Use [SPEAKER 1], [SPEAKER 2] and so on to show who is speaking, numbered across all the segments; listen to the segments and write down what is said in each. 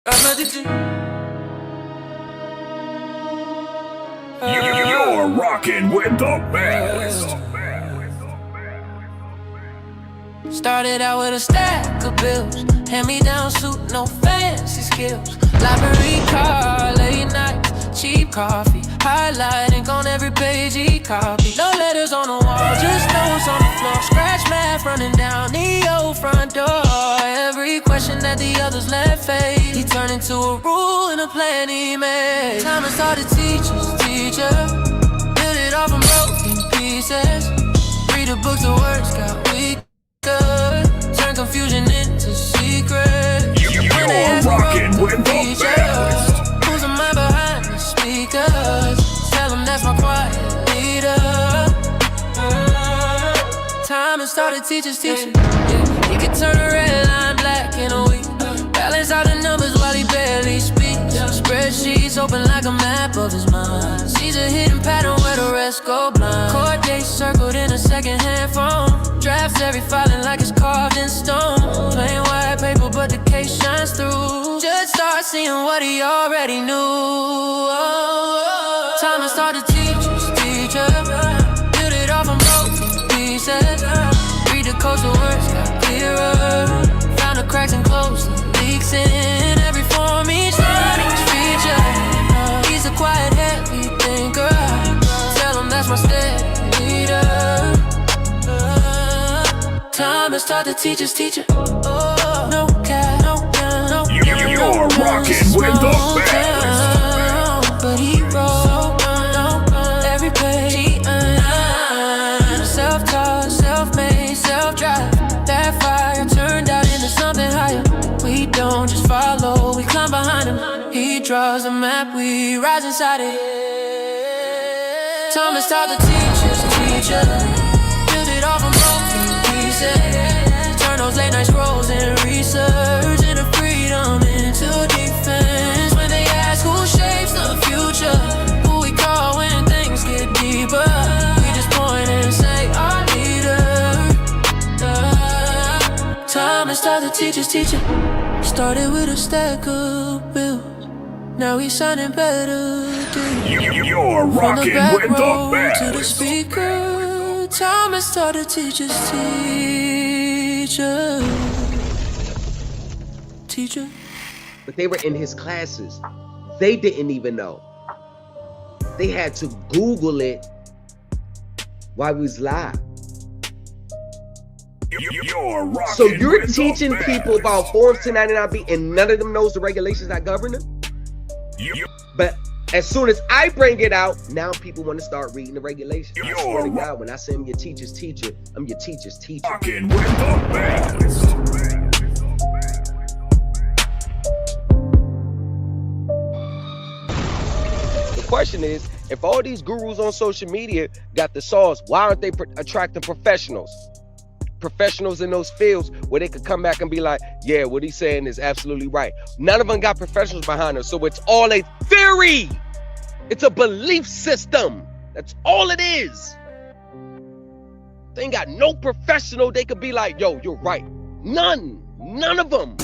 [SPEAKER 1] You're rocking with the best.
[SPEAKER 2] Started out with a stack of bills, hand-me-down suit, no fancy skills. Library card, late nights, cheap coffee, highlight ink on every page he copied. No letters on the wall, just notes on the floor. Scratch math running down the old front door. Every question that the others let fade, he turned into a rule and a plan he made. Time to start a teacher, build it all from broken pieces. Read the books, the words got weak. Turn confusion into secret.
[SPEAKER 1] You're rocking with the best.
[SPEAKER 2] Who's the man behind the speakers? Tell them that's my quiet leader. Time to start a teacher's teacher. He can turn a red line black in a week. Balance out the numbers while he barely speaks. Spreadsheets open like a map of his mind. Sees a hidden pattern where the rest go blind. Court dates circled in a second-hand phone. Drafts every filing like it's carved in stone. Plain white paper but the case shines through. Judge starts seeing what he already knew. Time to start the teacher's teacher. Build it all from broken pieces. Read the coastal words got clearer. Found the cracks and closed the leaks in every form, each line, each feature. He's a quiet, heavy thinker. Tell him that's my steady leader. Time to start the teacher's teacher. No cap, no down, no.
[SPEAKER 1] You're rocking with the best.
[SPEAKER 2] But he wrote every page. Self-taught, self-made, self-drive. That fire turned out into something higher. We don't just follow, we climb behind him. He draws a map, we rise inside it. Time to start the teacher's teacher. Build it all from broken pieces. Turn those late night scrolls and research into freedom, into defense. When they ask who shapes the future, who we call when things get deeper, we just point and say our leader. Time to start the teacher's teacher. Started with a stack of bills, now he's signing better deals.
[SPEAKER 1] You're
[SPEAKER 2] From the
[SPEAKER 1] rocking
[SPEAKER 2] back
[SPEAKER 1] with the
[SPEAKER 2] row to the
[SPEAKER 1] best.
[SPEAKER 2] speaker. Time to start the teacher's teacher.
[SPEAKER 3] But they were in his classes. They didn't even know. They had to Google it while we was live.
[SPEAKER 1] You're rocking
[SPEAKER 3] So you're
[SPEAKER 1] with
[SPEAKER 3] teaching
[SPEAKER 1] the
[SPEAKER 3] people
[SPEAKER 1] best.
[SPEAKER 3] about Form 1099B and none of them knows the regulations that govern them? But as soon as I bring it out, now people want to start reading the regulations. I swear to God, when I say I'm your teacher's teacher, I'm your teacher's teacher.
[SPEAKER 1] Rocking with the best.
[SPEAKER 3] The question is, if all these gurus on social media got the sauce, why aren't they attracting professionals? Professionals in those fields where they could come back and be like, yeah, what he's saying is absolutely right. None of them got professionals behind them, so it's all a theory. It's a belief system. That's all it is. They ain't got no professional they could be like, yo, you're right. None of them.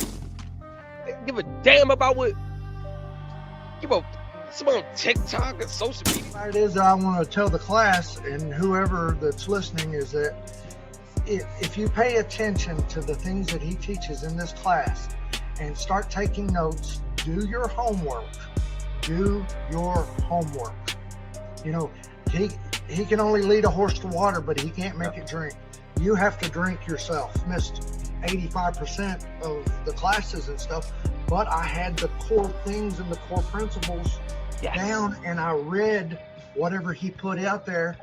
[SPEAKER 3] They don't give a damn about what, someone on TikTok and social media.
[SPEAKER 4] It is that I want to tell the class and whoever that's listening is that if you pay attention to the things that he teaches in this class and start taking notes, do your homework. You know, he can only lead a horse to water, but he can't make it drink. You have to drink yourself. Missed 85% of the classes and stuff, but I had the core things and the core principles down, and I read whatever he put out there.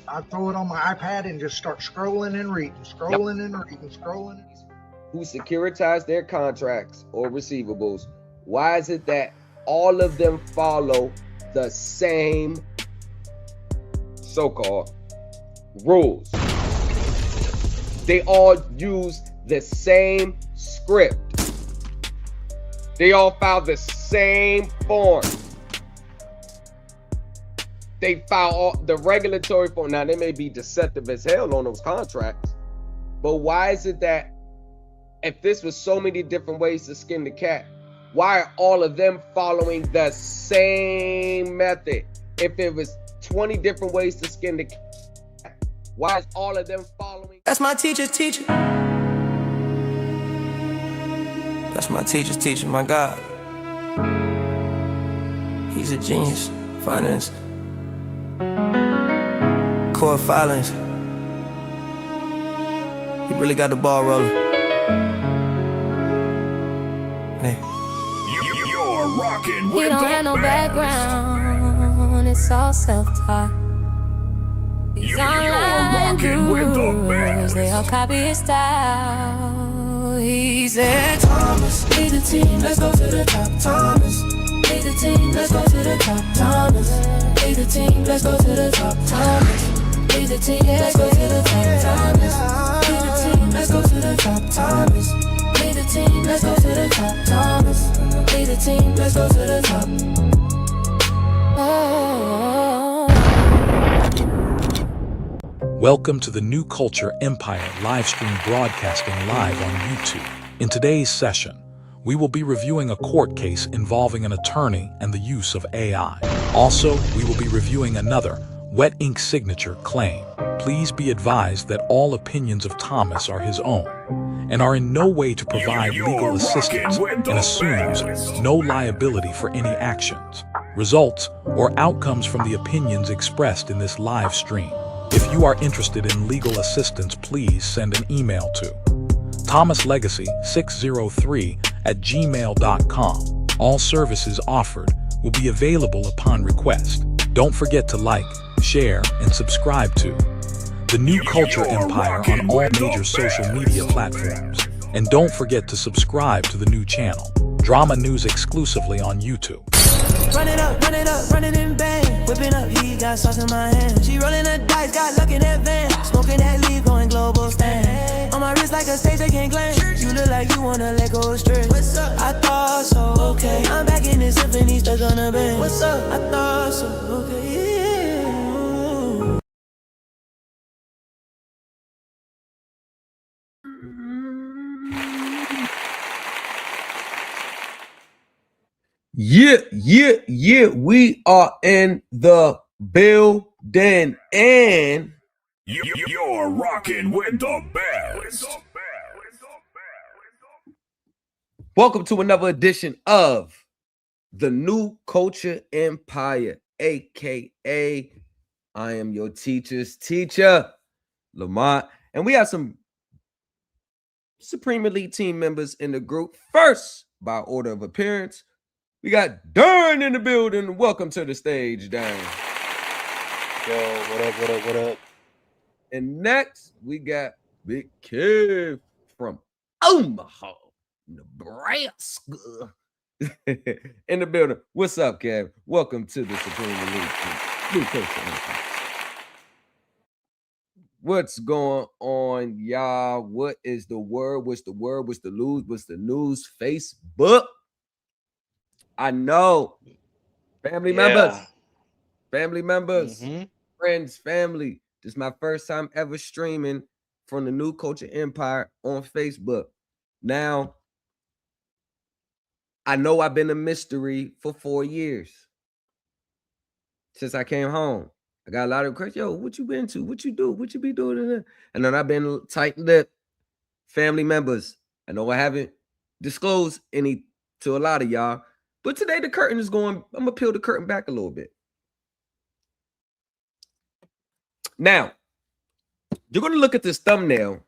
[SPEAKER 4] I throw it on my iPad and just start scrolling and reading.
[SPEAKER 3] Who securitize their contracts or receivables, why is it that all of them follow the same so-called rules? They all use the same script. They all file the same form. They file all the regulatory form. Now, they may be deceptive as hell on those contracts, but why is it that If this was so many different ways to skin the cat, why are all of them following the same method? If it was 20 different ways to skin the cat, why is all of them following?
[SPEAKER 2] That's my teacher's teacher. That's my teacher's teacher, my God. He's a genius. Finance. Court filings. He really got the ball rolling. Hey.
[SPEAKER 1] You're rocking
[SPEAKER 5] He
[SPEAKER 1] with
[SPEAKER 5] don't
[SPEAKER 1] the
[SPEAKER 5] have no
[SPEAKER 1] best.
[SPEAKER 5] background, it's all self-taught. These
[SPEAKER 1] You're
[SPEAKER 5] online
[SPEAKER 1] rocking with the
[SPEAKER 5] gurus, they all
[SPEAKER 1] best.
[SPEAKER 5] copy his style. He said, Thomas, lead the team, let's go to the top. Thomas, lead the team, let's go to the top. Thomas, lead the team, let's go to the top. Thomas, lead the team, let's go to the top. Thomas, lead the team, let's go to the top. Thomas, lead the team, let's go to the top. Thomas, lead the team, let's go to the top. Oh.
[SPEAKER 6] Welcome to the New Culture Empire live stream broadcasting live on YouTube. In today's session, we will be reviewing a court case involving an attorney and the use of AI. Also, we will be reviewing another wet ink signature claim. Please be advised that all opinions of Thomas are his own and are in no way to provide
[SPEAKER 1] You're
[SPEAKER 6] legal
[SPEAKER 1] rocking
[SPEAKER 6] assistance
[SPEAKER 1] with the
[SPEAKER 6] and assumes
[SPEAKER 1] best.
[SPEAKER 6] no liability for any actions, results, or outcomes from the opinions expressed in this live stream. If you are interested in legal assistance, please send an email to thomaslegacy603@gmail.com. All services offered will be available upon request. Don't forget to like, share, and subscribe to the New Culture
[SPEAKER 1] You're
[SPEAKER 6] Empire
[SPEAKER 1] rocking
[SPEAKER 6] on all
[SPEAKER 1] with the
[SPEAKER 6] major social
[SPEAKER 1] best.
[SPEAKER 6] media platforms. And don't forget to subscribe to the new channel, Drama News, exclusively on YouTube.
[SPEAKER 2] Run it up, running in bang. Whipping up, he got sauce in my hand. She rolling the dice, got luck in that van. Smoking that leaf, going global stand. On my wrist like a stage, they can't claim. You look like you wanna let go straight. What's up? I thought so, okay. I'm back in this symphony, stuck on the band. What's up? I thought so, okay.
[SPEAKER 3] Yeah. We are in the building, and
[SPEAKER 1] You're rocking with the best.
[SPEAKER 3] welcome to another edition of the New Culture Empire, aka I am your teacher's teacher, Lamont, and we have some Supreme Elite team members in the group. First, by order of appearance, we got Darn in the building. Welcome to the stage, Darn.
[SPEAKER 7] Yo, what up?
[SPEAKER 3] And next, we got Big Kev from Omaha, Nebraska. In the building. What's up, Kev? Welcome to the Supreme Elite team. New Culture Empire. What's going on, y'all? What is the word? What's the word? What's the news? What's the news? Facebook. I know. Family members.
[SPEAKER 7] Mhm.
[SPEAKER 3] Friends, family. This is my first time ever streaming from the New Culture Empire on Facebook. Now, I know I've been a mystery for 4 years since I came home. I got a lot of questions. Yo, what you been to? What you do? What you be doing? And then I've been tight-lipped. Family members. I know I haven't disclosed any to a lot of y'all, but today the curtain is going. I'm gonna peel the curtain back a little bit. Now, you're gonna look at this thumbnail,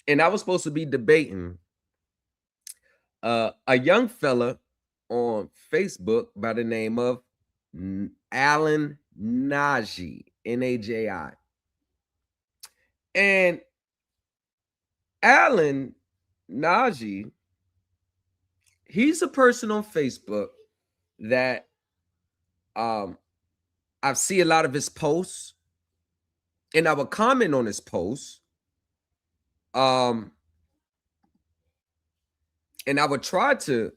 [SPEAKER 3] and I was supposed to be debating a young fella on Facebook by the name of Alan Naji, Naji. And Alan Naji, he's a person on Facebook that I see a lot of his posts, and I would comment on his posts. And I would try to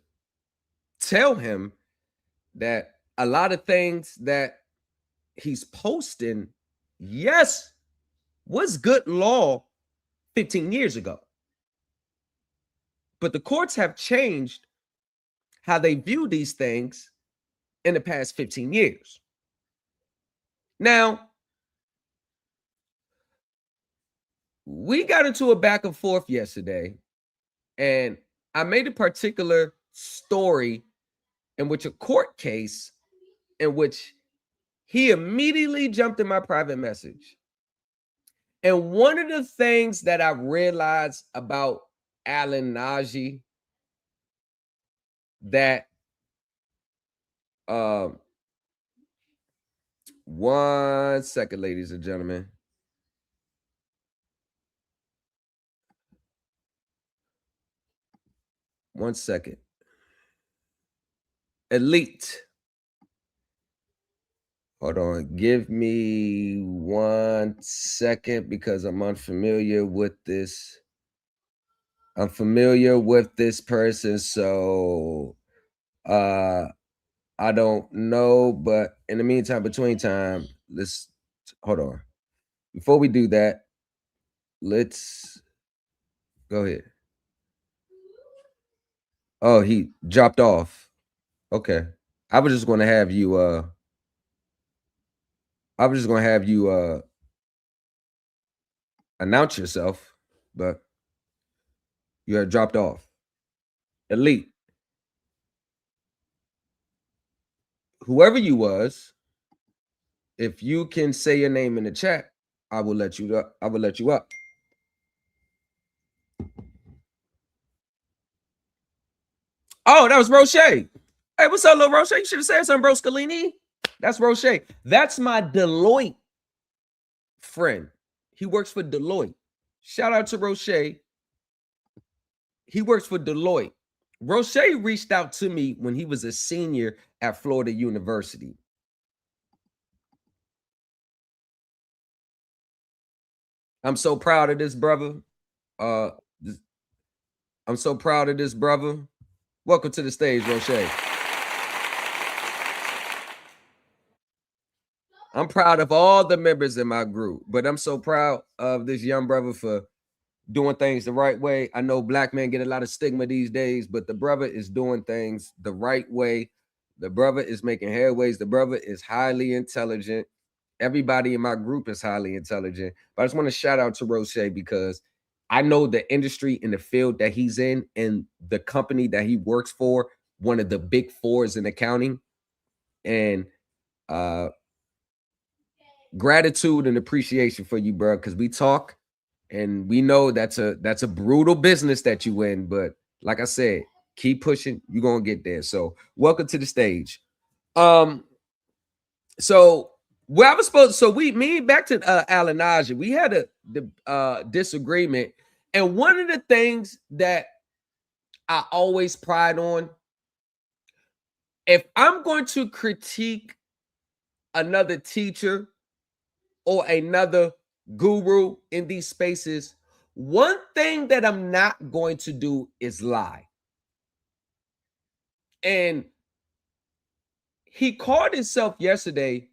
[SPEAKER 3] tell him that a lot of things that he's posting, yes, was good law 15 years ago. But the courts have changed how they view these things in the past 15 years. Now, we got into a back and forth yesterday, and I made a particular story in which a court case in which he immediately jumped in my private message. And one of the things that I realized about Alan Najee that 1 second, ladies and gentlemen. One second. Elite. Hold on. Give me 1 second because I'm unfamiliar with this. I'm familiar with this person, so I don't know, but in the meantime, between time, let's hold on. Before we do that, let's go ahead. Oh, he dropped off. Okay. I was just going to have you announce yourself, but you had dropped off. Elite. Whoever you was, if you can say your name in the chat, I will let you up. I will let you up. Oh, that was Roche. Hey, what's up, little Roche? You should have said something, bro. Scalini. That's Roche. That's my Deloitte friend. He works for Deloitte. Shout out to Roche. He works for Deloitte. Roche reached out to me when he was a senior at Florida University. I'm so proud of this brother. I'm so proud of this brother. Welcome to the stage, Roche. I'm proud of all the members in my group, but I'm so proud of this young brother for doing things the right way. I know black men get a lot of stigma these days, but the brother is doing things the right way. The brother is making headways. The brother is highly intelligent. Everybody in my group is highly intelligent. But I just want to shout out to Roche because I know the industry and the field that he's in and the company that he works for, one of the big fours in accounting. And gratitude and appreciation for you, bro, because we talk and we know that's a brutal business that you in. But like I said, keep pushing, you're gonna get there. So welcome to the stage. So where I was supposed so me back to Alan Najee, we had a disagreement, and one of the things that I always pride on, if I'm going to critique another teacher or another guru in these spaces, one thing that I'm not going to do is lie. And he called himself yesterday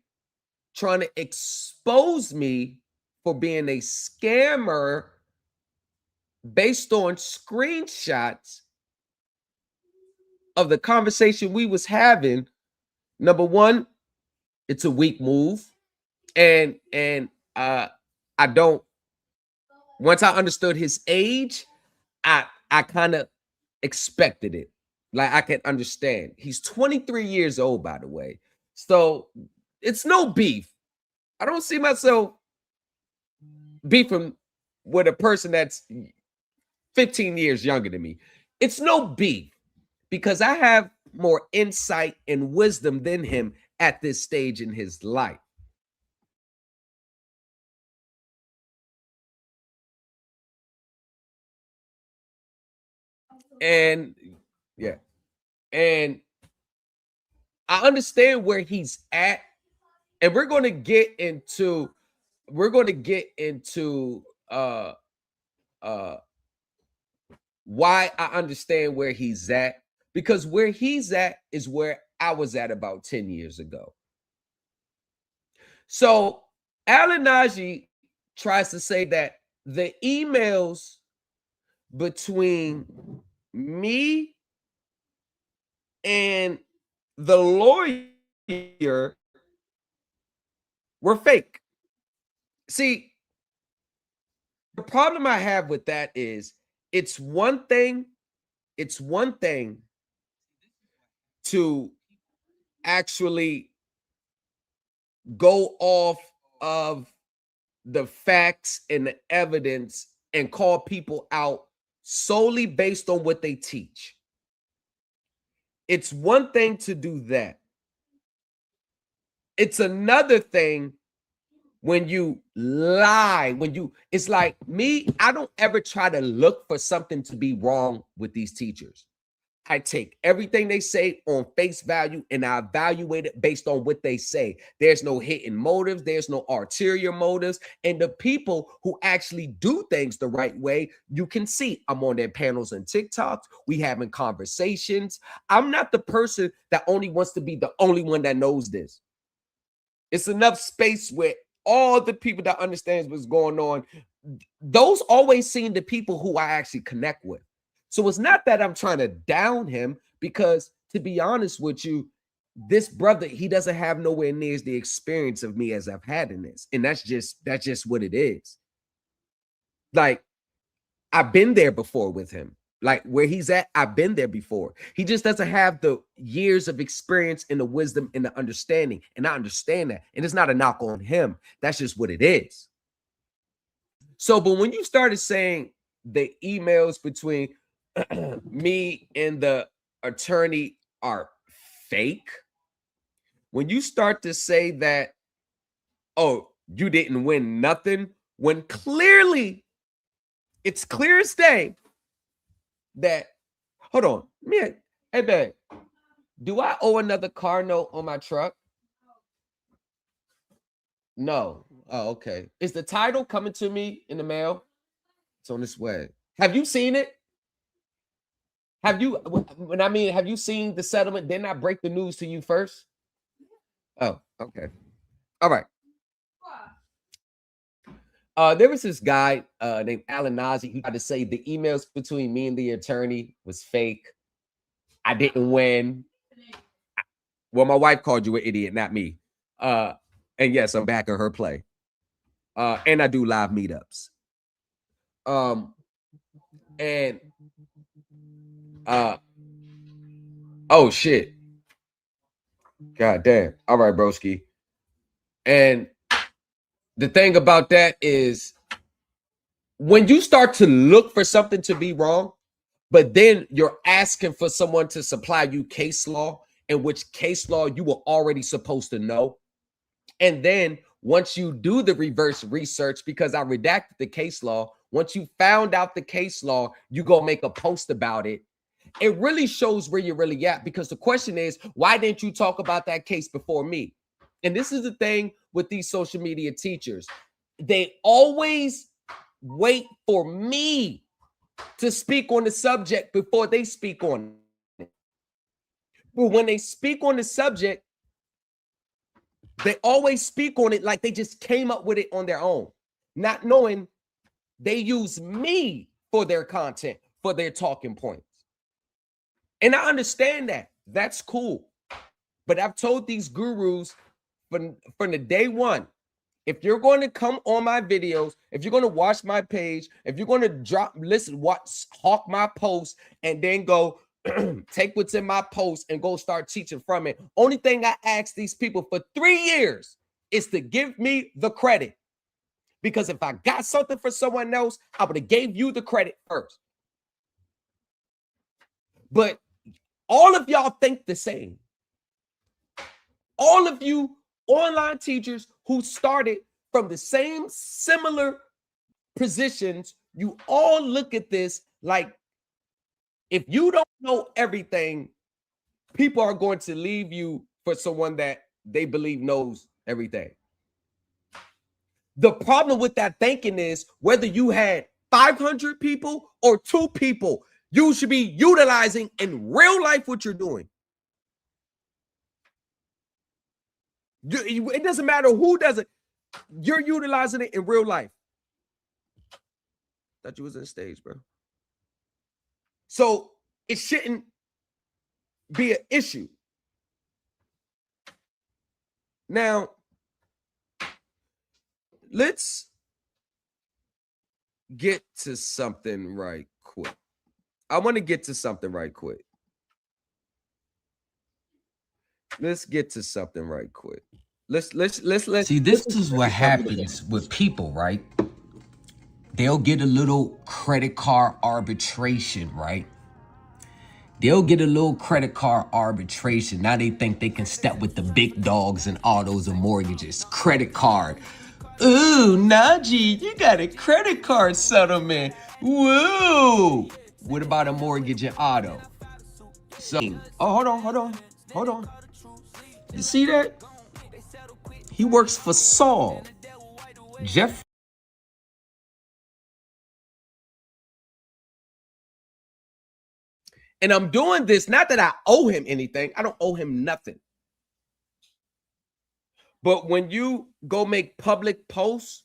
[SPEAKER 3] trying to expose me for being a scammer based on screenshots of the conversation we was having. Number one, it's a weak move. And I don't, once I understood his age, I kind of expected it. Like I can understand. He's 23 years old, by the way. So it's no beef. I don't see myself beefing with a person that's 15 years younger than me. It's no beef because I have more insight and wisdom than him at this stage in his life. And yeah, and I understand where he's at, and we're going to get into why I understand where he's at, because where he's at is where I was at about 10 years ago. So Alan Najee tries to say that the emails between me and the lawyer were fake. See, the problem I have with that is it's one thing to actually go off of the facts and the evidence and call people out solely based on what they teach. It's one thing to do that. It's another thing when you lie, it's like me, I don't ever try to look for something to be wrong with these teachers. I take everything they say on face value and I evaluate it based on what they say. There's no hidden motives, there's no ulterior motives. And the people who actually do things the right way, you can see I'm on their panels and TikToks. We having conversations. I'm not the person that only wants to be the only one that knows this. It's enough space where all the people that understands what's going on, those always seem the people who I actually connect with. So it's not that I'm trying to down him, because to be honest with you, this brother, he doesn't have nowhere near the experience of me as I've had in this. And that's just what it is. Like, I've been there before with him. Like where he's at, I've been there before. He just doesn't have the years of experience and the wisdom and the understanding. And I understand that. And it's not a knock on him. That's just what it is. So, but when you started saying the emails between me and the attorney are fake, when you start to say that, oh, you didn't win nothing, when clearly it's clear as day that, hold on, man, hey babe, do I owe another car note on my truck? No. Oh, okay. Is the title coming to me in the mail? It's on its way. Have you seen it? Have you, when I mean, have you seen the settlement? Didn't I break the news to you first? Oh, okay. All right. There was this guy named Alan Nazi who tried to say the emails between me and the attorney was fake. I didn't win. Well, my wife called you an idiot, not me. And yes, I'm back in her play. And I do live meetups. And oh shit. God damn. All right, broski. And the thing about that is when you start to look for something to be wrong, but then you're asking for someone to supply you case law, in which case law you were already supposed to know. And then once you do the reverse research, because I redacted the case law, once you found out the case law, you go make a post about it. It really shows where you're really at, because the question is, why didn't you talk about that case before me? And this is the thing with these social media teachers. They always wait for me to speak on the subject before they speak on it. But when they speak on the subject, they always speak on it like they just came up with it on their own, not knowing they use me for their content, for their talking points. And I understand that. That's cool. But I've told these gurus from the day one, if you're going to come on my videos, if you're going to watch my page, if you're going to hawk my post and then go take what's in my post and go start teaching from it. Only thing I asked these people for 3 years is to give me the credit. Because if I got something for someone else, I would have gave you the credit first. But all of y'all think the same. All of you online teachers who started from the same similar positions, you all look at this like, if you don't know everything, people are going to leave you for someone that they believe knows everything. The problem with that thinking is whether you had 500 people or 2 people, you should be utilizing in real life what you're doing. It doesn't matter who does it. You're utilizing it in real life. Thought you was on stage, bro. So it shouldn't be an issue. Now, let's get to something right quick. I want to get to something right quick. Let's get to something right quick. Let's
[SPEAKER 8] see, this is what happens with people, right? They'll get a little credit card arbitration, right? They'll get a little credit card arbitration. Now they think they can step with the big dogs in autos and mortgages. Credit card. Ooh, Najee, you got a credit card settlement. Woo! What about a mortgage and auto? So, oh, hold on. You see that? He works for Saul. Jeff.
[SPEAKER 3] And I'm doing this, not that I owe him anything. I don't owe him nothing. But when you go make public posts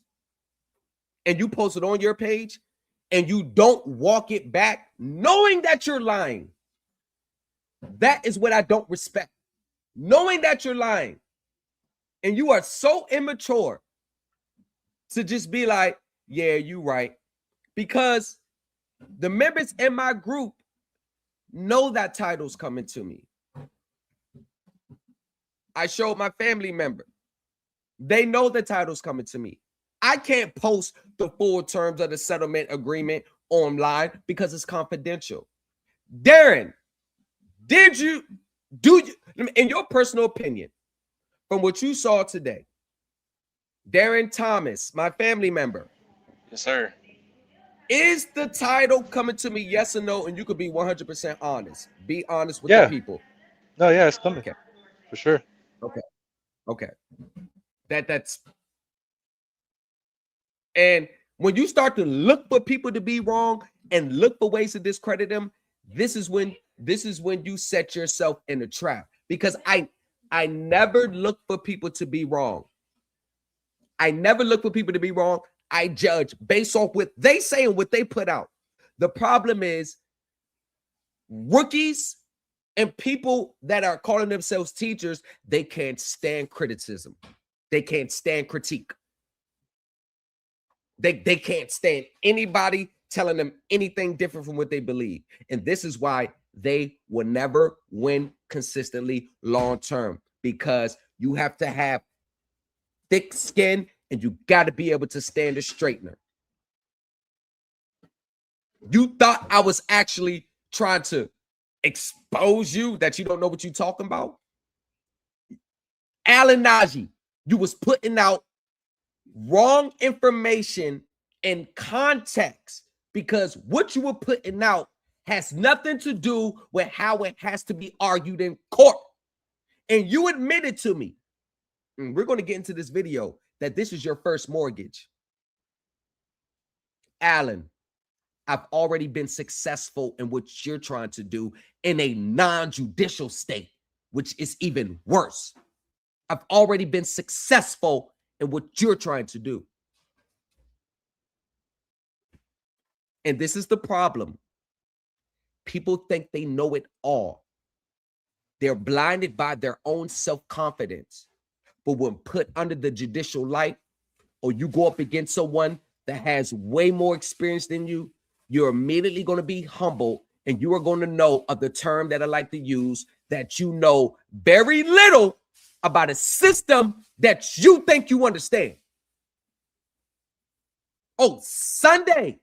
[SPEAKER 3] and you post it on your page and you don't walk it back, knowing that you're lying, that is what I don't respect. Knowing that you're lying. And you are so immature to just be like, yeah, you right. Because the members in my group know that title's coming to me. I showed my family member. They know the title's coming to me. I can't post the full terms of the settlement agreement online because it's confidential. Darren, do you, in your personal opinion, from what you saw today, Darren Thomas, my family member.
[SPEAKER 7] Yes, sir.
[SPEAKER 3] Is the title coming to me, yes or no? And you could be 100% honest. Be honest with the people.
[SPEAKER 7] No, yeah, it's coming.
[SPEAKER 3] Okay.
[SPEAKER 7] For sure.
[SPEAKER 3] Okay. That's and when you start to look for people to be wrong and look for ways to discredit them, this is when you set yourself in a trap. Because I never look for people to be wrong. I never look for people to be wrong. I judge based off what they say and what they put out. The problem is rookies and people that are calling themselves teachers, they can't stand criticism. They can't stand critique. They can't stand anybody telling them anything different from what they believe. And this is why they will never win consistently long term, because you have to have thick skin and you got to be able to stand a straightener. You thought I was actually trying to expose you that you don't know what you're talking about? Alan Najee, you was putting out wrong information in context because what you were putting out has nothing to do with how it has to be argued in court. And you admitted to me, and we're going to get into this video, that this is your first mortgage. Alan, I've already been successful in what you're trying to do in a non-judicial state, which is even worse. I've already been successful in what you're trying to do. And this is the problem. People think they know it all. They're blinded by their own self-confidence. But when put under the judicial light, or you go up against someone that has way more experience than you, you're immediately going to be humble, and you are going to know of the term that I like to use, that you know very little about a system that you think you understand. Oh, Sunday,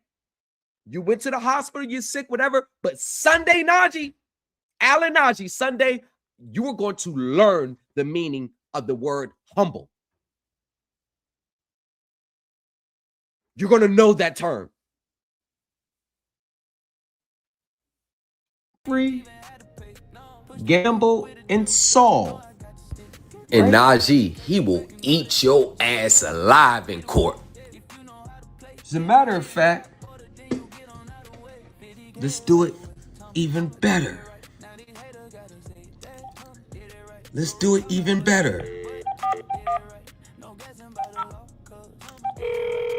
[SPEAKER 3] you went to the hospital, you're sick, whatever, but Sunday, Najee, Alan Najee, Sunday, you are going to learn the meaning of the word humble. You're going to know that term.
[SPEAKER 8] Gamble and Saul.
[SPEAKER 3] And Najee, he will eat your ass alive in court.
[SPEAKER 8] As a matter of fact, let's do it even better. Let's do it even better.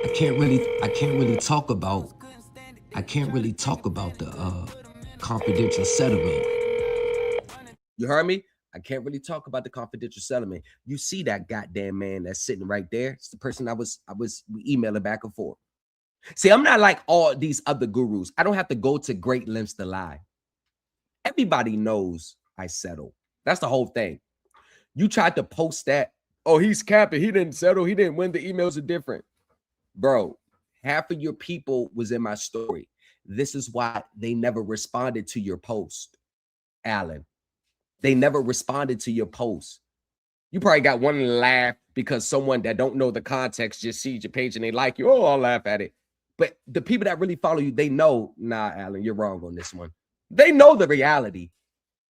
[SPEAKER 8] I can't really talk about the confidential settlement.
[SPEAKER 3] You heard me? I can't really talk about the confidential settlement. You see that goddamn man that's sitting right there? It's the person I was emailing back and forth. See, I'm not like all these other gurus. I don't have to go to great lengths to lie. Everybody knows I settle. That's the whole thing. You tried to post that. Oh, he's capping. He didn't settle. He didn't win. The emails are different. Bro, half of your people was in my story. This is why they never responded to your post, Alan. They never responded to your post. You probably got one laugh because someone that don't know the context just sees your page and they like you. Oh, I'll laugh at it. But the people that really follow you, they know, nah, Alan, you're wrong on this one. They know the reality.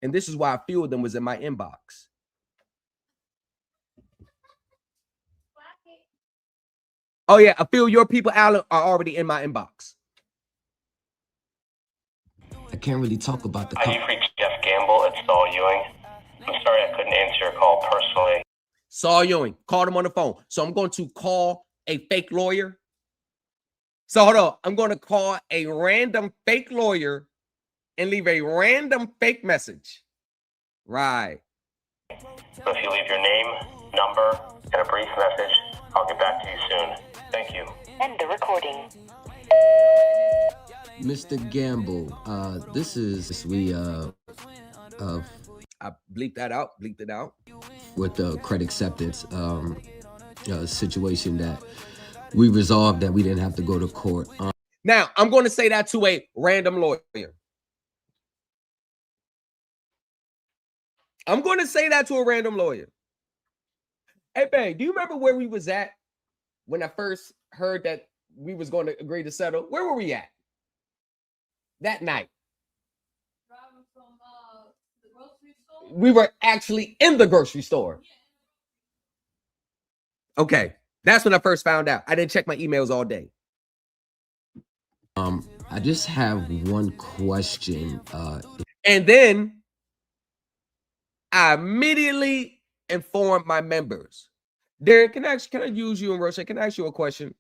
[SPEAKER 3] And this is why a few of them was in my inbox. Oh, yeah, a few of your people, Alan, are already in my inbox.
[SPEAKER 8] I can't really talk about the...
[SPEAKER 9] You've reached Jeff Gamble at Saul Ewing. I'm sorry I couldn't answer your call personally.
[SPEAKER 3] Saul Ewing, called him on the phone. So I'm going to call a fake lawyer. So hold on. I'm going to call a random fake lawyer and leave a random fake message. Right.
[SPEAKER 9] So if you leave your name, number, and a brief message, I'll get back to you soon. Thank you.
[SPEAKER 10] End the recording.
[SPEAKER 8] Mr. Gamble, this is
[SPEAKER 3] I bleeped that out. Bleeped it out.
[SPEAKER 8] With the credit acceptance situation that we resolved that we didn't have to go to court.
[SPEAKER 3] Now, I'm going to say that to a random lawyer. I'm going to say that to a random lawyer. Hey, bang, do you remember where we was at when I first heard that we was going to agree to settle? Where were we at that night?
[SPEAKER 2] Driving from the grocery store.
[SPEAKER 3] We were actually in the grocery store. Okay, that's when I first found out. I didn't check my emails all day.
[SPEAKER 8] I just have one question.
[SPEAKER 3] And then I immediately informed my members. Derek, can I use you and Roche? Can I ask you a question?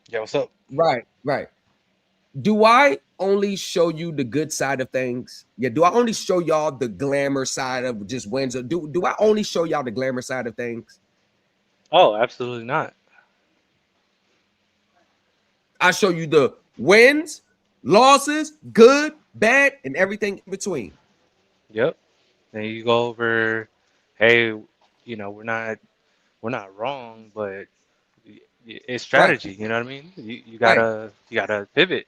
[SPEAKER 7] Yeah, what's up?
[SPEAKER 3] Right. Do I only show you the good side of things? Yeah, do I only show y'all the glamour side of just wins? Or do I only show y'all the glamour side of things?
[SPEAKER 7] Oh, absolutely not.
[SPEAKER 3] I show you the wins, losses, good, bad, and everything in between.
[SPEAKER 7] Yep. And you go over, hey, you know, we're not wrong, but it's strategy. Right. You know what I mean? You gotta pivot.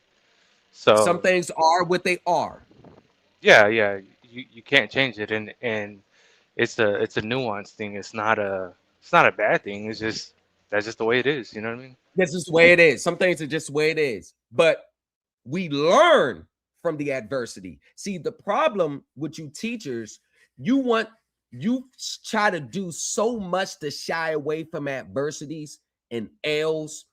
[SPEAKER 7] So
[SPEAKER 3] some things are what they are.
[SPEAKER 7] Yeah. You can't change it, and it's a nuance thing. It's not a bad thing. It's just that's just the way it is. You know what I mean?
[SPEAKER 3] That's just the way it is. Some things are just the way it is. But we learn from the adversity. See, the problem with you teachers, you try to do so much to shy away from adversities and L's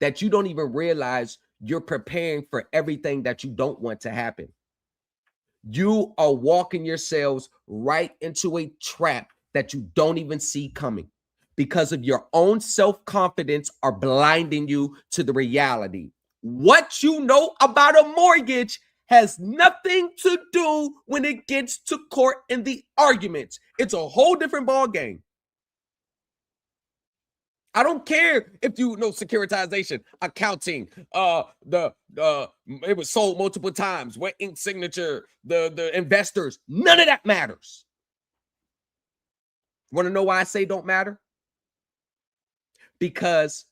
[SPEAKER 3] that you don't even realize you're preparing for everything that you don't want to happen. You are walking yourselves right into a trap that you don't even see coming because of your own self-confidence are blinding you to the reality. What you know about a mortgage has nothing to do when it gets to court in the arguments. It's a whole different ball game. I don't care if you know securitization, accounting, it was sold multiple times, wet ink signature, the investors, none of that matters. Want to know why I say don't matter? Because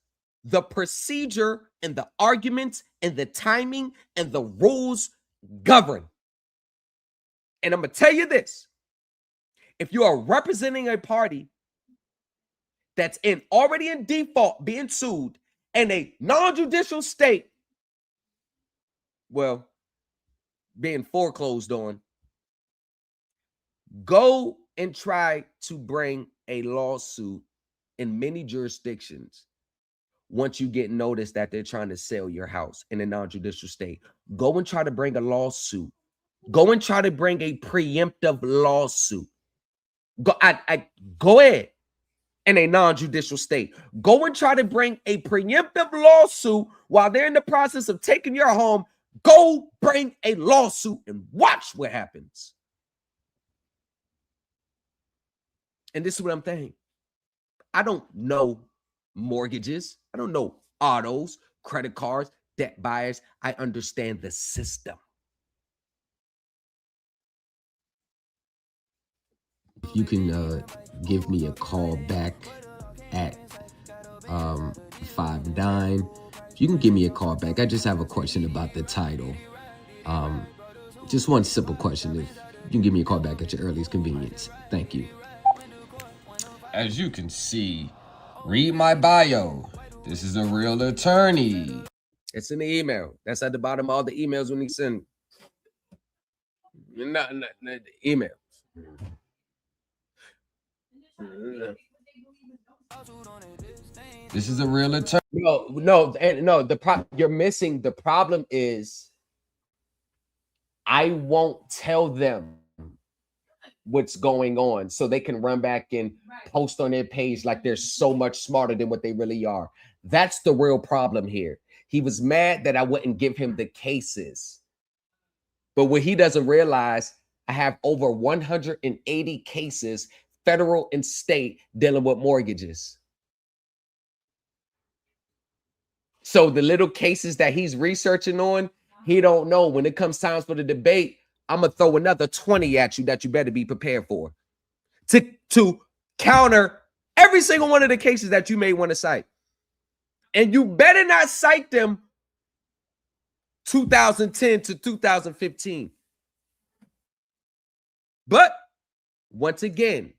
[SPEAKER 3] the procedure and the arguments and the timing and the rules govern. And I'm going to tell you this. If you are representing a party that's already in default, being sued, in a non-judicial state, well, being foreclosed on, go and try to bring a lawsuit in many jurisdictions. Once you get noticed that they're trying to sell your house in a non-judicial state, go and try to bring a lawsuit. Go and try to bring a preemptive lawsuit. Go ahead. In a non-judicial state, go and try to bring a preemptive lawsuit while they're in the process of taking your home. Go bring a lawsuit and watch what happens. And this is what I'm saying. I don't know mortgages. I don't know autos, credit cards, debt buyers. I understand the system.
[SPEAKER 8] If you can give me a call back at 59. If you can give me a call back, I just have a question about the title. Just one simple question. If you can give me a call back at your earliest convenience. Thank you. As you can see, read my bio. This is a real attorney.
[SPEAKER 3] It's in the email. That's at the bottom of all the emails when you send. Not the emails.
[SPEAKER 8] This is a real attorney.
[SPEAKER 3] No. You're missing. The problem is, I won't tell them what's going on so they can run back and post on their page like they're so much smarter than what they really are. That's the real problem here. He was mad that I wouldn't give him the cases. But what he doesn't realize, I have over 180 cases, federal and state, dealing with mortgages. So the little cases that he's researching on, he don't know. When it comes times for the debate, I'm going to throw another 20 at you that you better be prepared for. To counter every single one of the cases that you may want to cite. And you better not cite them 2010 to 2015. But once again,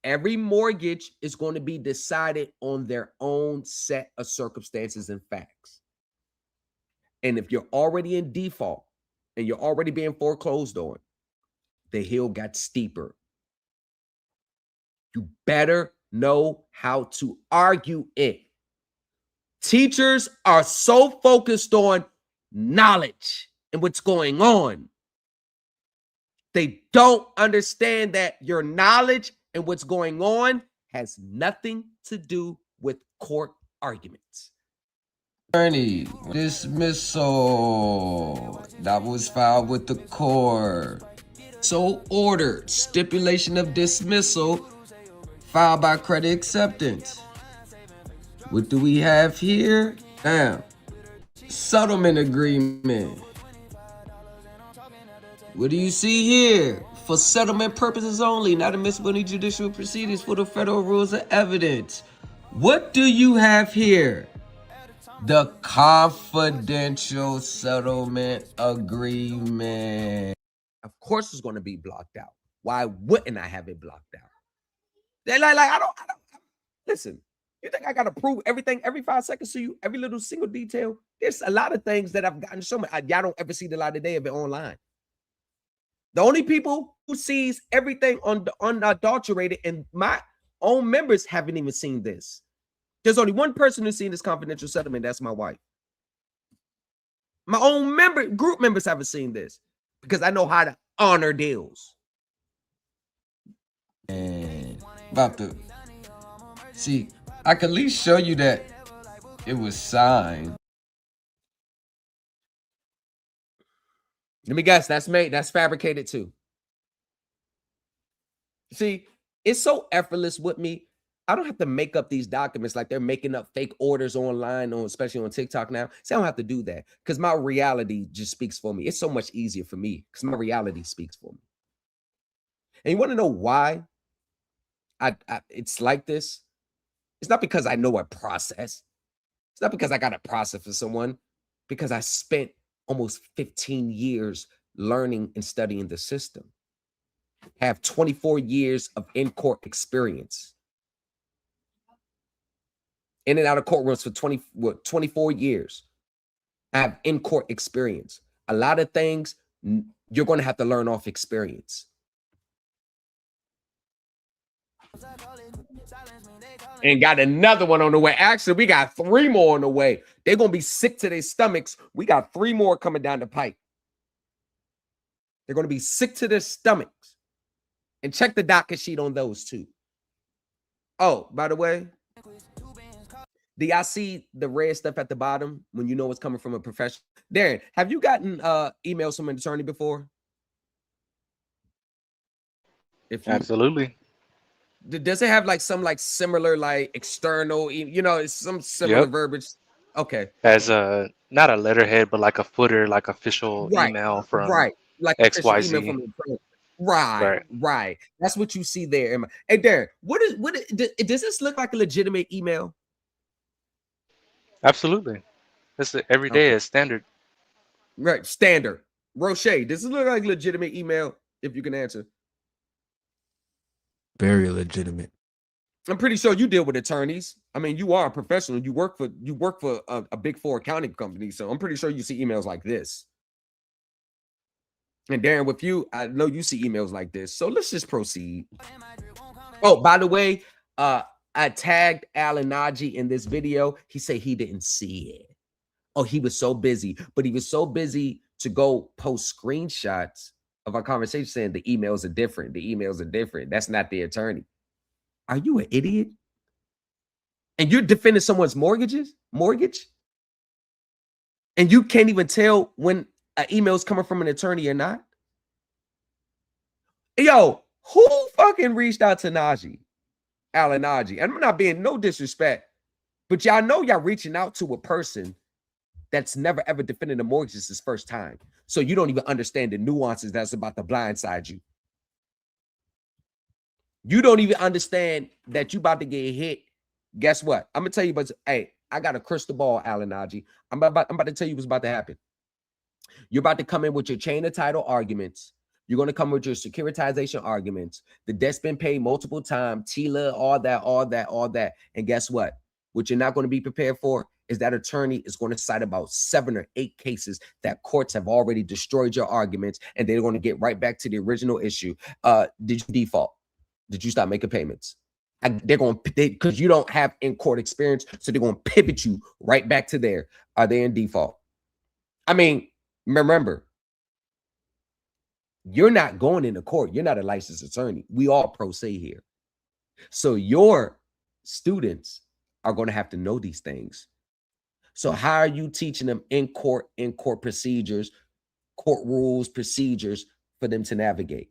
[SPEAKER 3] every mortgage is going to be decided on their own set of circumstances and facts. And if you're already in default and you're already being foreclosed on, the hill got steeper. You better know how to argue it. Teachers are so focused on knowledge and what's going on. They don't understand that your knowledge and what's going on has nothing to do with court arguments.
[SPEAKER 8] Attorney, dismissal that was filed with the court. So ordered, stipulation of dismissal filed by credit acceptance. What do we have here? Settlement agreement. What do you see here? For settlement purposes only, not admissible in judicial proceedings for the federal rules of evidence. What do you have here? The confidential settlement agreement.
[SPEAKER 3] Of course it's going to be blocked out. Why wouldn't I have it blocked out? They're like I don't listen. You think I got to prove everything every 5 seconds to you? Every little single detail? There's a lot of things that I've gotten so much. Y'all don't ever see the light of day of it online. The only people who sees everything unadulterated, and my own members haven't even seen this. There's only one person who's seen this confidential settlement. That's my wife. My own group members haven't seen this because I know how to honor deals.
[SPEAKER 8] And about to see, I can at least show you that it was signed.
[SPEAKER 3] Let me guess, that's fabricated too. See, it's so effortless with me. I don't have to make up these documents like they're making up fake orders online, especially on TikTok now. See, I don't have to do that because my reality just speaks for me. It's so much easier for me because my reality speaks for me. And you want to know why it's like this? It's not because I know a process. It's not because I got a process for someone, because I spent almost 15 years learning and studying the system. Have 24 years of in-court experience. In and out of courtrooms for 24 years. I have in-court experience. A lot of things you're going to have to learn off experience. And got another one on the way. Actually, we got 3 more on the way. They're going to be sick to their stomachs. We got 3 more coming down the pipe. They're going to be sick to their stomachs. And check the docket sheet on those too. Oh, by the way, Do y'all see the red stuff at the bottom when you know it's coming from a professional? Darren, have you gotten emails from an attorney before? If you
[SPEAKER 7] Absolutely.
[SPEAKER 3] does it have like some like similar like external, it's some similar
[SPEAKER 7] Yep.
[SPEAKER 3] verbiage? Okay.
[SPEAKER 7] As a not a letterhead, but like a footer, like official
[SPEAKER 3] Right.
[SPEAKER 7] email from
[SPEAKER 3] Right. Like official email
[SPEAKER 7] XYZ.
[SPEAKER 3] from the attorney. Right.
[SPEAKER 7] Right.
[SPEAKER 3] Right. That's what you see there. Hey, Darren, does this look like a legitimate email?
[SPEAKER 7] Absolutely. This is every day
[SPEAKER 3] Okay.
[SPEAKER 7] is standard.
[SPEAKER 3] Right. Standard. Roche, does this look like legitimate email? If you can answer.
[SPEAKER 10] Very legitimate.
[SPEAKER 3] I'm pretty sure you deal with attorneys. I mean, you are a professional. You work for a big four accounting company. So I'm pretty sure you see emails like this. And Darren, with you, I know you see emails like this. So let's just proceed. Oh, by the way, I tagged Alan Najee in this video. He said he didn't see it. Oh, he was so busy, but he was so busy to go post screenshots of our conversation saying the emails are different. The emails are different. That's not the attorney. Are you an idiot? And you're defending someone's mortgage? And you can't even tell when an email is coming from an attorney or not? Yo, who fucking reached out to Najee? Alan Najee. And I'm not being no disrespect, but y'all know y'all reaching out to a person that's never ever defended a mortgage his first time. So you don't even understand the nuances that's about to blindside you. You don't even understand that you about to get hit. Guess what? I'm gonna tell you, but hey, I got a crystal ball, Alan Najee. I'm about to tell you what's about to happen. You're about to come in with your chain of title arguments. You're going to come with your securitization arguments. The debt's been paid multiple times, TILA, all that. And guess what? What you're not going to be prepared for is that attorney is going to cite about 7 or 8 cases that courts have already destroyed your arguments, and they're going to get right back to the original issue. Did you default? Did you stop making payments? They're going to, because you don't have in-court experience, so they're going to pivot you right back to there. Are they in default? I mean, remember, you're not going into court. You're not a licensed attorney. We all pro se here. So your students are going to have to know these things. So how are you teaching them in court procedures, court rules, procedures for them to navigate?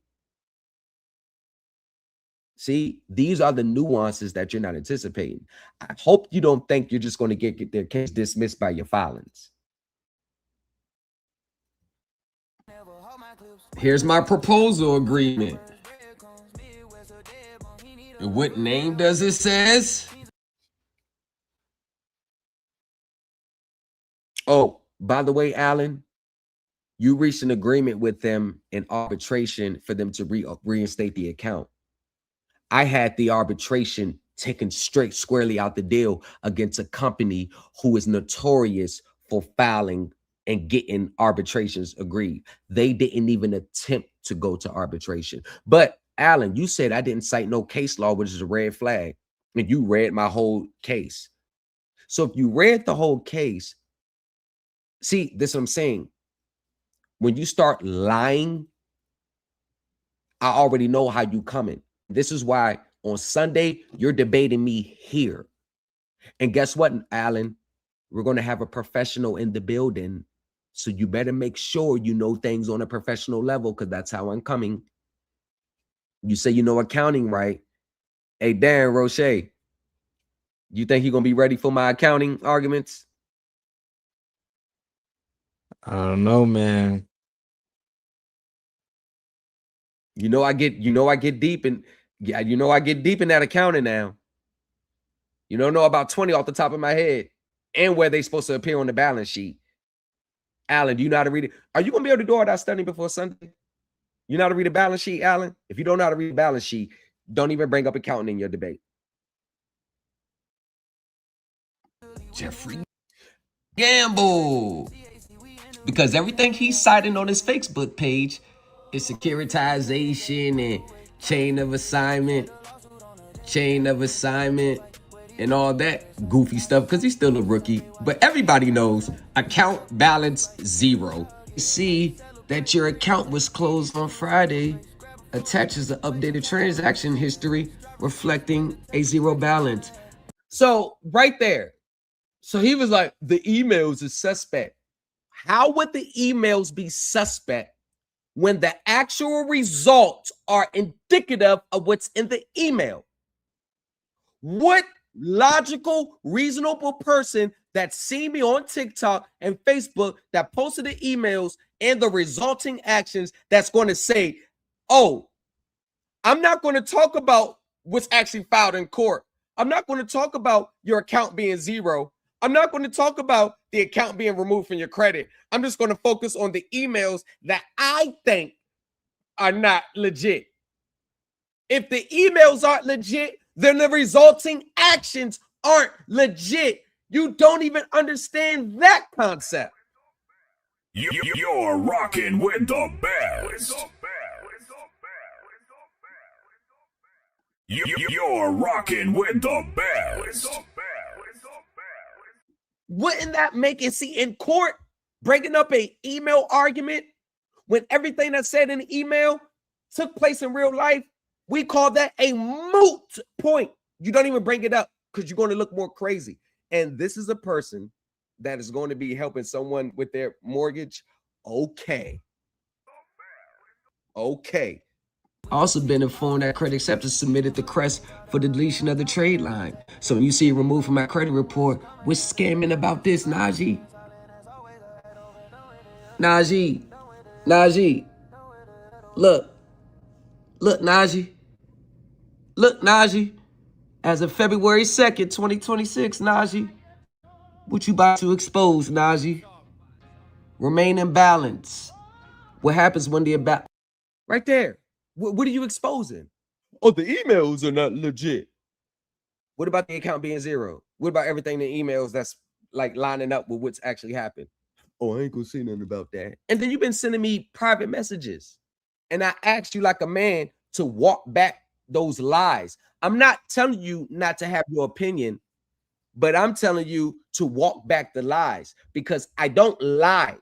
[SPEAKER 3] See, these are the nuances that you're not anticipating. I hope you don't think you're just going to get their case dismissed by your filings. Here's my proposal agreement. And what name does it says? Oh, by the way, Alan, you reached an agreement with them in arbitration for them to reinstate the account. I had the arbitration taken squarely out the deal against a company who is notorious for filing and getting arbitrations agreed. They didn't even attempt to go to arbitration. But Alan, you said I didn't cite no case law, which is a red flag. And you read my whole case. So if you read the whole case, see, this is what I'm saying. When you start lying, I already know how you coming. This is why on Sunday, you're debating me here. And guess what, Alan? We're going to have a professional in the building. So you better make sure you know things on a professional level, because that's how I'm coming. You say you know accounting, right? Hey, Darren Roche, you think you're going to be ready for my accounting arguments?
[SPEAKER 10] I don't know, man.
[SPEAKER 3] I get deep in that accounting now. You don't know about 20 off the top of my head and where they're supposed to appear on the balance sheet. Alan, do you know how to read it? Are you going to be able to do all that studying before Sunday? You know how to read a balance sheet, Alan? If you don't know how to read a balance sheet, don't even bring up accounting in your debate. Jeffrey Gamble. Because everything he's citing on his Facebook page is securitization and chain of assignment, and all that goofy stuff, because he's still a rookie. But everybody knows account balance 0. You see that your account was closed on Friday attaches the updated transaction history reflecting a 0 balance. So right there, So he was like, the emails is suspect. How would the emails be suspect when the actual results are indicative of what's in the email? What logical, reasonable person that see me on TikTok and Facebook that posted the emails and the resulting actions that's going to say, oh, I'm not going to talk about what's actually filed in court. I'm not going to talk about your account being zero. I'm not going to talk about the account being removed from your credit. I'm just going to focus on the emails that I think are not legit. If the emails aren't legit, then the resulting actions aren't legit. You don't even understand that concept.
[SPEAKER 1] You're rocking with the best. You're rocking with the best.
[SPEAKER 3] Wouldn't that make it, see, in court, breaking up an email argument when everything that's said in the email took place in real life? We call that a moot point. You don't even bring it up because you're going to look more crazy. And this is a person that is going to be helping someone with their mortgage. Okay.
[SPEAKER 8] Also been informed that credit acceptors submitted the request for the deletion of the trade line. So when you see it removed from my credit report, we're scamming about this, Najee. Look, Najee. As of February 2nd, 2026, Najee, what you about to expose, Najee? Remain in balance. What happens when the about
[SPEAKER 3] Right there. What are you exposing? Oh, the emails are not legit. What about the account being zero? What about everything in the emails that's like lining up with what's actually happened? Oh, I ain't gonna say nothing about that. And then you've been sending me private messages. And I asked you like a man to walk back those lies. I'm not telling you not to have your opinion, but I'm telling you to walk back the lies because I don't lie.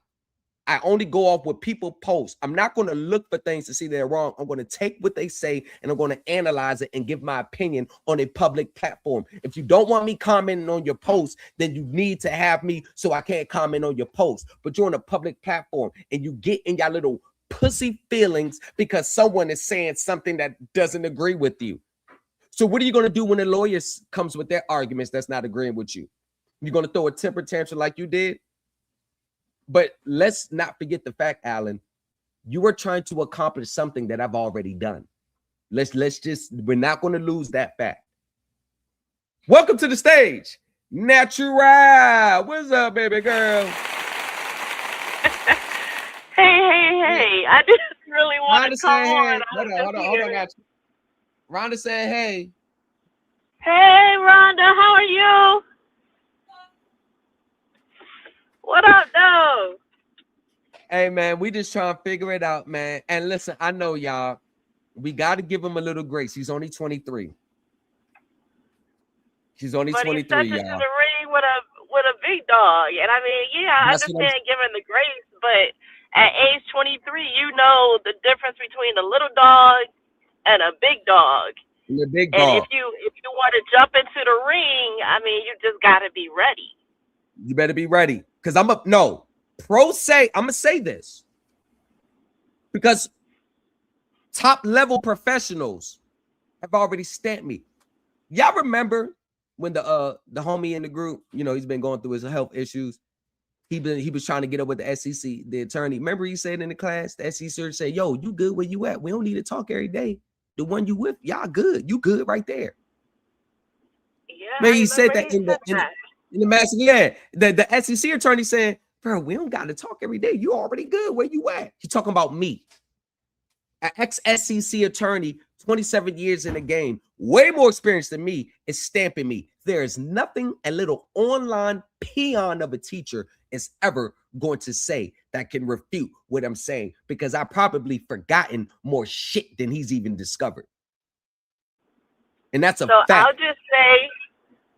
[SPEAKER 3] I only go off what people post. I'm not going to look for things to see they're wrong. I'm going to take what they say and I'm going to analyze it and give my opinion on a public platform. If you don't want me commenting on your post, then you need to have me so I can't comment on your post. But you're on a public platform and you get in your little pussy feelings because someone is saying something that doesn't agree with you. So what are you going to do when a lawyer comes with their arguments that's not agreeing with you? You're going to throw a temper tantrum like you did? But let's not forget the fact, Alan, you are trying to accomplish something that I've already done. We're not going to lose that fact. Welcome to the stage, Natural. What's up, baby girl?
[SPEAKER 11] Hey. I just really want to come on.
[SPEAKER 3] Hold on. Rhonda said, hey.
[SPEAKER 11] Hey, Rhonda, how are you? What up, though?
[SPEAKER 3] Hey, man, we just trying to figure it out, man. And listen, I know y'all, we got to give him a little grace. He's only 23. He's only 23,
[SPEAKER 11] He stepped
[SPEAKER 3] y'all.
[SPEAKER 11] into the ring with a big dog. And I mean, yeah, I understand giving the grace, but at age 23, you know the difference between a little dog and a big dog.
[SPEAKER 3] And the big
[SPEAKER 11] dog.
[SPEAKER 3] And
[SPEAKER 11] if you want to jump into the ring, I mean, you just got to be ready.
[SPEAKER 3] You better be ready. Because I'm gonna say this. Because top level professionals have already stamped me. Y'all remember when the homie in the group, you know, he's been going through his health issues. He was trying to get up with the SEC, the attorney. Remember he said in the class, the SEC said, yo, you good where you at? We don't need to talk every day. The one you with, y'all good. You good right there.
[SPEAKER 11] Yeah,
[SPEAKER 3] man, he said that in the message. Yeah, the SEC attorney said, bro, we don't got to talk every day. You already good. Where you at? He talking about me. An ex-SEC attorney, 27 years in the game, way more experience than me, is stamping me. There is nothing a little online peon of a teacher is ever going to say that can refute what I'm saying, because I probably forgotten more shit than he's even discovered. And that's a fact.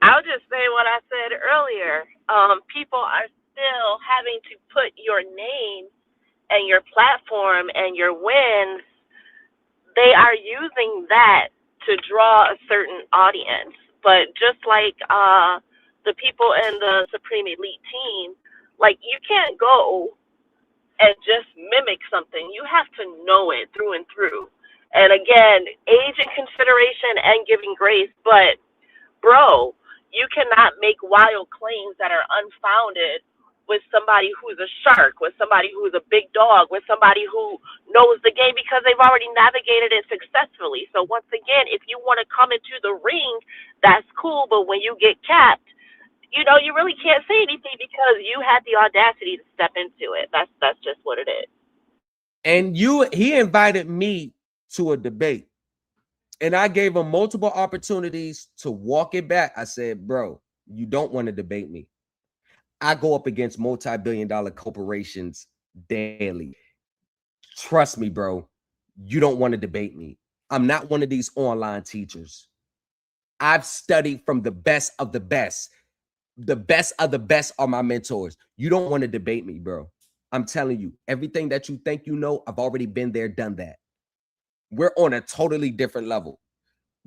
[SPEAKER 11] I'll just say what I said earlier. People are still having to put your name and your platform and your wins. They are using that to draw a certain audience. But just like the people in the Supreme Elite team, like, you can't go and just mimic something. You have to know it through and through. And again, age and consideration and giving grace, but bro, you cannot make wild claims that are unfounded with somebody who's a shark, with somebody who's a big dog, with somebody who knows the game because they've already navigated it successfully. So once again, if you want to come into the ring, that's cool, but when you get capped, you know, you really can't say anything because you had the audacity to step into it. That's just what it is.
[SPEAKER 3] And he invited me to a debate, and I gave him multiple opportunities to walk it back. I said, bro, you don't want to debate me. I go up against multi-billion-dollar corporations daily. Trust me, bro. You don't want to debate me. I'm not one of these online teachers. I've studied from the best of the best. The best of the best are my mentors. You don't want to debate me, bro. I'm telling you, everything that you think you know, I've already been there, done that. We're on a totally different level.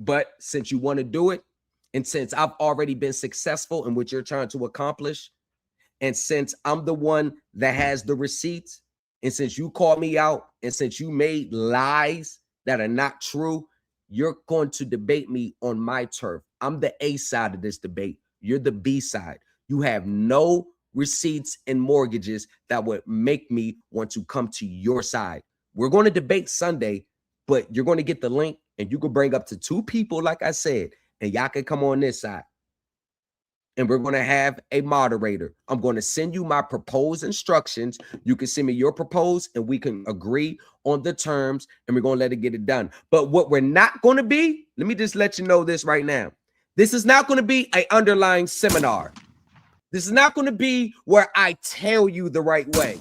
[SPEAKER 3] But since you want to do it, and since I've already been successful in what you're trying to accomplish, and since I'm the one that has the receipts, and since you called me out, and since you made lies that are not true, you're going to debate me on my turf. I'm the A side of this debate. You're the B side. You have no receipts and mortgages that would make me want to come to your side. We're going to debate Sunday, but you're going to get the link, and you can bring up to 2 people, like I said, and y'all can come on this side. And we're going to have a moderator. I'm going to send you my proposed instructions. You can send me your proposed, and we can agree on the terms, and we're going to let it get it done. But what we're not going to be, let me just let you know this right now. This is not going to be an underlying seminar. This is not going to be where I tell you the right way.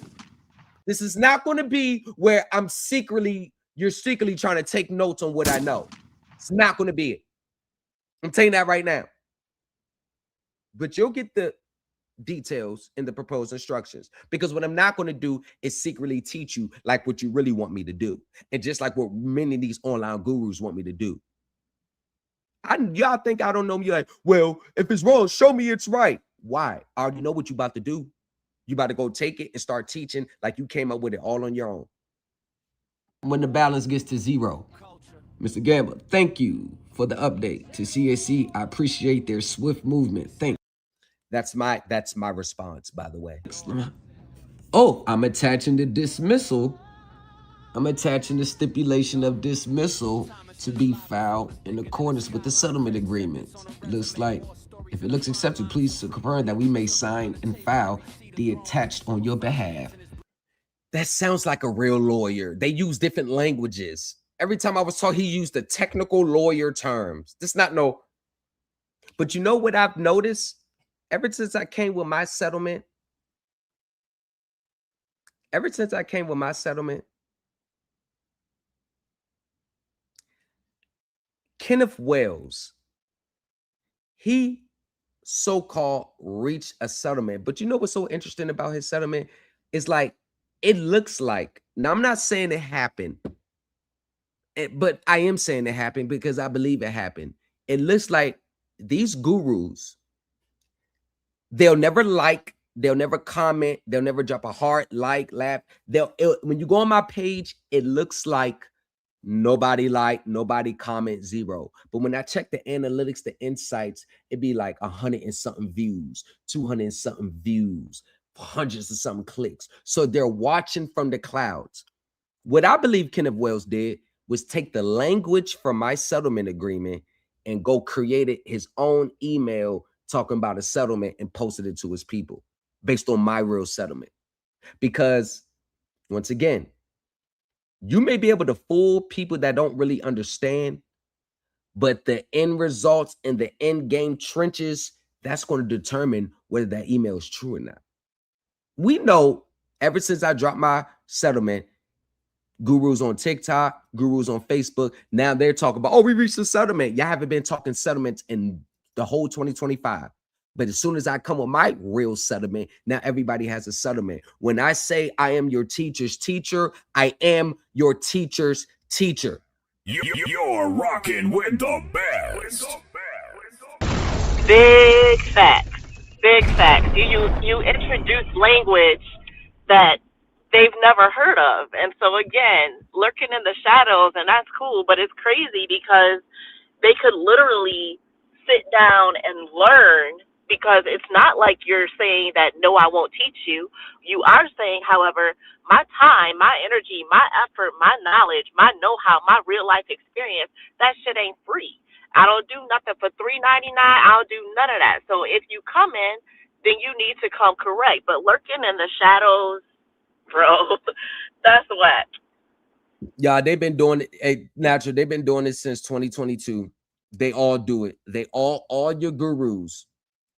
[SPEAKER 3] This is not going to be where you're secretly trying to take notes on what I know. It's not going to be it. I'm telling you that right now. But you'll get the details in the proposed instructions, because what I'm not going to do is secretly teach you like what you really want me to do. And just like what many of these online gurus want me to do. Y'all think I don't know me, like, well, if it's wrong, show me it's right. Why? I already know what you about to do. You about to go take it and start teaching like you came up with it all on your own.
[SPEAKER 8] When the balance gets to 0. Mr. Gamble, thank you for the update to CSC. I appreciate their swift movement. Thank you.
[SPEAKER 3] That's my response, by the way.
[SPEAKER 8] Oh, I'm attaching the dismissal. I'm attaching the stipulation of dismissal to be filed in accordance with the settlement agreement. It looks like, if it looks accepted, please confirm that we may sign and file the attached on your behalf.
[SPEAKER 3] That sounds like a real lawyer. They use different languages. Every time I was talking, he used the technical lawyer terms. This not no. But you know what I've noticed? Ever since I came with my settlement, Kenneth Wells, he so-called reached a settlement. But you know what's so interesting about his settlement? It's like, it looks like, now I'm not saying it happened, but I am saying it happened because I believe it happened. It looks like these gurus, they'll never like, they'll never comment, they'll never drop a heart, like, laugh. When you go on my page, it looks like nobody like, nobody comment, 0. But when I check the analytics, the insights, it'd be like 100 and something views, 200 and something views, hundreds of something clicks. So they're watching from the clouds. What I believe Kenneth Wells did was take the language from my settlement agreement and go create his own email talking about a settlement and posted it to his people based on my real settlement. Because once again, you may be able to fool people that don't really understand, but the end results and the end game trenches, that's going to determine whether that email is true or not. We know ever since I dropped my settlement, gurus on TikTok, gurus on Facebook, now they're talking about, oh, we reached a settlement. Y'all haven't been talking settlements in the whole 2025. But as soon as I come with my real settlement, now everybody has a settlement. When I say I am your teacher's teacher, I am your teacher's teacher.
[SPEAKER 1] You're rocking with the best.
[SPEAKER 11] Big facts. Big facts. You introduce language that they've never heard of, and so again, lurking in the shadows, and that's cool. But it's crazy because they could literally sit down and learn, because it's not like you're saying that no, I won't teach you. You are saying, however, my time, my energy, my effort, my knowledge, my know-how, my real life experience, that shit ain't free. I don't do nothing for $3.99. I don't do none of that. So if you come in, then you need to come correct. But lurking in the shadows, bro, that's whack.
[SPEAKER 3] Yeah, they've been doing it. Hey, natural. They've been doing it since 2022. They all do it. They all your gurus.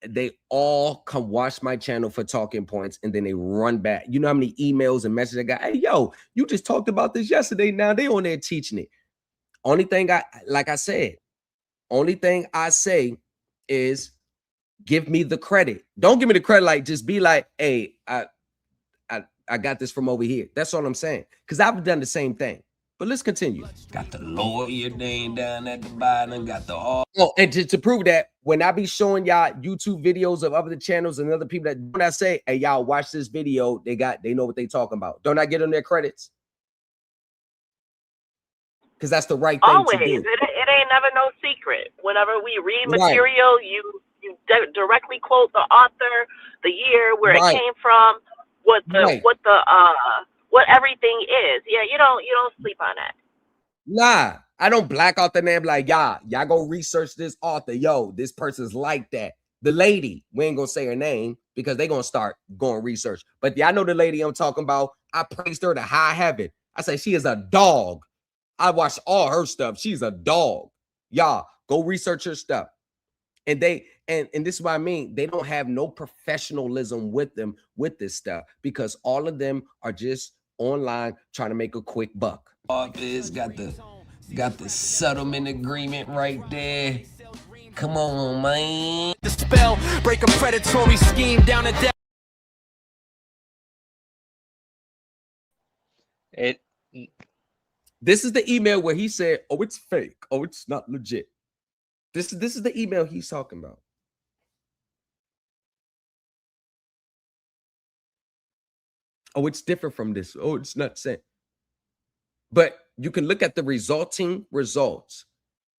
[SPEAKER 3] They all come watch my channel for talking points, and then they run back. You know how many emails and messages I got? Hey, yo, you just talked about this yesterday. Now they on there teaching it. Only thing like I said, only thing I say is give me the credit. Don't give me the credit. Like, just be like, hey, I got this from over here. That's all I'm saying. Because I've done the same thing. But let's continue.
[SPEAKER 8] Got the lawyer name down at the bottom. Got the all.
[SPEAKER 3] Oh, and to prove that, when I be showing y'all YouTube videos of other channels and other people, that when I say, hey, y'all watch this video, they know what they talking about. Don't I get them their credits? Because that's the right thing
[SPEAKER 11] Always.
[SPEAKER 3] to do.
[SPEAKER 11] It ain't never no secret. Whenever we read
[SPEAKER 3] Right.
[SPEAKER 11] material, you directly quote the author, the year, where it
[SPEAKER 3] Right.
[SPEAKER 11] came from, what
[SPEAKER 3] Right.
[SPEAKER 11] what everything is. Yeah, you don't sleep on that.
[SPEAKER 3] Nah, I don't black out the name like, y'all go research this author. Yo, this person's like that. The lady, we ain't gonna say her name because they gonna start going research. But y'all know the lady I'm talking about. I praised her to high heaven. I say she is a dog. I watched all her stuff. She's a dog. Y'all go research her stuff. And they and this is what I mean. They don't have no professionalism with them with this stuff, because all of them are just online trying to make a quick buck.
[SPEAKER 8] Office got the settlement agreement right there. Come on, man.
[SPEAKER 2] The spell, break a predatory scheme down to death.
[SPEAKER 7] It
[SPEAKER 3] This is the email where he said, "Oh, it's fake. Oh, it's not legit." This is the email he's talking about. Oh, it's different from this. Oh, it's not sent. But you can look at the resulting results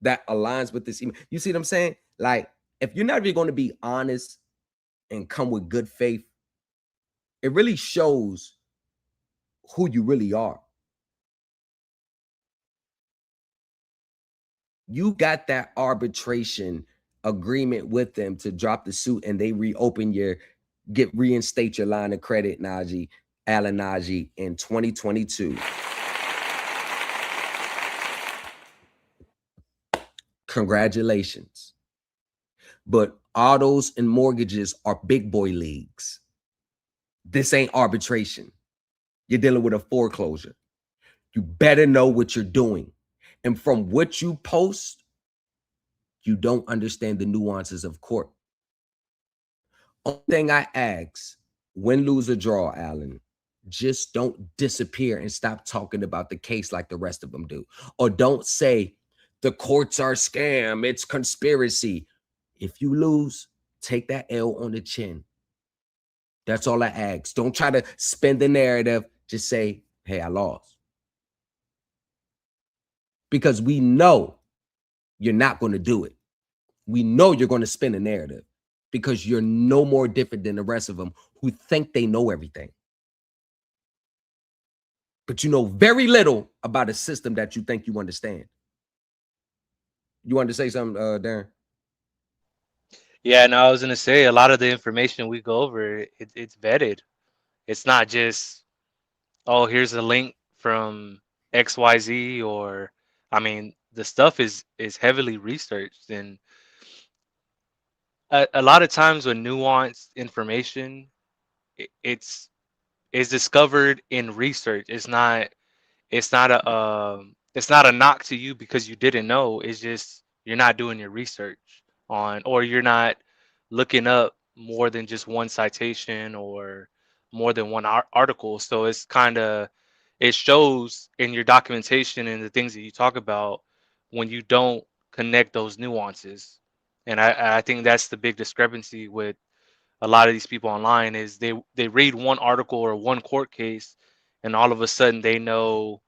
[SPEAKER 3] that aligns with this email. You see what I'm saying? Like, if you're not really going to be honest and come with good faith, it really shows who you really are. You got that arbitration agreement with them to drop the suit, and they reinstate your line of credit, Alan Najee, in 2022. Congratulations. But autos and mortgages are big boy leagues. This ain't arbitration. You're dealing with a foreclosure. You better know what you're doing. And from what you post, you don't understand the nuances of court. Only thing I ask, win, lose, or draw, Alan, just don't disappear and stop talking about the case like the rest of them do. Or don't say the courts are scam, it's conspiracy. If you lose, take that L on the chin. That's all I ask. Don't try to spin the narrative. Just say, hey, I lost. Because we know you're not going to do it. We know you're going to spin a narrative, because you're no more different than the rest of them who think they know everything. But you know very little about a system that you think you understand. You wanted to say something, Darren?
[SPEAKER 7] Yeah, no, I was gonna say a lot of the information we go over, it's vetted. It's not just, oh, here's a link from XYZ, or I mean, the stuff is heavily researched, and a lot of times when nuanced information, it's is discovered in research. It's not a knock to you because you didn't know. It's just you're not doing your research on, or you're not looking up more than just one citation or more than one article. So it shows in your documentation and the things that you talk about when you don't connect those nuances. And I think that's the big discrepancy with a lot of these people online is they read one article or one court case, and all of a sudden they know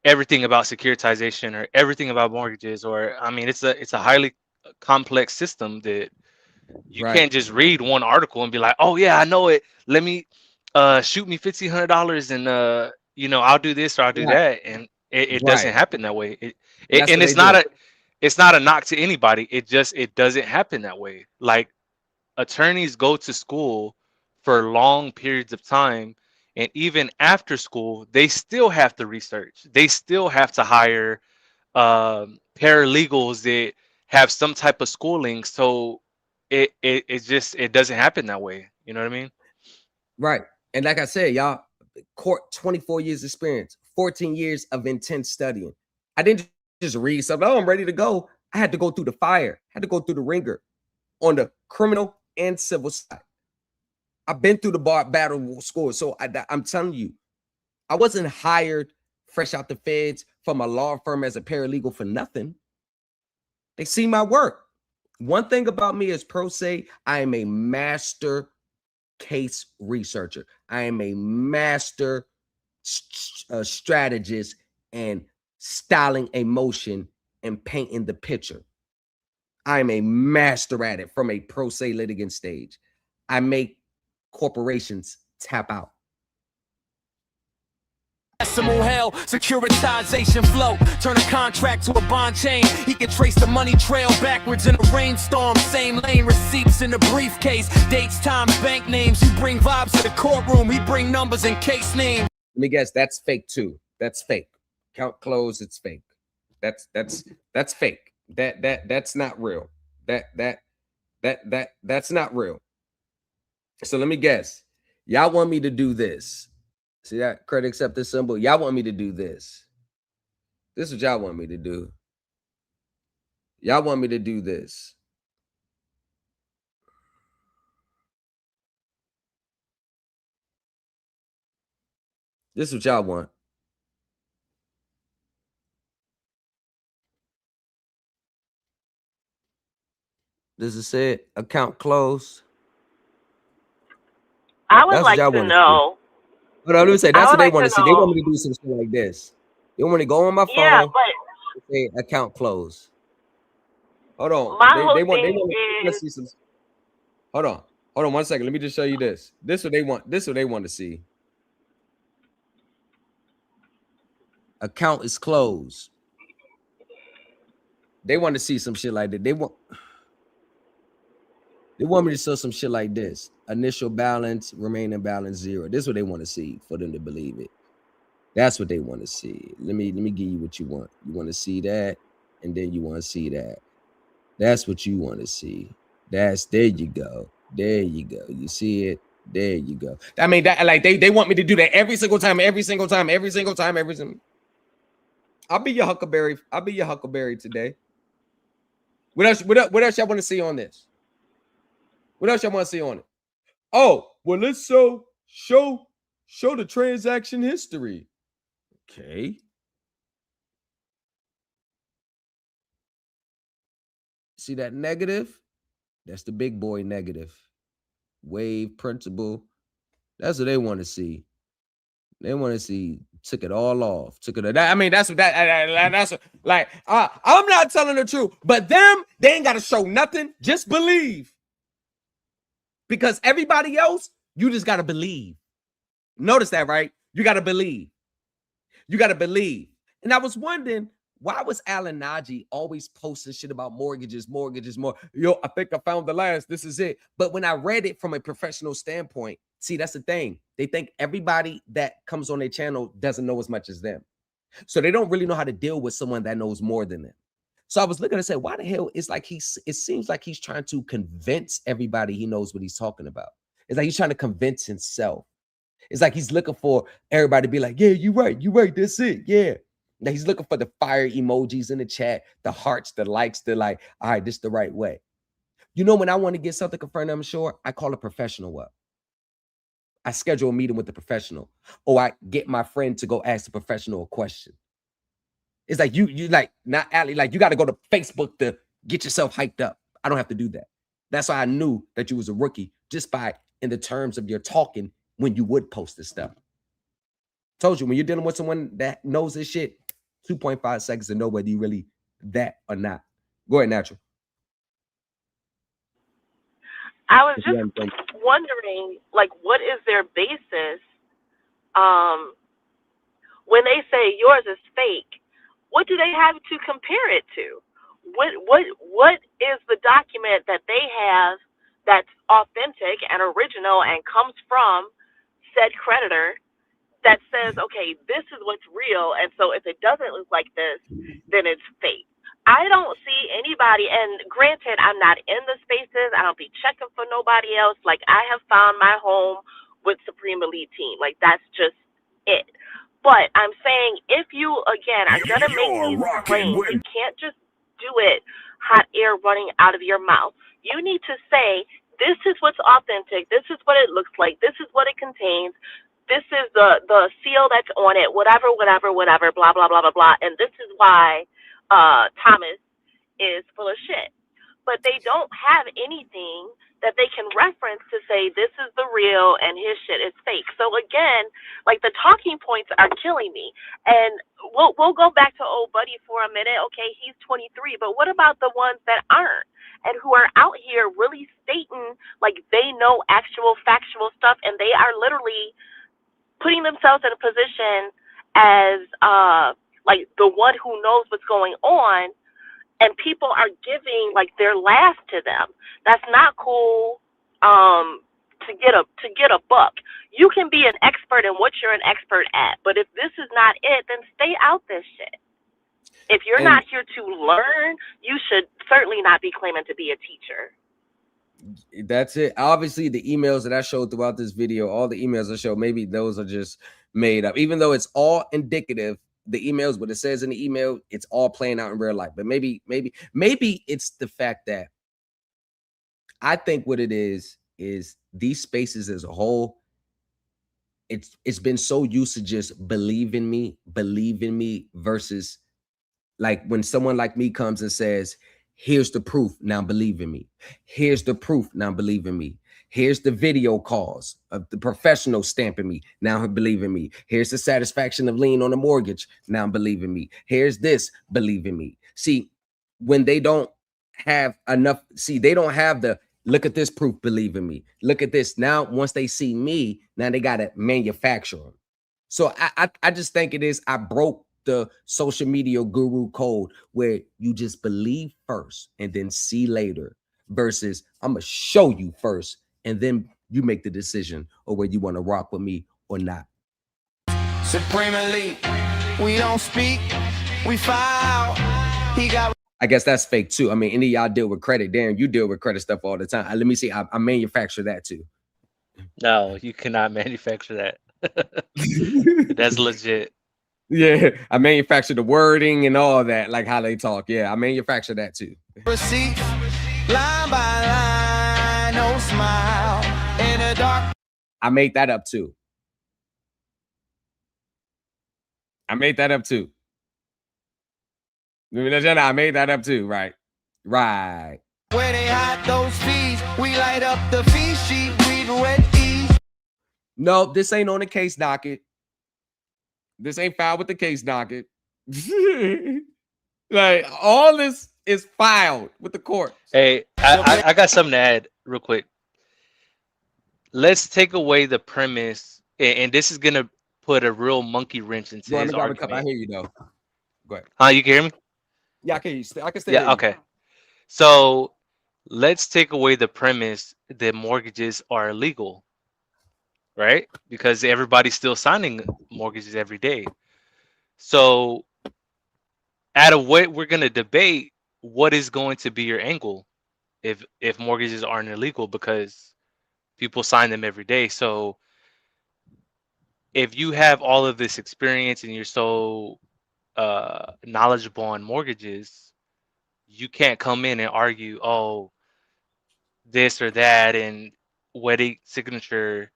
[SPEAKER 7] everything about securitization or everything about mortgages. Or I mean, it's a highly complex system that you
[SPEAKER 3] Right.
[SPEAKER 7] can't just read one article and be like, oh yeah, I know it. Let me shoot me $1,500 and I'll do this or I'll do
[SPEAKER 3] Right.
[SPEAKER 7] that. And it doesn't
[SPEAKER 3] Right.
[SPEAKER 7] happen that way.
[SPEAKER 3] That's
[SPEAKER 7] And
[SPEAKER 3] what they do.
[SPEAKER 7] it's not a knock to anybody. It doesn't happen that way. Like, attorneys go to school for long periods of time, and even after school they still have to research, they still have to hire paralegals that have some type of schooling. So it doesn't happen that way. You know what I mean?
[SPEAKER 3] Right. And like I said, y'all, court 24 years experience, 14 years of intense studying. I didn't just read something. Oh, I'm ready to go. I had to go through the fire, had to go through the ringer on the criminal and civil side. I've been through the bar battle school. So I'm telling you, I wasn't hired fresh out the feds from a law firm as a paralegal for nothing. They see my work. One thing about me as pro se, I am a master case researcher. I am a master strategist and styling a motion and painting the picture. I am a master at it from a pro se litigant stage. I make corporations tap out.
[SPEAKER 2] Decimal hell, securitization flow. Turn a contract to a bond chain. He can trace the money trail backwards in a rainstorm. Same lane, receipts in the briefcase. Dates, times, bank names. You bring vibes to the courtroom. He bring numbers and case names.
[SPEAKER 3] Let me guess, that's fake too. That's fake. Count closed, it's fake. That's fake. That's not real. That's not real. So let me guess. Y'all want me to do this. See that credit acceptance symbol? Y'all want me to do this. This is what y'all want me to do. Y'all want me to do this. This is what y'all want. Does it say account closed?
[SPEAKER 11] I would like to know.
[SPEAKER 3] But let me say, that's what they want to see. They want me to do some shit like this. They want me to go on my phone.
[SPEAKER 11] Yeah, but
[SPEAKER 3] say account closed. Hold on.
[SPEAKER 11] My
[SPEAKER 3] They
[SPEAKER 11] whole
[SPEAKER 3] want
[SPEAKER 11] thing
[SPEAKER 3] to
[SPEAKER 11] is
[SPEAKER 3] see some. Hold on 1 second. Let me just show you this. This is what they want. This is what they want to see. Account is closed. They want to see some shit like that. They want me to show some shit like this. Initial balance, remaining balance 0. This is what they want to see for them to believe it. That's what they want to see. Let me give you what you want. You want to see that, and then you want to see that. That's what you want to see. There you go. There you go. You see it? There you go. I mean, that like they want me to do that every single time. I'll be your Huckleberry. I'll be your Huckleberry today. What else y'all want to see on this? What else y'all want to see on it? Oh, well, let's show the transaction history. Okay. See that negative? That's the big boy negative. Wave principal. That's what they want to see. They want to see took it all off. Took it. I mean, that's what that's what, like. I'm not telling the truth, but them they ain't got to show nothing. Just believe. Because everybody else, you just got to believe. Notice that, right? You got to believe. You got to believe. And I was wondering, why was Alan Najee always posting shit about mortgages more? Yo, I think I found the last. This is it. But when I read it from a professional standpoint, see, that's the thing. They think everybody that comes on their channel doesn't know as much as them. So they don't really know how to deal with someone that knows more than them. So I was looking and say, why the hell? It's like it seems like he's trying to convince everybody he knows what he's talking about. It's like he's trying to convince himself. It's like he's looking for everybody to be like, yeah, you're right, that's it, yeah. Now he's looking for the fire emojis in the chat, the hearts, the likes, the like, all right, this is the right way. You know, when I want to get something confirmed, I'm sure, I call a professional up. I schedule a meeting with the professional, or I get my friend to go ask the professional a question. It's like you like, not Ali, like you got to go to Facebook to get yourself hyped up. I don't have to do that.
[SPEAKER 8] That's why I knew that you was a rookie just by in the terms of your talking when you would post this stuff. Told you, when you're dealing with someone that knows this shit, 2.5 seconds to know whether you really that or not. Go ahead, Natural.
[SPEAKER 11] I was just wondering, like, what is their basis when they say yours is fake? What do they have to compare it to? What is the document that they have that's authentic and original and comes from said creditor that says, okay, this is what's real, and so if it doesn't look like this, then it's fake. I don't see anybody, and granted, I'm not in the spaces. I don't be checking for nobody else. Like, I have found my home with Supreme Elite Team. Like, that's just it. But I'm saying, if you, again, are going to make
[SPEAKER 1] You're
[SPEAKER 11] these
[SPEAKER 1] rocking
[SPEAKER 11] claims,
[SPEAKER 1] with
[SPEAKER 11] you can't just do it hot air running out of your mouth. You need to say, this is what's authentic. This is what it looks like. This is what it contains. This is the seal that's on it, whatever, blah, blah, blah, blah, blah. And this is why Thomas is full of shit. But they don't have anything that they can reference to say this is the real and his shit is fake. So again, like, the talking points are killing me. And we'll go back to old buddy for a minute. Okay, he's 23, but what about the ones that aren't and who are out here really stating like they know actual factual stuff, and they are literally putting themselves in a position as like the one who knows what's going on, and people are giving like their last to them. That's not cool. To get a buck. You can be an expert in what you're an expert at, but if this is not it, then stay out this shit. If you're not here to learn, you should certainly not be claiming to be a teacher.
[SPEAKER 8] That's it. Obviously, the emails that I showed throughout this video, all the emails I showed, maybe those are just made up, even though it's all indicative. The emails, what it says in the email, it's all playing out in real life. But maybe it's the fact that I think what it is these spaces as a whole, it's been so used to just believe in me versus like when someone like me comes and says, here's the proof, now believe in me. Here's the proof, now believe in me. Here's the video calls of the professional stamping me, now believe in me. Here's the satisfaction of lien on a mortgage, now believe in me. Here's this, believe in me. See, when they don't have enough, they don't have the look at this proof, believe in me. Look at this. Now, once they see me, now they got to manufacture them. So I just think it is, I broke the social media guru code where you just believe first and then see later, versus I'm gonna show you first and then you make the decision or whether you want to rock with me or not.
[SPEAKER 2] Supreme Elite, we don't speak, we file. He got.
[SPEAKER 8] I guess that's fake too. I mean, any of y'all deal with credit. Darren, you deal with credit stuff all the time. Let me see. I manufacture that too.
[SPEAKER 7] No, you cannot manufacture that. That's legit.
[SPEAKER 8] Yeah, I manufacture the wording and all that, like how they talk. Yeah, I manufacture that too.
[SPEAKER 2] Receipt, line by line, no smile in the dark.
[SPEAKER 8] I made that up too. I made that up too. I made that up too. Right. Right.
[SPEAKER 2] Where they hide those fees, we light up the fee sheet, we wet ease.
[SPEAKER 8] No, this ain't on the case docket. This ain't filed with the case docket. Like, all this is filed with the court.
[SPEAKER 7] Hey, I got something to add real quick. Let's take away the premise, and this is gonna put a real monkey wrench into his argument.
[SPEAKER 8] I hear you though. Go ahead.
[SPEAKER 7] You can hear me?
[SPEAKER 8] Yeah, I can hear you. I can still hear you.
[SPEAKER 7] Okay. So let's take away the premise that mortgages are illegal, right? Because everybody's still signing mortgages every day. So out of what we're going to debate, what is going to be your angle if mortgages aren't illegal, because people sign them every day. So if you have all of this experience and you're so knowledgeable on mortgages, you can't come in and argue, oh, this or that and wedding signature.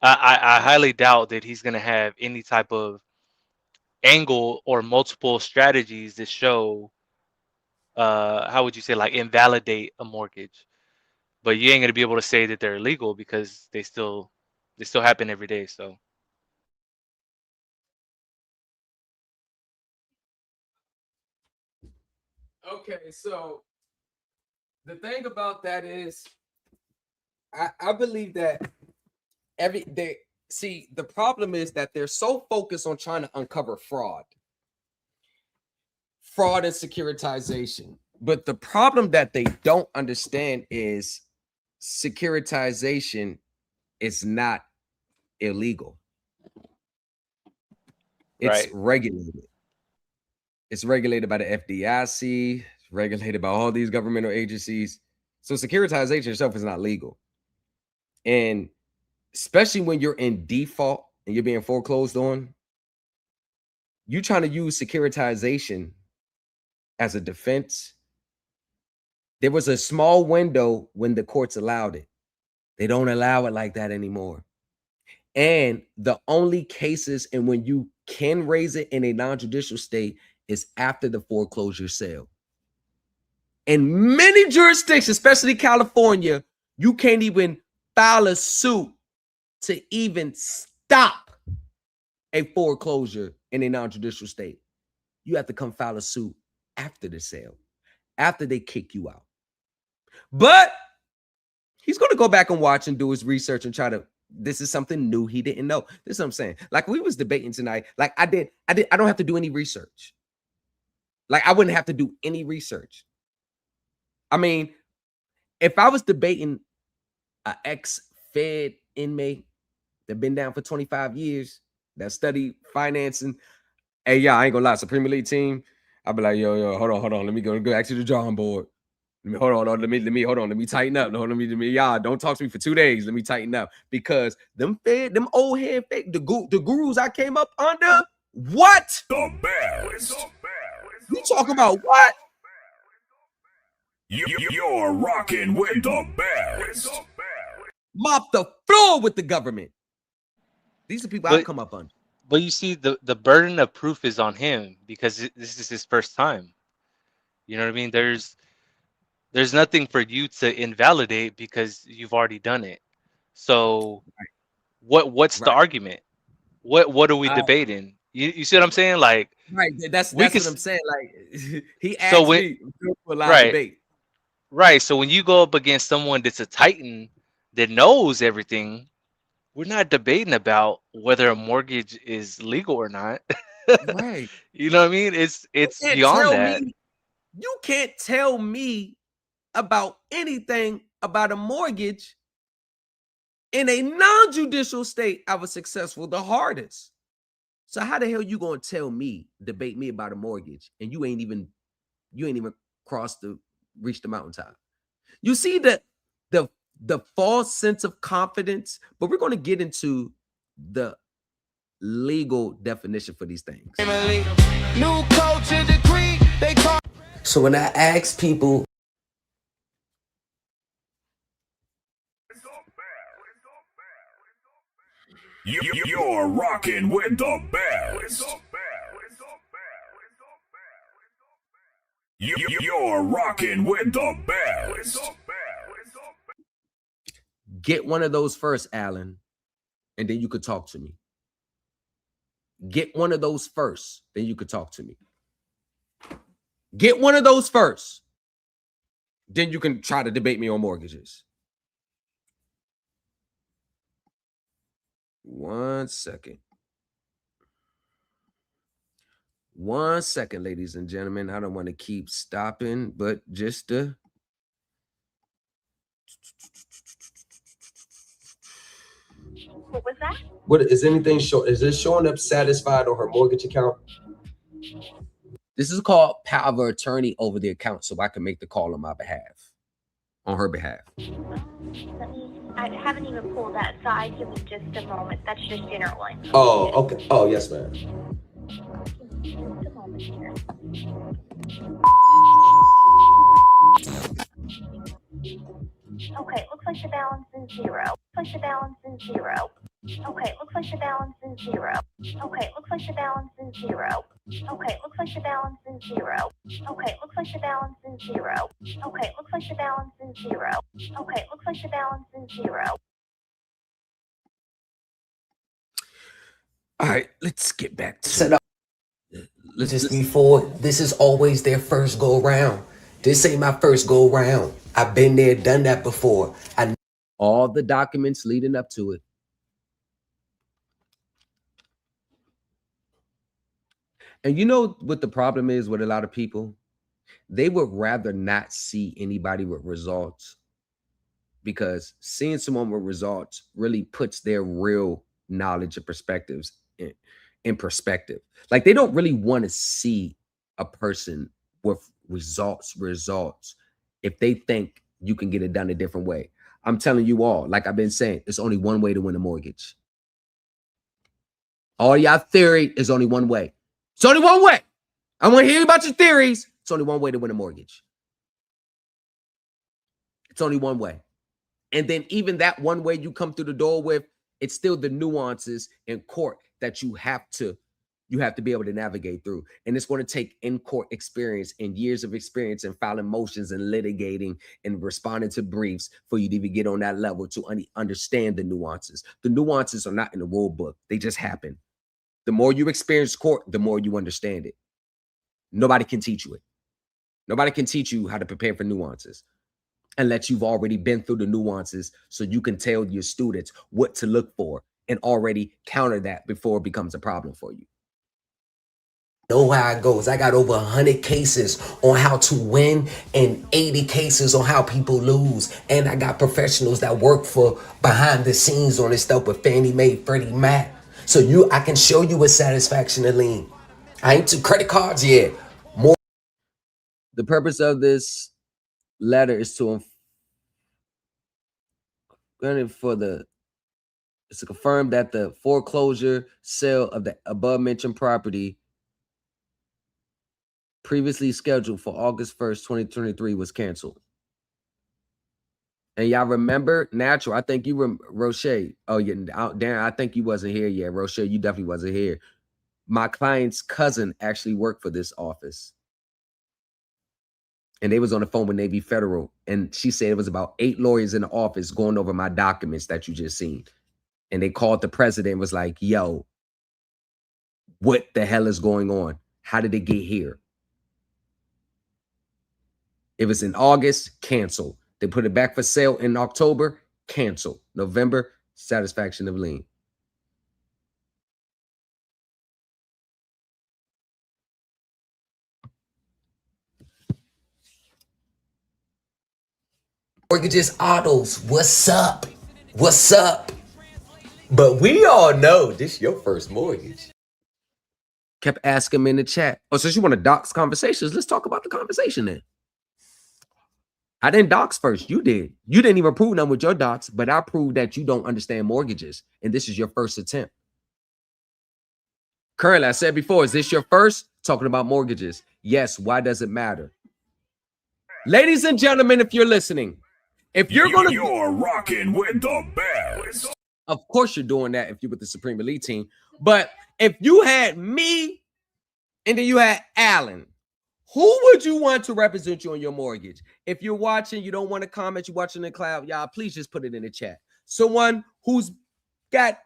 [SPEAKER 7] I highly doubt that he's going to have any type of angle or multiple strategies that show, how would you say, like invalidate a mortgage. but you ain't gonna be able to say that they're illegal because they still happen every day. So
[SPEAKER 8] Okay, so the thing about that is, I believe that the problem is that they're so focused on trying to uncover fraud and securitization. But the problem that they don't understand is securitization is not illegal. It's
[SPEAKER 7] right.
[SPEAKER 8] regulated. It's regulated by the FDIC, it's regulated by all these governmental agencies. So securitization itself is not legal. And especially when you're in default and you're being foreclosed on, you trying to use securitization as a defense. There was a small window when the courts allowed it. They don't allow it like that anymore. And the only cases and when you can raise it in a non-judicial state is after the foreclosure sale. In many jurisdictions, especially California, you can't even file a suit to even stop a foreclosure in a non-judicial state. You have to come file a suit after the sale, after they kick you out. But he's going to go back and watch and do his research and try to, this is something new he didn't know. This is what I'm saying. Like we was debating tonight. Like I don't have to do any research. Like I wouldn't have to do any research. I mean, if I was debating an ex-Fed inmate that been down for 25 years, that studied financing, hey, yeah, I ain't gonna lie, it's a Premier League team. I'd be like, yo, hold on. Let me go back to the drawing board. Let me tighten up. Y'all don't talk to me for 2 days. Let me tighten up. Because them old head fake, the gurus I came up under, what?
[SPEAKER 1] The best.
[SPEAKER 8] You talking about what?
[SPEAKER 1] You're rocking with the best.
[SPEAKER 8] Mop the floor with the government. These are people I've come up under.
[SPEAKER 7] But you see, the burden of proof is on him because this is his first time. You know what I mean? There's nothing for you to invalidate because you've already done it. So what's the argument? What are we debating? You see what I'm saying? Like,
[SPEAKER 8] right, that's what I'm saying. Like he asked
[SPEAKER 7] so
[SPEAKER 8] me for a live debate.
[SPEAKER 7] Right. So when you go up against someone that's a titan that knows everything, we're not debating about whether a mortgage is legal or not.
[SPEAKER 8] Right.
[SPEAKER 7] You know what I mean? It's beyond that.
[SPEAKER 8] You can't tell me about anything about a mortgage in a non-judicial state. I was successful the hardest. So how the hell you gonna debate me about a mortgage, and you ain't even reached the mountaintop? You see the false sense of confidence, but we're gonna get into the legal definition for these things. New culture decree, so when I ask people,
[SPEAKER 1] You're rocking with the best. You're rocking with the best.
[SPEAKER 8] get one of those first, Alan, and then you could talk to me. Get one of those first, then you could talk to me. Get one of those first, then you can try to debate me on mortgages. 1 second. 1 second, ladies and gentlemen. I don't want to keep stopping, but just to...
[SPEAKER 11] What was that?
[SPEAKER 8] What is anything show? Is this showing up satisfied on her mortgage account? This is called power of attorney over the account, so I can make the call on my behalf, on her behalf.
[SPEAKER 11] I haven't even pulled that side. Give me just a moment. That's just dinner one.
[SPEAKER 8] Oh, okay. Oh, yes, ma'am.
[SPEAKER 11] Just a moment here. Okay, looks like the balance is zero. Okay, looks like the balance is zero. Okay, looks like the balance is zero. Okay, looks like the balance is 0. Okay, looks like the balance is 0. Okay, looks like the balance is 0. Okay, looks like the balance is 0.
[SPEAKER 8] All right, let's get back to set up. Just before, this is always their first go round. This ain't my first go round. I've been there, done that before. I all the documents leading up to it. And you know what the problem is with a lot of people? They would rather not see anybody with results, because seeing someone with results really puts their real knowledge and perspectives in perspective. Like, they don't really want to see a person with results if they think you can get it done a different way. I'm telling you all, like I've been saying, there's only one way to win a mortgage. All y'all theory is only one way. It's only one way. I want to hear about your theories. It's only one way to win a mortgage. It's only one way. And then even that one way you come through the door with, it's still the nuances in court that you have to be able to navigate through. And it's going to take in-court experience and years of experience in filing motions and litigating and responding to briefs for you to even get on that level to understand the nuances. The nuances are not in the rule book. They just happen. The more you experience court, the more you understand it. Nobody can teach you it. Nobody can teach you how to prepare for nuances unless you've already been through the nuances, so you can tell your students what to look for and already counter that before it becomes a problem for you. Know how it goes. I got over 100 cases on how to win and 80 cases on how people lose. And I got professionals that work for behind the scenes on this stuff with Fannie Mae, Freddie Mac. So I can show you a satisfaction of lien. I ain't to credit cards yet. More. The purpose of this letter is to confirm that the foreclosure sale of the above mentioned property previously scheduled for August 1st, 2023 was canceled. And y'all remember Natural? I think you were Roche. Oh yeah, Darren, I think you wasn't here yet. Roche, you definitely wasn't here. My client's cousin actually worked for this office. And they was on the phone with Navy Federal. And she said it was about 8 lawyers in the office going over my documents that you just seen. And they called the president and was like, yo, what the hell is going on? How did it get here? It was in August, cancel. They put it back for sale in October, cancel. November, satisfaction of lien. Mortgages, autos, what's up? What's up? But we all know this your first mortgage. Kept asking him in the chat. Oh, since you want to dox conversations, let's talk about the conversation then. I didn't dox first. You did. You didn't even prove none with your docs, but I proved that you don't understand mortgages. And this is your first attempt. Currently, I said before, is this your first? Talking about mortgages. Yes. Why does it matter? Ladies and gentlemen, if you're listening, if you're going to...
[SPEAKER 1] You're rocking with the best.
[SPEAKER 8] Of course you're doing that if you're with the Supreme Elite team. But if you had me and then you had Alan, who would you want to represent you on your mortgage? If you're watching, you don't want to comment, you're watching in the cloud, y'all, please just put it in the chat. Someone who's got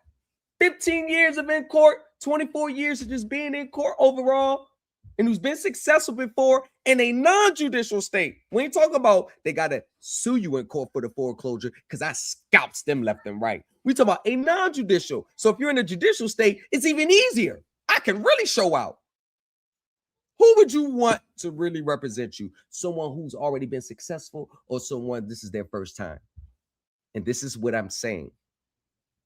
[SPEAKER 8] 15 years of in court, 24 years of just being in court overall, and who's been successful before in a non-judicial state. We ain't talking about they got to sue you in court for the foreclosure because I scalps them left and right. We talking about a non-judicial. So if you're in a judicial state, it's even easier. I can really show out. Who would you want to really represent you? Someone who's already been successful or someone this is their first time? And this is what I'm saying.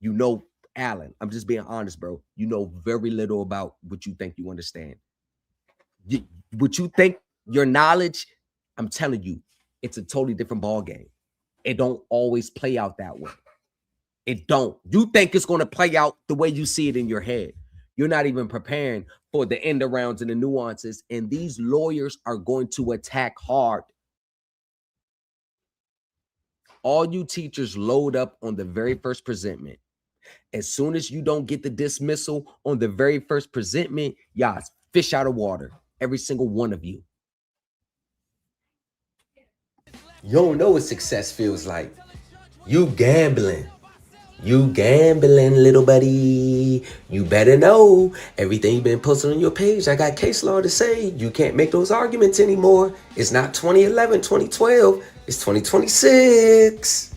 [SPEAKER 8] You know, Alan, I'm just being honest, bro. You know very little about what you think you understand. What you think, your knowledge, I'm telling you, it's a totally different ball game. It don't always play out that way. It don't. You think it's going to play out the way you see it in your head. You're not even preparing for the end arounds and the nuances. And these lawyers are going to attack hard. All you teachers load up on the very first presentment. As soon as you don't get the dismissal on the very first presentment, y'all Fish out of water. Every single one of you. You don't know what success feels like. You gambling. You gambling, little buddy. You better know everything you've been posting on your page. I got case law to say. You can't make those arguments anymore. It's not 2011, 2012. It's 2026.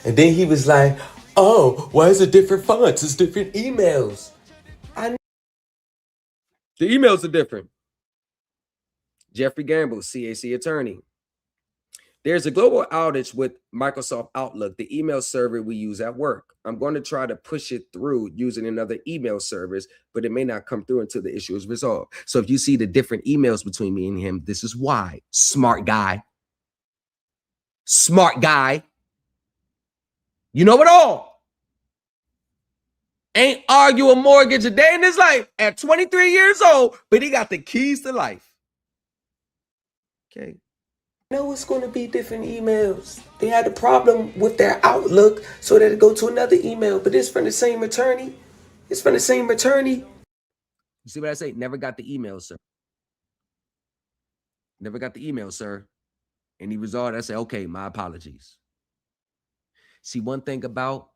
[SPEAKER 8] And then he was like, oh, why is it different fonts? It's different emails. The emails are different. Jeffrey Gamble, CAC attorney. There's a global outage with Microsoft Outlook, the email server we use at work. I'm going to try to push it through using another email service, but it may not come through until the issue is resolved. So if you see the different emails between me and him, this is why. Smart guy. Smart guy. You know it all. Ain't argue a mortgage a day in his life at 23 years old, but he got the keys to life. Okay. Know it's going to be different emails. They had a problem with their Outlook, so they go to another email, but it's from the same attorney. It's from the same attorney. You see what I say? Never got the email, sir. Never got the email, sir. And he resolved. I said, okay, my apologies. See, one thing about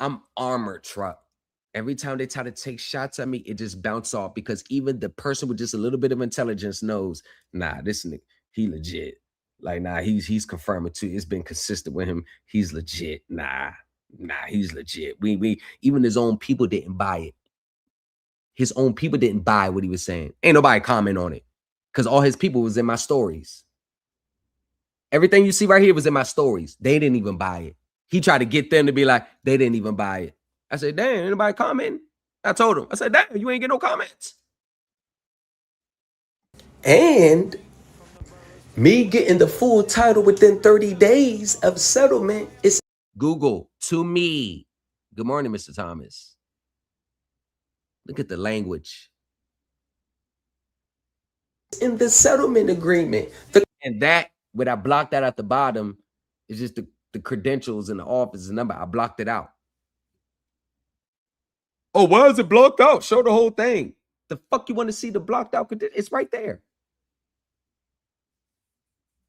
[SPEAKER 8] I'm armored truck. Every time they try to take shots at me, it just bounce off because even the person with just a little bit of intelligence knows, nah, this nigga, he legit. Like, nah, he's confirming too. It's been consistent with him. He's legit. Nah, he's legit. We even his own people didn't buy it. His own people didn't buy what he was saying. Ain't nobody comment on it because all his people was in my stories. Everything you see right here was in my stories. They didn't even buy it. He tried to get them to be like, they didn't even buy it. I said, damn, anybody comment? I told him, I said, damn, you ain't get no comments. And me getting the full title within 30 days of settlement is Google to me. Good morning, Mr. Thomas. Look at the language. In the settlement agreement. And that, when I blocked that at the bottom, is just the credentials in the office number. I blocked it out. Oh, why is it blocked out? Show the whole thing. The fuck you want to see the blocked out? It's right there.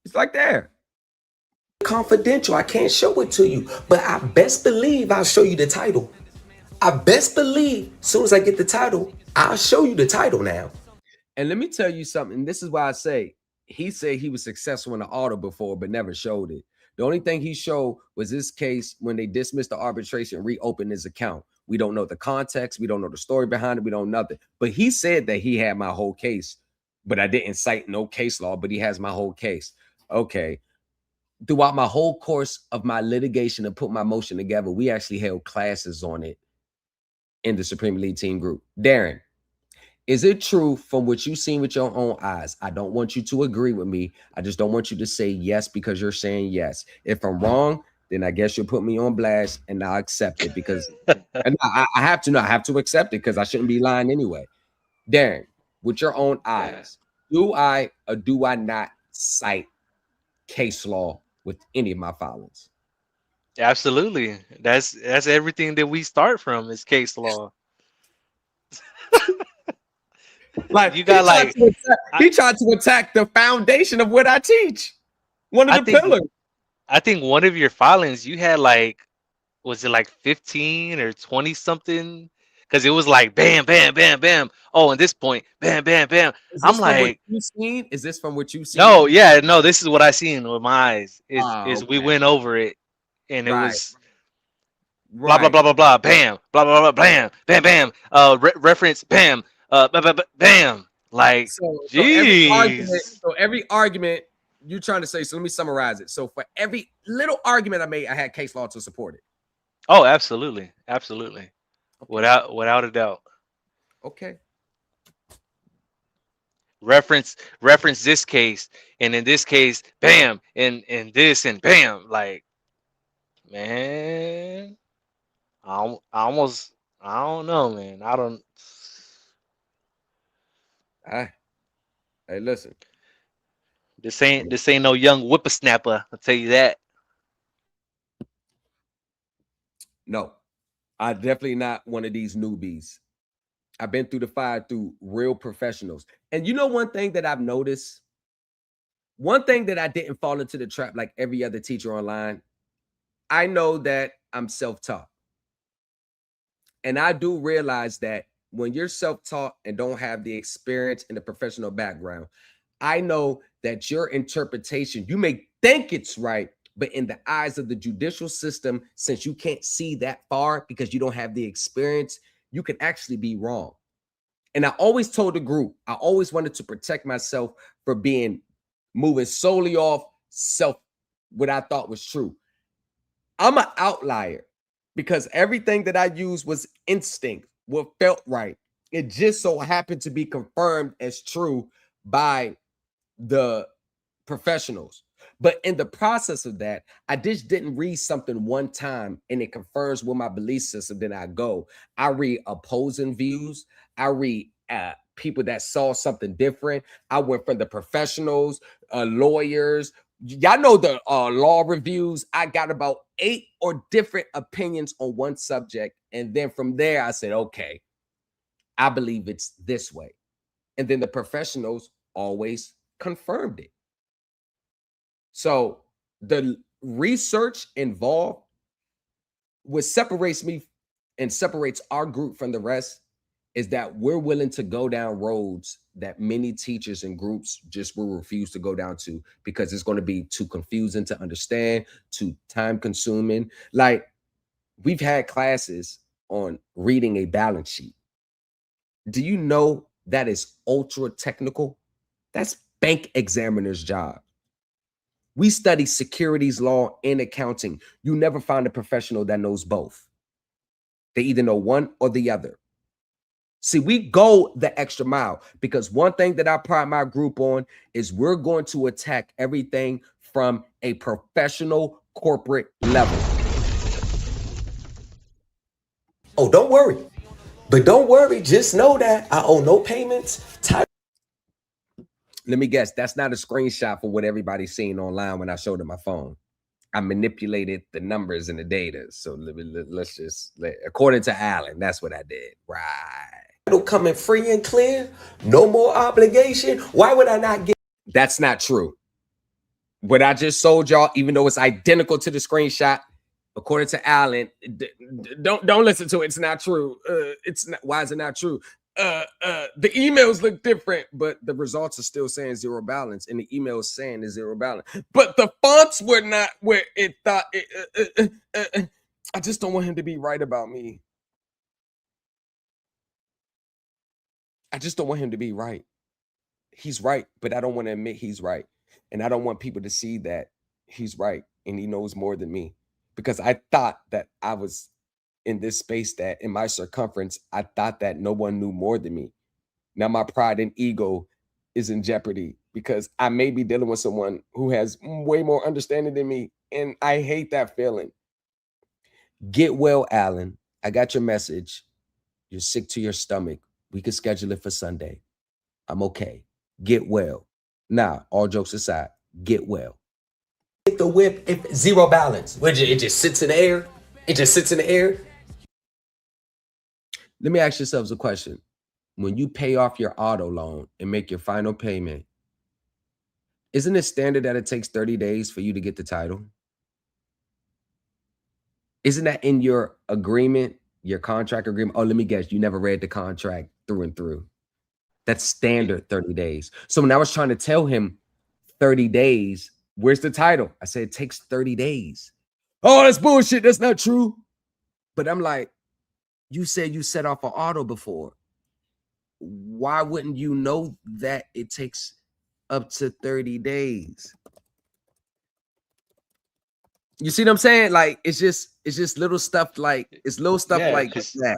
[SPEAKER 8] It's like there. Confidential. I can't show it to you, but I best believe I'll show you the title. I best believe as soon as I get the title, I'll show you the title now. And let me tell you something. This is why I say he said he was successful in the auto before, but never showed it. The only thing he showed was this case when they dismissed the arbitration and reopened his account. We don't know the context. We don't know the story behind it. We don't know nothing. But he said that he had my whole case, but I didn't cite no case law, but he has my whole case. Okay. Throughout my whole course of my litigation to put my motion together, we actually held classes on it in the Supreme League team group. Darren, is it true from what you've seen with your own eyes? I don't want you to agree with me. I just don't want you to say yes because you're saying yes. If I'm wrong, then I guess you'll put me on blast and I'll accept it because and I have to know. I have to accept it because I shouldn't be lying anyway. Darren, with your own eyes, do I or do I not cite case law with any of my filings?
[SPEAKER 7] Absolutely. That's everything that we start from is case law.
[SPEAKER 8] Like
[SPEAKER 7] you got
[SPEAKER 8] he tried to attack the foundation of what I teach. One of the pillars.
[SPEAKER 7] I think one of your filings you had like, was it like 15 or 20 something? Because it was like bam, bam, bam, bam. Oh, at this point, bam, bam, bam. I'm like,
[SPEAKER 8] is this from what you've seen?
[SPEAKER 7] No, yeah, no, this is what I seen with my eyes. Is we went over it and it was blah blah blah blah blah, bam, blah blah blah, bam, bam, bam. Reference, bam, bam. Like,
[SPEAKER 8] so
[SPEAKER 7] geez.
[SPEAKER 8] every argument you're trying to say. So let me summarize it. So for every little argument I made, I had case law to support it.
[SPEAKER 7] Oh, absolutely, absolutely, okay. without a doubt.
[SPEAKER 8] Okay.
[SPEAKER 7] Reference this case, and in this case, bam, and this and bam. Like, man, I don't know, man. I don't.
[SPEAKER 8] Hey, listen.
[SPEAKER 7] This ain't no young whippersnapper. I'll tell you that.
[SPEAKER 8] No, I'm definitely not one of these newbies.
[SPEAKER 3] I've been through the fire through real professionals. And you know, one thing that I've noticed, one thing that I didn't fall into the trap like every other teacher online, I know that I'm self-taught. And I do realize that when you're self-taught and don't have the experience and the professional background, I know that your interpretation, you may think it's right, but in the eyes of the judicial system, since you can't see that far because you don't have the experience, you can actually be wrong. And I always told the group, I always wanted to protect myself for moving solely off what I thought was true. I'm an outlier because everything that I used was instinct, what felt right. It just so happened to be confirmed as true by the professionals. But in the process of that, I just didn't read something one time and it confirms with my belief system. Then I go. I read opposing views. I read people that saw something different. I went from the professionals, lawyers. Y'all know the law reviews. I got about 8 or different opinions on one subject. And then from there, I said, okay, I believe it's this way. And then the professionals always confirmed it. So the research involved, what separates me and separates our group from the rest, is that we're willing to go down roads that many teachers and groups just will refuse to go down to because it's going to be too confusing to understand, too time consuming. Like, we've had classes on reading a balance sheet. Do you know that is ultra technical? That's bank examiner's job. We study securities law and accounting. You never find a professional that knows both. They either know one or the other. See, we go the extra mile because one thing that I pride my group on is we're going to attack everything from a professional corporate level. Oh, don't worry. But don't worry, just know that I owe no payments. Let me guess, that's not a screenshot for what everybody's seeing online when I showed them my phone. I manipulated the numbers and the data. So let's just, according to Alan, that's what I did. Right. It'll come in free and clear. No more obligation. Why would I not get? That's not true. What I just sold y'all, even though it's identical to the screenshot, according to Alan, don't listen to it. It's not true. It's not. Why is it not true? The emails look different, but the results are still saying zero balance, and the email is saying is zero balance. But the fonts were not where it thought. I just don't want him to be right about me. I just don't want him to be right. He's right, but I don't want to admit he's right, and I don't want people to see that he's right and he knows more than me, because I thought that I was in this space, that in my circumference, I thought that no one knew more than me. Now my pride and ego is in jeopardy because I may be dealing with someone who has way more understanding than me, and I hate that feeling. Get well, Alan. I got your message. You're sick to your stomach. We can schedule it for Sunday. I'm okay. Get well. Now, all jokes aside, get well. Hit the whip, if zero balance. It just sits in the air. It just sits in the air. Let me ask yourselves a question. When you pay off your auto loan and make your final payment, isn't it standard that it takes 30 days for you to get the title? Isn't that in your agreement, your contract agreement? Oh, let me guess, you never read the contract through and through. That's standard 30 days. So when I was trying to tell him 30 days, where's the title? I said, it takes 30 days. Oh, that's bullshit. That's not true. But I'm like, you said you set off an auto before. Why wouldn't you know that it takes up to 30 days? You see what I'm saying? Like, it's just little stuff like, it's little stuff like that.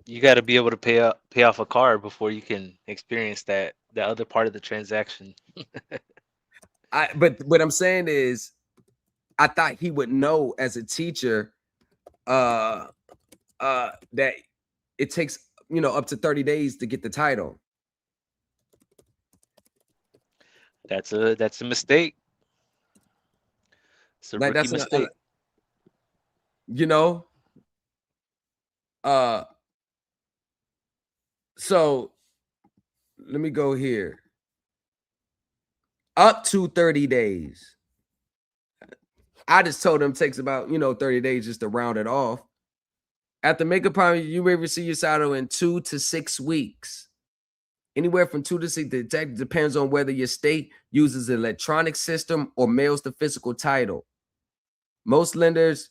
[SPEAKER 7] You got to be able to pay off a car before you can experience the other part of the transaction.
[SPEAKER 3] But what I'm saying is, I thought he would know as a teacher that it takes, up to 30 days to get the title.
[SPEAKER 7] That's a mistake. It's a
[SPEAKER 3] Like,
[SPEAKER 7] rookie mistake.
[SPEAKER 3] So let me go here. Up to 30 days. I just told them it takes about, 30 days just to round it off. At the makeup payment, you may receive your salary in 2 to 6 weeks. Anywhere from 2 to 6. That depends on whether your state uses an electronic system or mails the physical title. Most lenders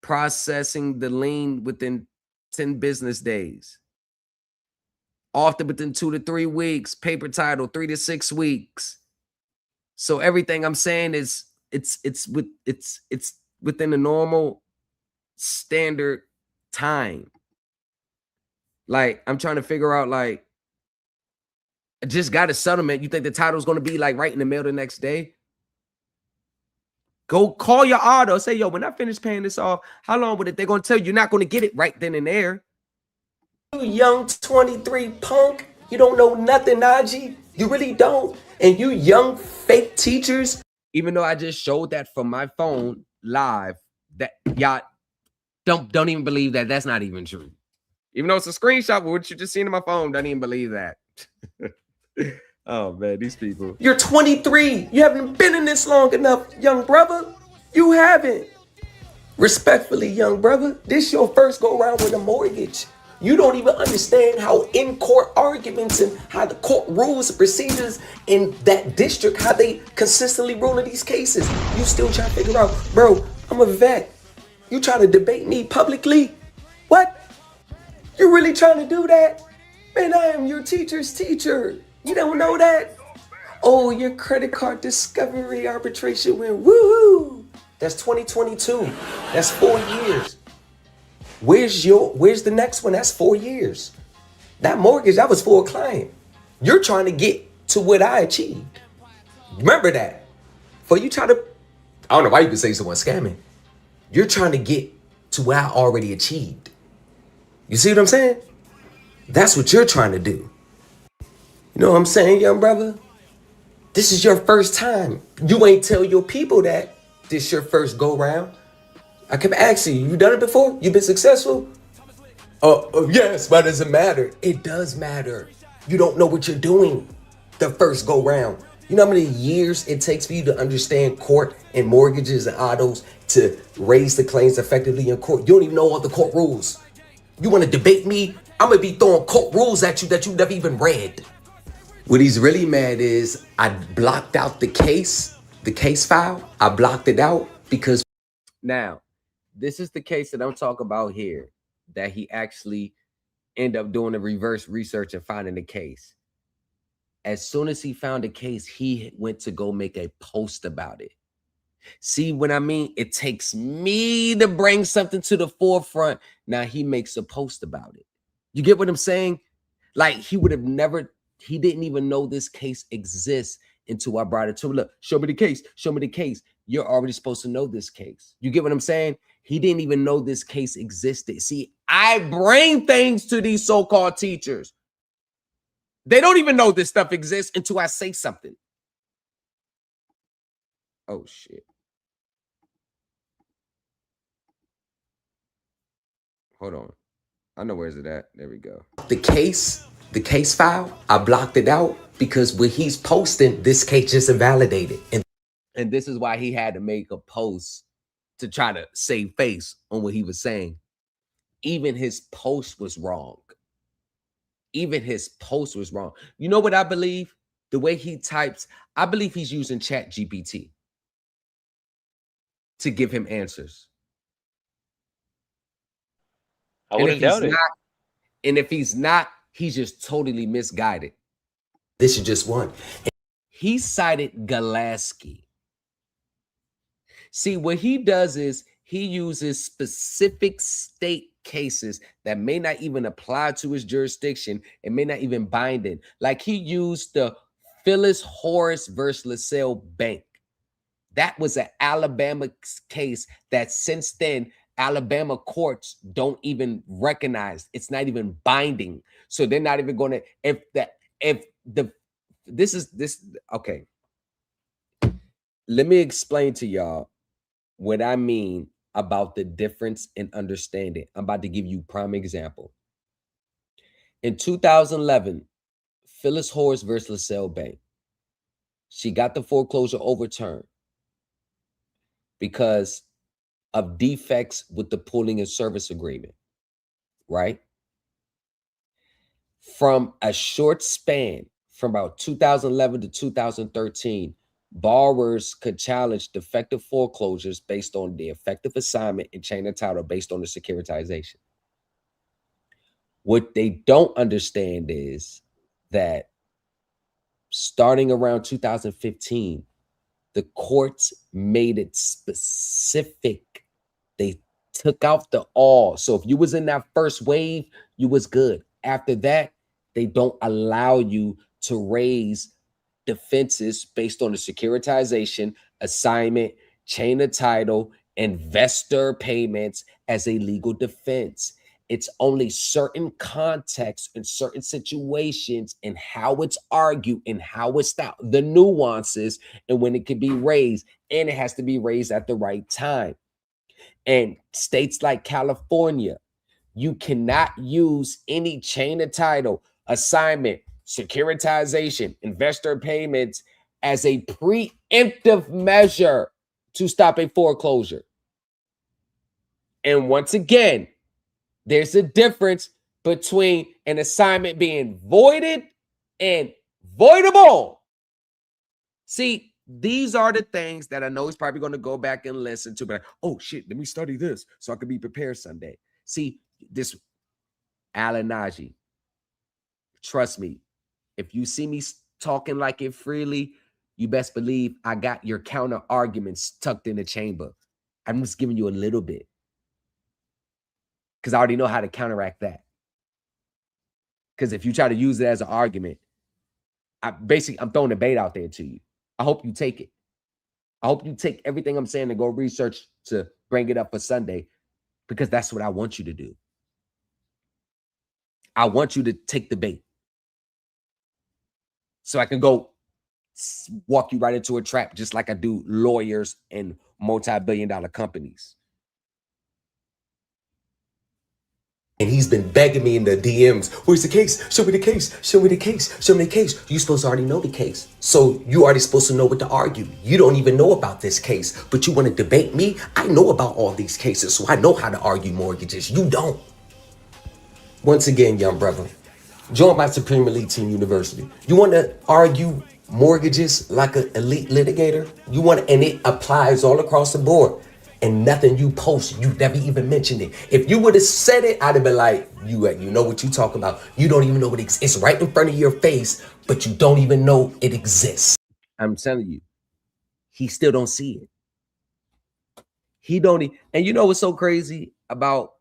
[SPEAKER 3] processing the lien within 10 business days. Often within 2 to 3 weeks. Paper title 3 to 6 weeks. So everything I'm saying is it's within the normal standard time. Like, I'm trying to figure out, like, I just got a settlement. You think the title's going to be like right in the mail the next day? Go call your auto. Say, yo, when I finish paying this off, how long would it? They're going to tell you you're not going to get it right then and there. You young 23 punk. You don't know nothing, Najee. You really don't. And you young fake teachers, even though I just showed that from my phone live, that y'all don't even believe that. That's not even true. Even though it's a screenshot of what you just seen on my phone, don't even believe that. Oh man, these people. You're 23. You haven't been in this long enough, young brother. You haven't. Respectfully, young brother, this your first go around with a mortgage. You don't even understand how in-court arguments and how the court rules and procedures in that district, how they consistently rule in these cases. You still trying to figure out, bro, I'm a vet. You trying to debate me publicly? What? You really trying to do that? Man, I am your teacher's teacher. You don't know that? Oh, your credit card discovery arbitration went woohoo. That's 2022. That's 4 years. Where's the next one? That's 4 years. That mortgage, that was for a client. You're trying to get to what I achieved. Remember that. For you try to, I don't know why you could say someone's scamming. You're trying to get to what I already achieved. You see what I'm saying? That's what you're trying to do. You know what I'm saying, young brother? This is your first time. You ain't tell your people that this your first go round. I kept asking you done it before? You been successful? Yes, but it doesn't matter. It does matter. You don't know what you're doing the first go round. You know how many years it takes for you to understand court and mortgages and autos to raise the claims effectively in court? You don't even know all the court rules. You want to debate me? I'm going to be throwing court rules at you that you never even read. What he's really mad is I blocked out the case file. I blocked it out because now this is the case that I'm talking about here, that he actually ended up doing the reverse research and finding the case. As soon as he found the case, he went to go make a post about it. See what I mean? It takes me to bring something to the forefront. Now he makes a post about it. You get what I'm saying? Like he didn't even know this case exists until I brought it to him. Look, show me the case. Show me the case. You're already supposed to know this case. You get what I'm saying? He didn't even know this case existed. See, I bring things to these so-called teachers. They don't even know this stuff exists until I say something. Oh, shit. Hold on. I know where's it at. There we go. The case file, I blocked it out because when he's posting, this case just invalidated. And this is why he had to make a post to try to save face on what he was saying. Even his post was wrong. Even his post was wrong. You know what I believe? The way he types, I believe he's using ChatGPT to give him answers.
[SPEAKER 7] I wouldn't doubt it.
[SPEAKER 3] And if he's not, he's just totally misguided. This is just one. He cited Galaski. See, what he does is he uses specific state cases that may not even apply to his jurisdiction and may not even bind it. Like he used the Phyllis Horace versus LaSalle Bank. That was an Alabama case that since then, Alabama courts don't even recognize. It's not even binding. So they're not even going to, okay. Let me explain to y'all what I mean about the difference in understanding. I'm about to give you a prime example. In 2011, Phyllis Horst versus LaSalle Bank, she got the foreclosure overturned because of defects with the pooling and service agreement, right? From a short span, from about 2011 to 2013, borrowers could challenge defective foreclosures based on the effective assignment and chain of title based on the securitization. What they don't understand is that starting around 2015, the courts made it specific. They took out the all. So if you was in that first wave, you was good. After that, they don't allow you to raise defenses based on the securitization, assignment, chain of title, investor payments as a legal defense. It's only certain contexts and certain situations and how it's argued and how it's styled, the nuances, and when it can be raised, and it has to be raised at the right time. And states like California, you cannot use any chain of title, assignment, securitization, investor payments as a preemptive measure to stop a foreclosure. And once again, there's a difference between an assignment being voided and voidable. See, these are the things that I know he's probably going to go back and listen to, but oh shit, let me study this so I can be prepared Sunday. See, this Alan Najee, trust me, if you see me talking like it freely, you best believe I got your counter arguments tucked in the chamber. I'm just giving you a little bit because I already know how to counteract that. Because if you try to use it as an argument, I'm throwing the bait out there to you. I hope you take it. I hope you take everything I'm saying and go research to bring it up for Sunday, because that's what I want you to do. I want you to take the bait so I can go walk you right into a trap, just like I do lawyers and multi-billion-dollar companies. And he's been begging me in the DMs, where's the case? Show me the case. Show me the case. Show me the case. You're supposed to already know the case. So you already supposed to know what to argue. You don't even know about this case, but you want to debate me? I know about all these cases, so I know how to argue mortgages. You don't. Once again, young brother, join my Supreme Elite Team University. You want to argue mortgages like an elite litigator? You want, and it applies all across the board. And nothing you post, you never even mentioned it. If you would have said it, I'd have been like, you know what you talking about. You don't even know what it's right in front of your face, but you don't even know it exists. I'm telling you, he still don't see it. He don't. And you know what's so crazy about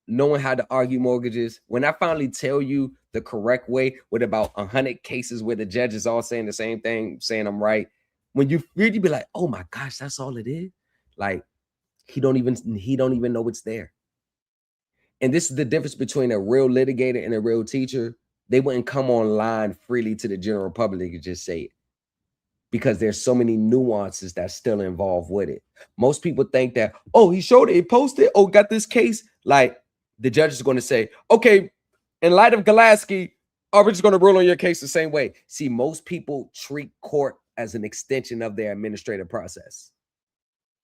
[SPEAKER 3] knowing how to argue mortgages? When I finally tell you the correct way with about 100 cases where the judge is all saying the same thing, saying I'm right, when you really be like, oh my gosh, that's all it is. Like, he don't even know it's there. And this is the difference between a real litigator and a real teacher. They wouldn't come online freely to the general public and just say it, because there's so many nuances that's still involved with it. Most people think that, oh, he showed it, he posted, oh, got this case. Like, the judge is going to say, okay, in light of Galaski, we're just going to rule on your case the same way. See, most people treat court as an extension of their administrative process.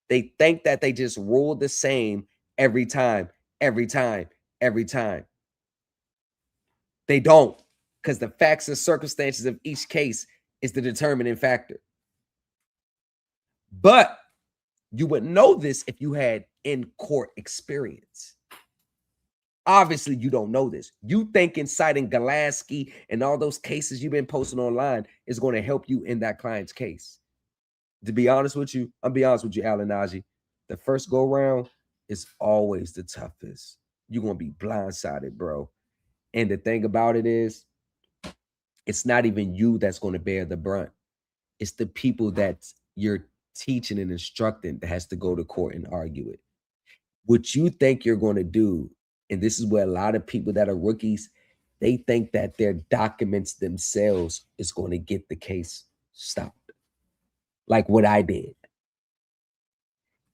[SPEAKER 3] They think that they just rule the same every time. They don't, because the facts and circumstances of each case is the determining factor. But you would know this if you had in-court experience. Obviously, you don't know this. You think citing Galaski and all those cases you've been posting online is going to help you in that client's case. To be honest with you, Alan Najee, the first go round is always the toughest. You're going to be blindsided, bro. And the thing about it is, it's not even you that's going to bear the brunt. It's the people that you're teaching and instructing that has to go to court and argue it. What you think you're going to do, and this is where a lot of people that are rookies, they think that their documents themselves is going to get the case stopped. Like what I did.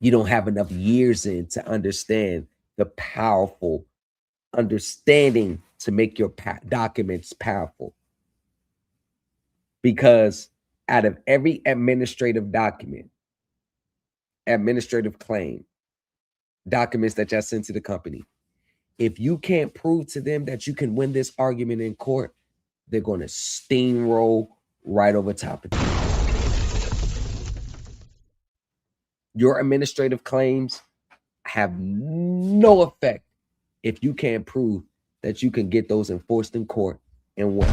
[SPEAKER 3] You don't have enough years in to understand the powerful understanding to make your documents powerful. Because out of every administrative document, administrative claim, documents that y'all send to the company, if you can't prove to them that you can win this argument in court, they're going to steamroll right over top of you. Your administrative claims have no effect if you can't prove that you can get those enforced in court and win.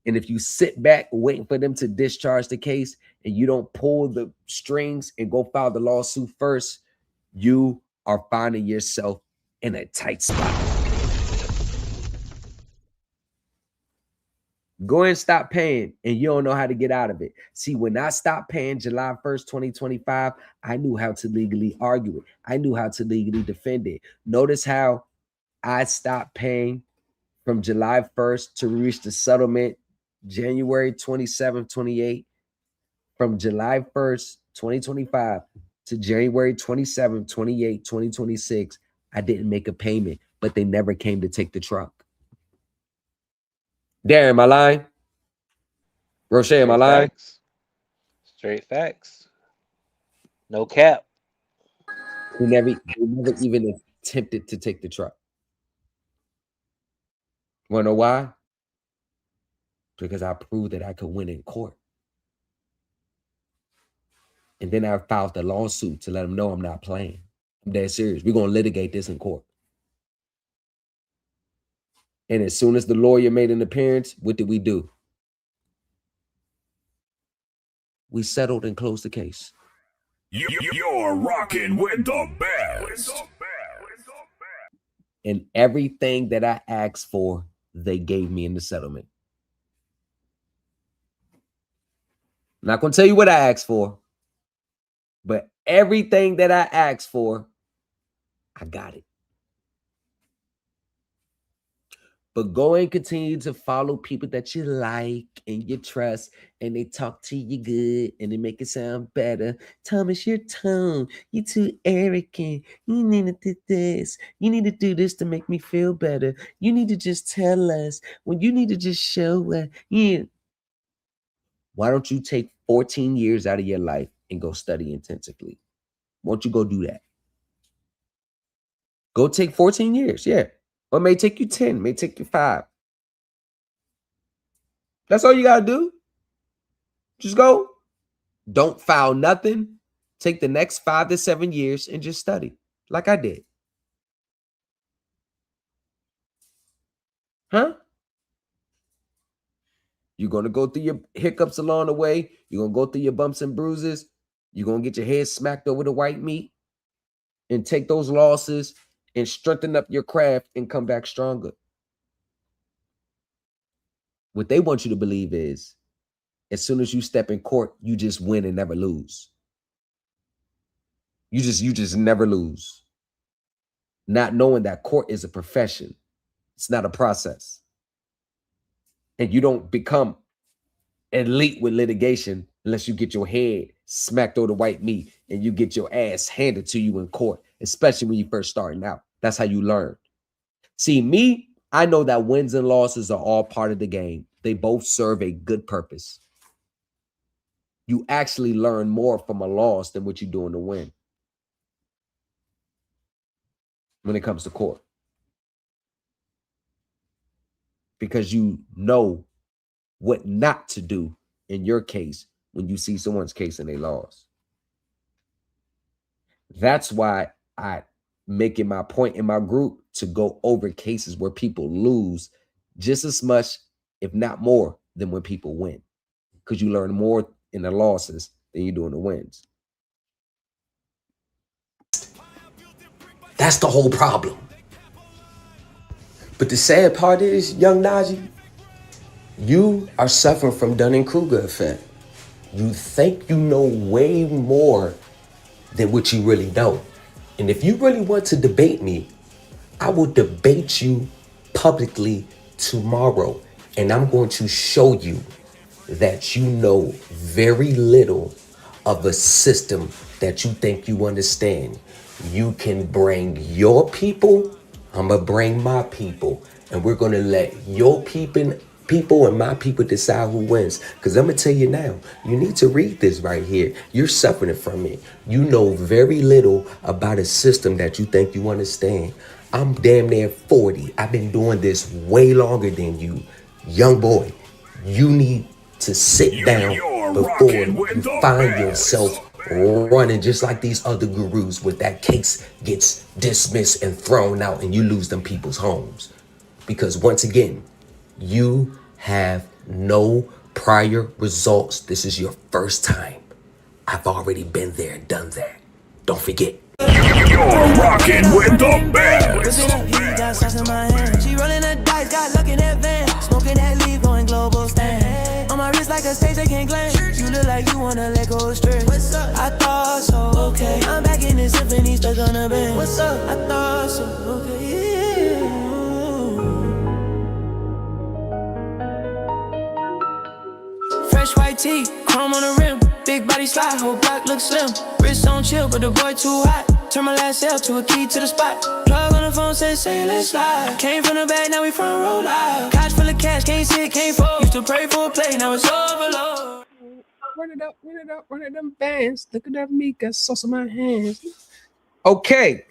[SPEAKER 3] And if you sit back waiting for them to discharge the case and you don't pull the strings and go file the lawsuit first, you are finding yourself in a tight spot. Go and stop paying and you don't know how to get out of it. See, when I stopped paying July 1st, 2025, I knew how to legally argue it. I knew how to legally defend it. Notice how I stopped paying from July 1st to reach the settlement January 27, 28, from July 1st, 2025 to January 27, 28, 2026, I didn't make a payment, but they never came to take the truck. Darren, am I lying? Roche, am I lying?
[SPEAKER 7] Straight facts. No cap.
[SPEAKER 3] They never even attempted to take the truck. Want to know why? Because I proved that I could win in court. And then I filed the lawsuit to let them know I'm not playing. I'm dead serious. We're going to litigate this in court. And as soon as the lawyer made an appearance, what did we do? We settled and closed the case.
[SPEAKER 1] You're rocking with the best.
[SPEAKER 3] And everything that I asked for, they gave me in the settlement. I'm not going to tell you what I asked for, but everything that I asked for, I got it. But go and continue to follow people that you like and you trust, and they talk to you good and they make it sound better. Thomas, your tone, you're too arrogant. You need to do this. You need to do this to make me feel better. You need to just tell us. Well, you need to just show us. Yeah. Why don't you take 14 years out of your life and go study intensively? Why don't you go do that? Go take 14 years, yeah. Or it may take you 10, may take you 5. That's all you got to do. Just go. Don't file nothing. Take the next 5 to 7 years and just study like I did. Huh? You're going to go through your hiccups along the way. You're going to go through your bumps and bruises. You're going to get your head smacked over the white meat and take those losses and strengthen up your craft and come back stronger. What they want you to believe is, as soon as you step in court, you just win and never lose. You just never lose. Not knowing that court is a profession. It's not a process. And you don't become elite with litigation unless you get your head smacked over the white meat and you get your ass handed to you in court, especially when you first starting out. That's how you learn. See, me, I know that wins and losses are all part of the game. They both serve a good purpose. You actually learn more from a loss than what you're doing to win when it comes to court. Because you know what not to do in your case when you see someone's case and they lost. That's why I make it my point in my group to go over cases where people lose just as much, if not more, than when people win. Because you learn more in the losses than you do in the wins. That's the whole problem. But the sad part is, young Najee, you are suffering from Dunning-Kruger effect. You think you know way more than what you really know. And if you really want to debate me, I will debate you publicly tomorrow. And I'm going to show you that you know very little of a system that you think you understand.
[SPEAKER 8] You can bring your people, I'm gonna bring my people, and we're gonna let your people and my people decide who wins. Because I'm gonna tell you now, you need to read this right here. You're suffering from it. You know very little about a system that you think you understand. I'm damn near 40. I've been doing this way longer than you. Young boy, you need to sit down
[SPEAKER 1] You're
[SPEAKER 8] before
[SPEAKER 1] rocking with
[SPEAKER 8] you
[SPEAKER 1] the
[SPEAKER 8] find
[SPEAKER 1] best.
[SPEAKER 8] yourself running just like these other gurus with that case gets dismissed and thrown out and you lose them people's homes. Because once again, you have no prior results. This is your first time. I've already been there and done that. Don't forget.
[SPEAKER 1] You're rocking with the best.
[SPEAKER 2] Whipping up, he got sauce in my hand. She rolling the dice, got luck in that van. Smoking that leaf, going global stand. On my wrist like a stage, they can't claim. You look like you wanna let go straight. What's up? I thought so, okay. I'm back in the symphony, stuck on the band. What's up? I thought so, okay. Yeah. Fresh white tee, chrome on the rim. Big body slide, whole block looks slim. Wrist on chill, but the boy too hot. Turn my last L to a key to the spot. Plug on the phone, say let's slide. Came from the back, now we front row live. Couch full of cash, can't sit, can't fold. Used to pray for a play, now it's overload.
[SPEAKER 3] Run it up, run it them bands. Look at that meat, got sauce in my hands. Okay.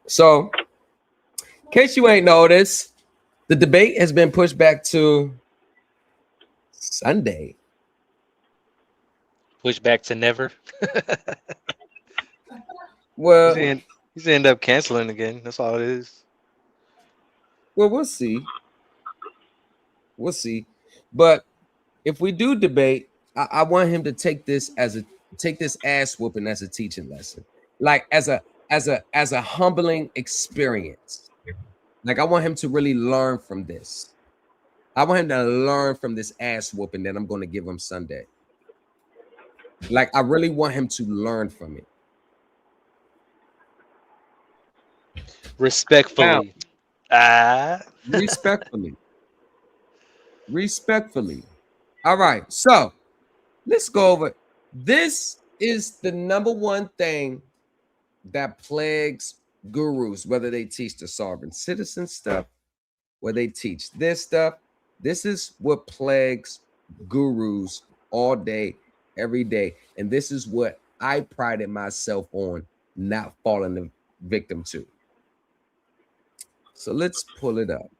[SPEAKER 3] So, in case you ain't noticed, the debate has been pushed back to Sunday.
[SPEAKER 7] Push back to never.
[SPEAKER 3] Well,
[SPEAKER 7] He's gonna end up canceling again. That's all it is.
[SPEAKER 3] well, we'll see. We'll see. But if we do debate, I want him to take this ass whooping as a teaching lesson, like as a humbling experience. Like I want him to really learn from this. I want him to learn from this ass whooping that I'm going to give him Sunday. Like I really want him to learn from it.
[SPEAKER 7] Respectfully.
[SPEAKER 3] Respectfully. Respectfully. All right. So let's go over. This is the number one thing that plagues gurus, whether they teach the sovereign citizen stuff, whether they teach this stuff. This is what plagues gurus all day, every day. And this is what I prided myself on not falling the victim to. So let's pull it up.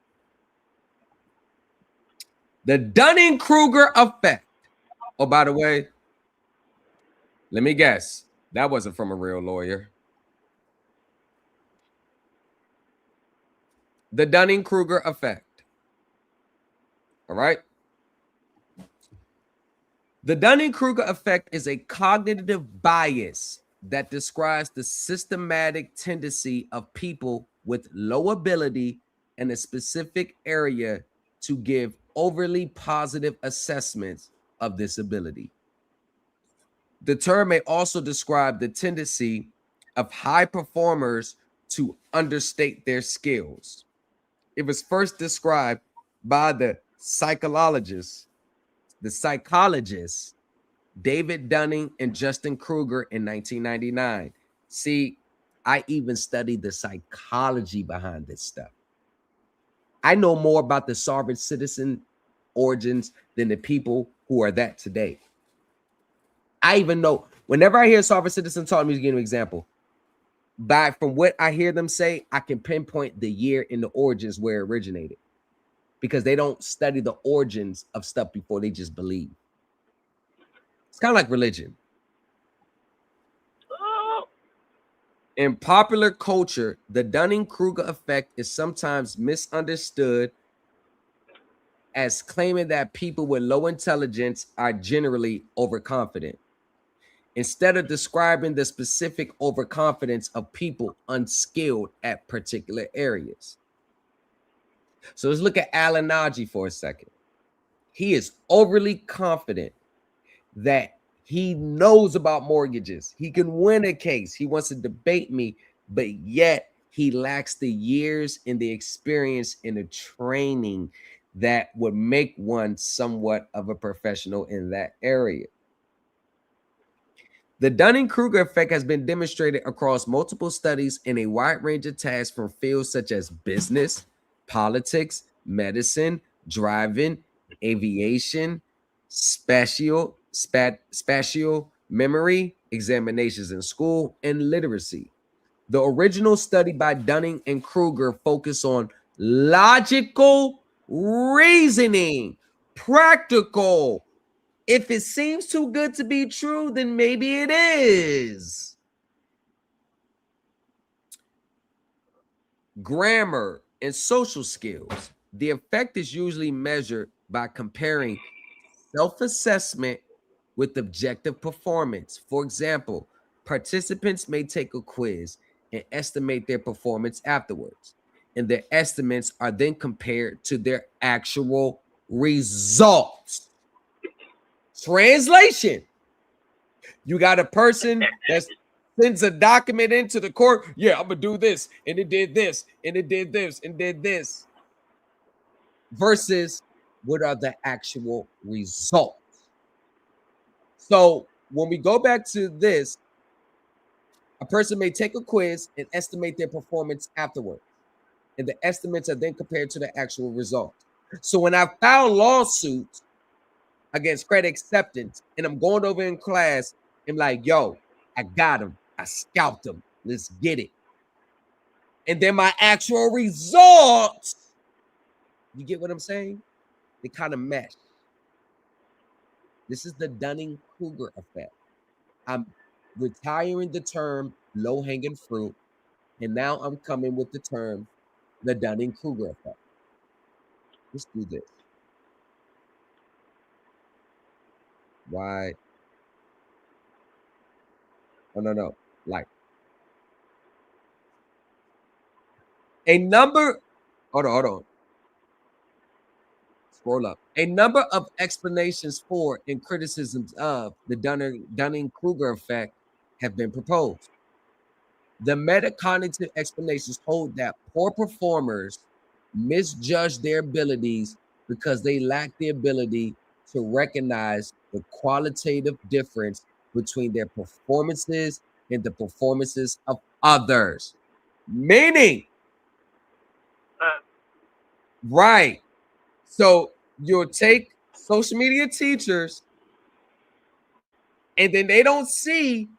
[SPEAKER 3] The Dunning-Kruger effect. Oh, by the way, let me guess. That wasn't from a real lawyer. The Dunning-Kruger effect. All right. The Dunning-Kruger effect is a cognitive bias that describes the systematic tendency of people with low ability in a specific area to give overly positive assessments of this ability. The term may also describe the tendency of high performers to understate their skills. It was first described by the psychologist David Dunning and Justin Kruger in 1999. See, I even studied the psychology behind this stuff. I know more about the sovereign citizen origins than the people who are that today. I even know, whenever I hear sovereign citizen talk, let me give you an example. From what I hear them say, I can pinpoint the year and the origins where it originated, because they don't study the origins of stuff before they just believe. It's kind of like religion. In popular culture, the Dunning-Kruger effect is sometimes misunderstood as claiming that people with low intelligence are generally overconfident, instead of describing the specific overconfidence of people unskilled at particular areas. So let's look at Alan Najee for a second. He is overly confident that he knows about mortgages. He can win a case. He wants to debate me, but yet he lacks the years and the experience and the training that would make one somewhat of a professional in that area. The Dunning-Kruger effect has been demonstrated across multiple studies in a wide range of tasks from fields such as business, politics, medicine, driving, aviation, spatial memory, examinations in school, and literacy. The original study by Dunning and Kruger focused on logical reasoning, practical. If it seems too good to be true, then maybe it is. Grammar and social skills. The effect is usually measured by comparing self-assessment with objective performance. For example, participants may take a quiz and estimate their performance afterwards, and their estimates are then compared to their actual results. Translation: you got a person that sends a document into the court. Yeah, I'm gonna do this, and it did this, and it did this, and did this. Versus what are the actual results? So when we go back to this, a person may take a quiz and estimate their performance afterwards, and the estimates are then compared to the actual results. So when I file lawsuits against credit acceptance, and I'm going over in class, I'm like, yo, I got him. I scalped him. Let's get it. And then my actual results, you get what I'm saying? They kind of mesh. This is the Dunning-Kruger effect. I'm retiring the term low-hanging fruit, and now I'm coming with the term the Dunning-Kruger effect. Let's do this. Why? Oh, no. Like a number. Hold on. Scroll up. A number of explanations for and criticisms of the Dunning-Kruger effect have been proposed. The metacognitive explanations hold that poor performers misjudge their abilities because they lack the ability to recognize the qualitative difference between their performances and the performances of others. Meaning, right. So you'll take social media teachers, and then they don't see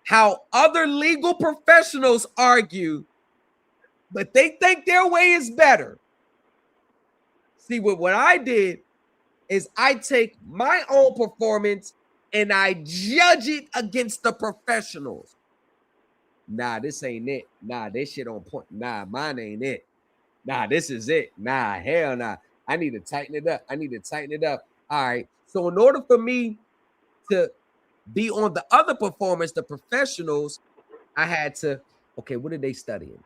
[SPEAKER 3] how other legal professionals argue, but they think their way is better. See, what I did is I take my own performance and I judge it against the professionals. Nah, this ain't it. Nah, this shit on point. Nah, mine ain't it. Nah, this is it. Nah, hell nah. I need to tighten it up. All right. So in order for me to be on the other performance, the professionals, I had to, okay, what are they studying?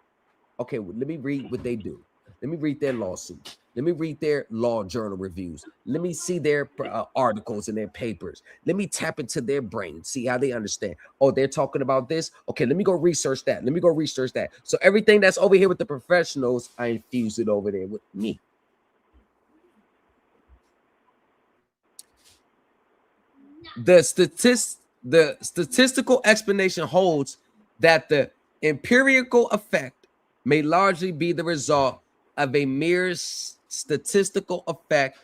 [SPEAKER 3] Okay, well, let me read what they do. Let me read their lawsuits. Let me read their law journal reviews. Let me see their articles and their papers. Let me tap into their brain, see how they understand. Oh, they're talking about this. Okay, let me go research that. So everything that's over here with the professionals, I infuse it over there with me. The statistical explanation holds that the empirical effect may largely be the result of a mere statistical effect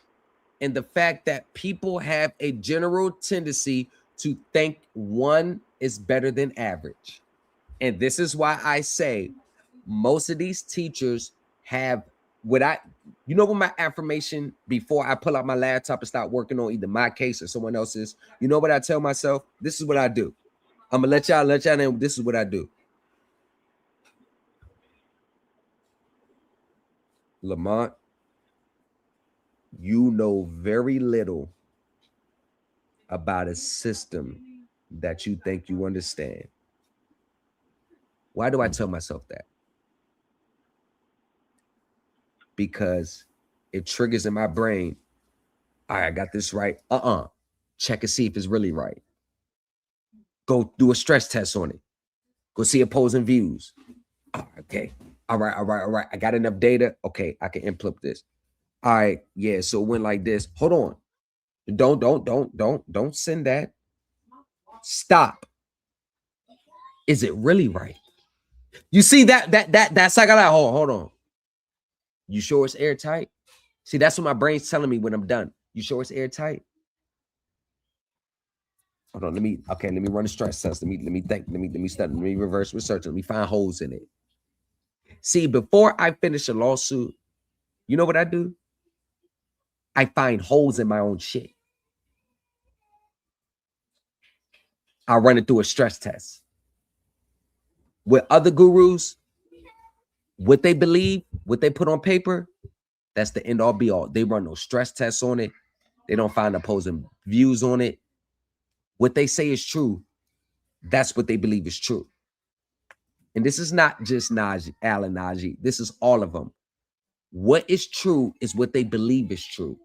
[SPEAKER 3] and the fact that people have a general tendency to think one is better than average. And this is why I say most of these teachers have what what my affirmation before I pull out my laptop and start working on either my case or someone else's, you know what I tell myself? This is what I do. I'm gonna let y'all know this is what I do. Lamont, you know very little about a system that you think you understand. Why do I tell myself that? Because it triggers in my brain. All right, I got this right. Check and see if it's really right. Go do a stress test on it. Go see opposing views. Okay. All right. I got enough data. Okay, I can implement this. All right. Yeah. So it went like this. Hold on. Don't send that. Stop.
[SPEAKER 8] Is it really right? You see that's like, hold on. You sure it's airtight? See, that's what my brain's telling me when I'm done. You sure it's airtight? Hold on, let me run a stress test. Let me think. Let me study. Let me reverse research. Let me find holes in it. See, before I finish a lawsuit, you know what I do? I find holes in my own shit. I run it through a stress test. With other gurus, what they believe, what they put on paper, that's the end all be all. They run no stress tests on it. They don't find opposing views on it. What they say is true, that's what they believe is true. And this is not just Alan Najee. This is all of them. What is true is what they believe is true,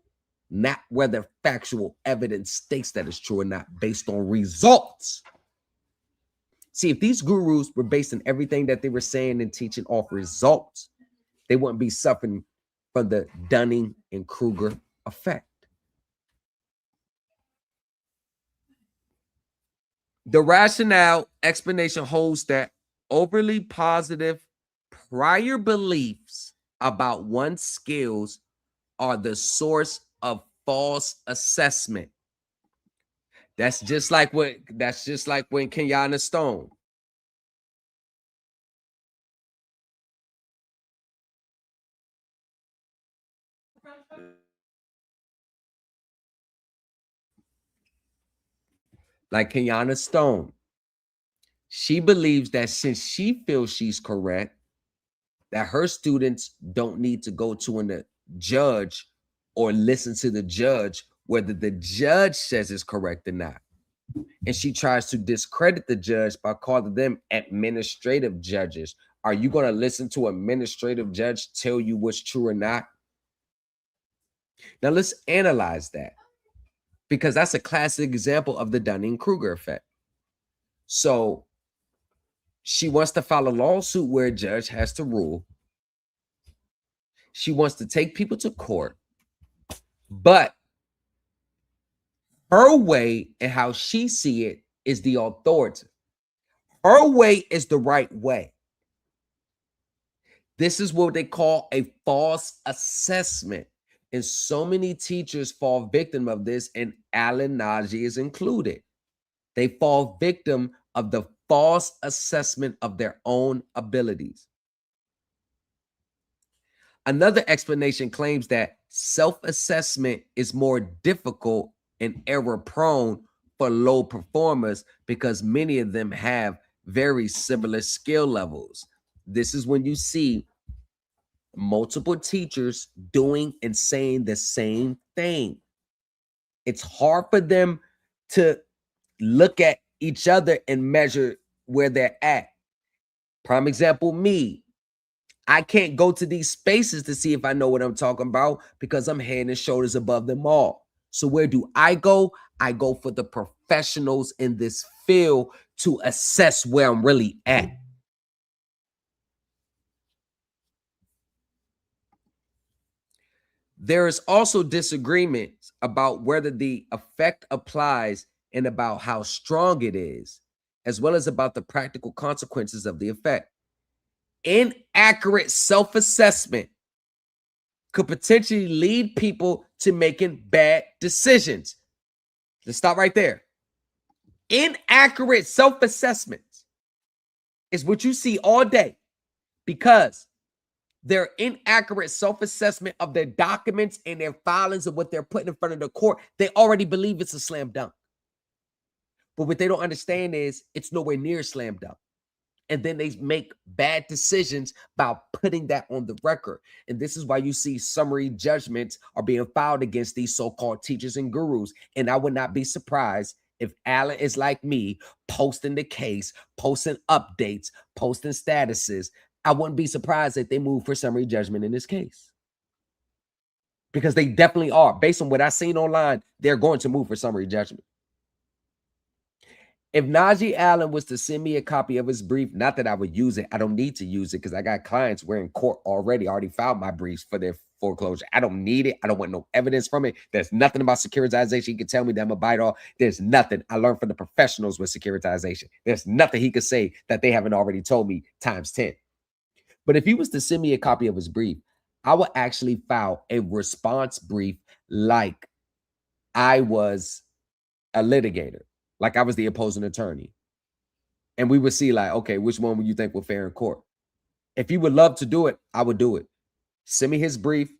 [SPEAKER 8] not whether factual evidence states that it's true or not, based on results. See, if these gurus were based on everything that they were saying and teaching off results, they wouldn't be suffering from the Dunning and Kruger effect. The rationale explanation holds that overly positive prior beliefs about one's skills are the source of false assessment. That's just like when Kenyatta Stone. Like Kenyatta Stone. She believes that since she feels she's correct, that her students don't need to go to a judge or listen to the judge, whether the judge says it's correct or not. And she tries to discredit the judge by calling them administrative judges. Are you going to listen to an administrative judge tell you what's true or not? Now let's analyze that, because that's a classic example of the Dunning-Kruger effect. So she wants to file a lawsuit where a judge has to rule. She wants to take people to court, but her way and how she see it is the authority. Her way is the right way. This is what they call a false assessment. And so many teachers fall victim of this, and Alan Najee is included. They fall victim of the false assessment of their own abilities. Another explanation claims that self-assessment is more difficult and error-prone for low performers because many of them have very similar skill levels. This is when you see multiple teachers doing and saying the same thing. It's hard for them to look at each other and measure where they're at. Prime example, me. I can't go to these spaces to see if I know what I'm talking about because I'm head and shoulders above them all. So where do I go? I go for the professionals in this field to assess where I'm really at. There is also disagreement about whether the effect applies and about how strong it is, as well as about the practical consequences of the effect. Inaccurate self-assessment could potentially lead people to making bad decisions. Let's stop right there. Inaccurate self-assessments is what you see all day because their inaccurate self-assessment of their documents and their filings and what they're putting in front of the court, they already believe it's a slam dunk. But what they don't understand is it's nowhere near slam dunk. And then they make bad decisions by putting that on the record. And this is why you see summary judgments are being filed against these so-called teachers and gurus. And I would not be surprised if Alan is like me, posting the case, posting updates, posting statuses. I wouldn't be surprised if they move for summary judgment in this case. Because they definitely are. Based on what I've seen online, they're going to move for summary judgment.
[SPEAKER 3] If Najee Allen was to send me a copy of his brief, not that I would use it, I don't need to use it because I got clients where in court already filed my briefs for their foreclosure. I don't need it. I don't want no evidence from it. There's nothing about securitization he can tell me that I'm a bite off. There's nothing. I learned from the professionals with securitization. There's nothing he could say that they haven't already told me times 10. But if he was to send me a copy of his brief, I would actually file a response brief like I was a litigator, like I was the opposing attorney. And we would see like, okay, which one would you think were fair in court? If he would love to do it, I would do it. Send me his brief.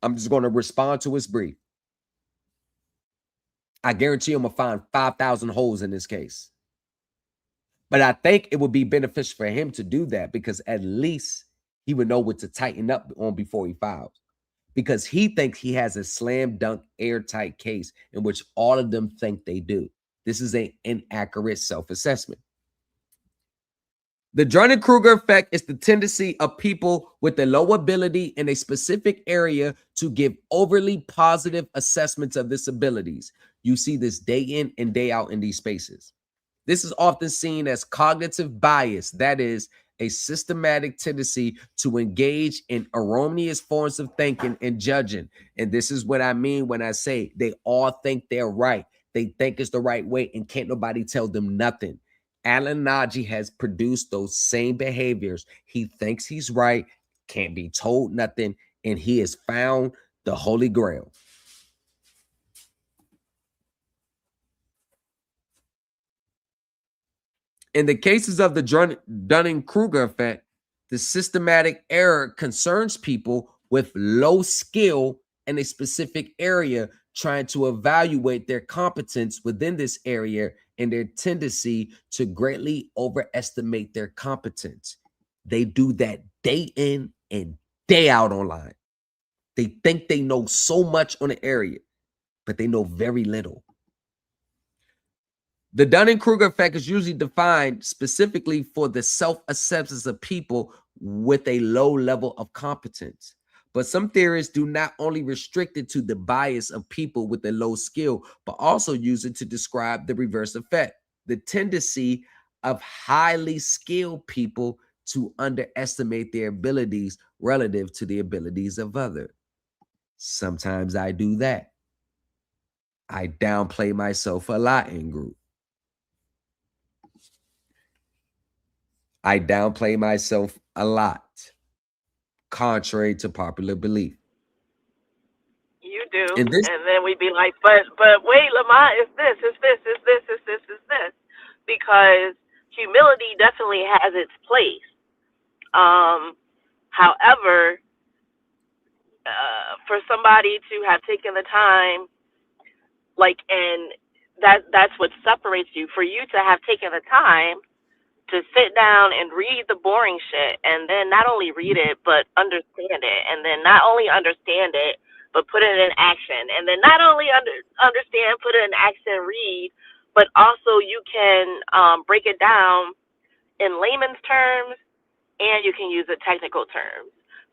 [SPEAKER 3] I'm just going to respond to his brief. I guarantee I'm going to find 5,000 holes in this case. But I think it would be beneficial for him to do that because at least he would know what to tighten up on before he files. Because he thinks he has a slam dunk airtight case in which all of them think they do. This is an inaccurate self-assessment. The Dunning-Kruger effect is the tendency of people with a low ability in a specific area to give overly positive assessments of disabilities. You see this day in and day out in these spaces. This is often seen as cognitive bias, that is, a systematic tendency to engage in erroneous forms of thinking and judging. And this is what I mean when I say they all think they're right. They think it's the right way and can't nobody tell them nothing. Alan Najee has produced those same behaviors. He thinks he's right, can't be told nothing, and he has found the Holy Grail. In the cases of the Dunning-Kruger effect, the systematic error concerns people with low skill in a specific area trying to evaluate their competence within this area and their tendency to greatly overestimate their competence. They do that day in and day out online. They think they know so much on an area, but they know very little. The Dunning-Kruger effect is usually defined specifically for the self-assessments of people with a low level of competence. But some theorists do not only restrict it to the bias of people with a low skill, but also use it to describe the reverse effect, the tendency of highly skilled people to underestimate their abilities relative to the abilities of others. Sometimes I do that. I downplay myself a lot in group. I downplay myself a lot, contrary to popular belief.
[SPEAKER 11] You do.
[SPEAKER 3] And this,
[SPEAKER 11] And then we'd be like, but wait, Lamont, it's this, it's this, it's this, it's this, it's this. Because humility definitely has its place. However, for somebody to have taken the time, like, and that's what separates you, for you to have taken the time to sit down and read the boring shit, and then not only read it, but understand it, and then not only understand it, but put it in action, and then not only understand, put it in action, read, but also you can break it down in layman's terms, and you can use the technical terms.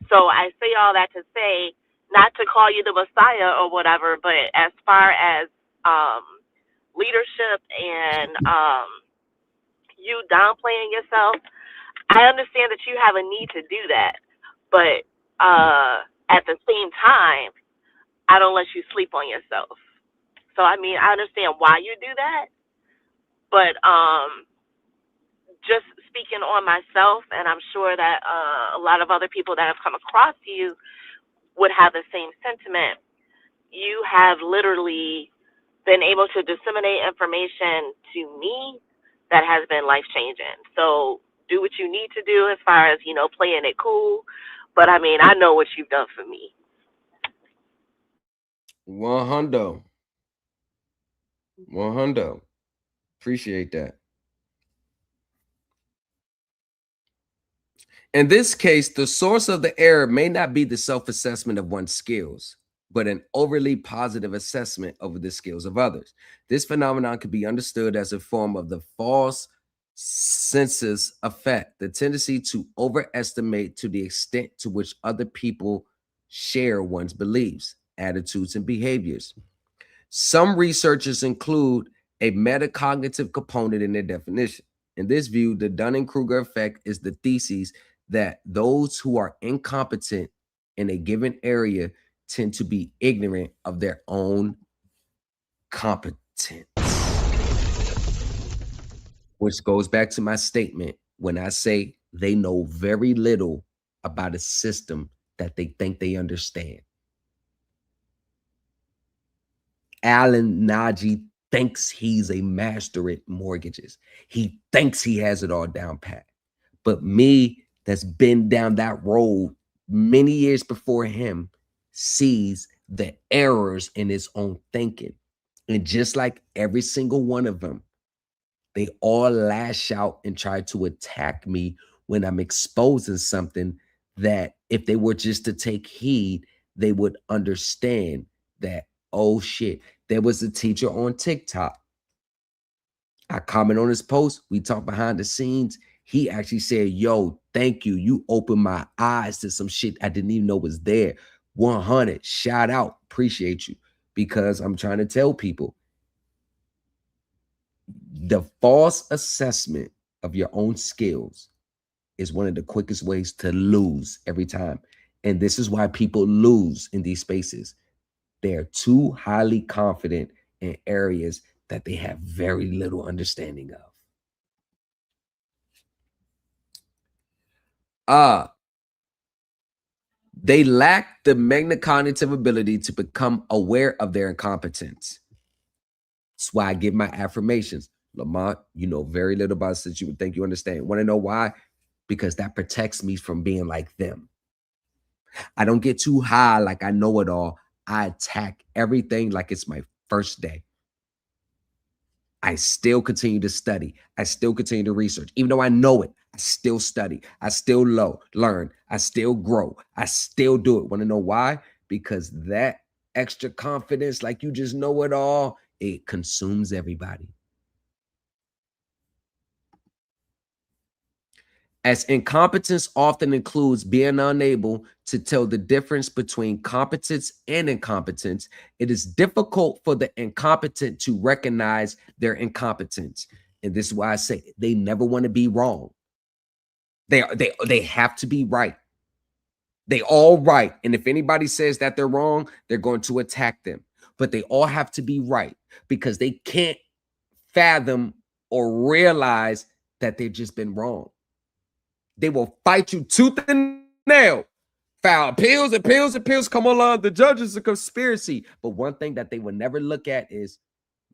[SPEAKER 11] So I say all that to say, not to call you the Messiah or whatever, but as far as leadership and you downplaying yourself, I understand that you have a need to do that, but at the same time, I don't let you sleep on yourself. So I mean, I understand why you do that, but just speaking on myself, and I'm sure that a lot of other people that have come across you would have the same sentiment. You have literally been able to disseminate information to me that has been life-changing. So do what you need to do as far as, playing it cool. But, I mean, I know what you've done for me.
[SPEAKER 3] 100. Appreciate that. In this case, the source of the error may not be the self-assessment of one's skills, but an overly positive assessment of the skills of others. This phenomenon can be understood as a form of the false census effect, the tendency to overestimate to the extent to which other people share one's beliefs, attitudes, and behaviors. Some researchers include a metacognitive component in their definition. In this view, the Dunning-Kruger effect is the thesis that those who are incompetent in a given area tend to be ignorant of their own competence. Which goes back to my statement when I say they know very little about a system that they think they understand. Alan Najee thinks he's a master at mortgages. He thinks he has it all down pat. But me, that's been down that road many years before him, sees the errors in his own thinking. And just like every single one of them, they all lash out and try to attack me when I'm exposing something that if they were just to take heed, they would understand that, oh shit, there was a teacher on TikTok. I comment on his post. We talk behind the scenes. He actually said, yo, thank you. You opened my eyes to some shit I didn't even know was there. 100, shout out. Appreciate you. Because I'm trying to tell people, the false assessment of your own skills is one of the quickest ways to lose every time. And this is why people lose in these spaces. They're too highly confident in areas that they have very little understanding of. They lack the metacognitive ability to become aware of their incompetence. That's why I give my affirmations. Lamont, you know very little about this that you would think you understand. Want to know why? Because that protects me from being like them. I don't get too high like I know it all. I attack everything like it's my first day. I still continue to study. I still continue to research. Even though I know it, I still study. I still learn. I still grow. I still do it. Want to know why? Because that extra confidence, like you just know it all, it consumes everybody. As incompetence often includes being unable to tell the difference between competence and incompetence, it is difficult for the incompetent to recognize their incompetence. And this is why I say they never want to be wrong. They have to be right. They all right. And if anybody says that they're wrong, they're going to attack them. But they all have to be right because they can't fathom or realize that they've just been wrong. They will fight you tooth and nail. File appeals, appeals, appeals. Come along. The judge is a conspiracy. But one thing that they will never look at is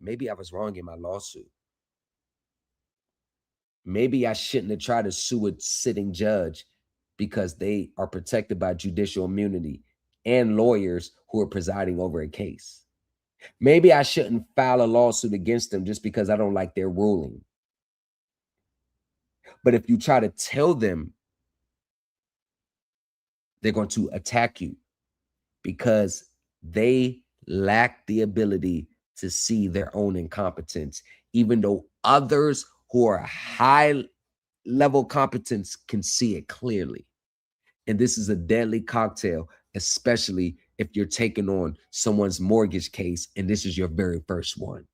[SPEAKER 3] maybe I was wrong in my lawsuit. Maybe I shouldn't have tried to sue a sitting judge because they are protected by judicial immunity and lawyers who are presiding over a case. Maybe I shouldn't file a lawsuit against them just because I don't like their ruling. But if you try to tell them, they're going to attack you because they lack the ability to see their own incompetence, even though others who are high level competence can see it clearly. And this is a deadly cocktail, especially if you're taking on someone's mortgage case and this is your very first one.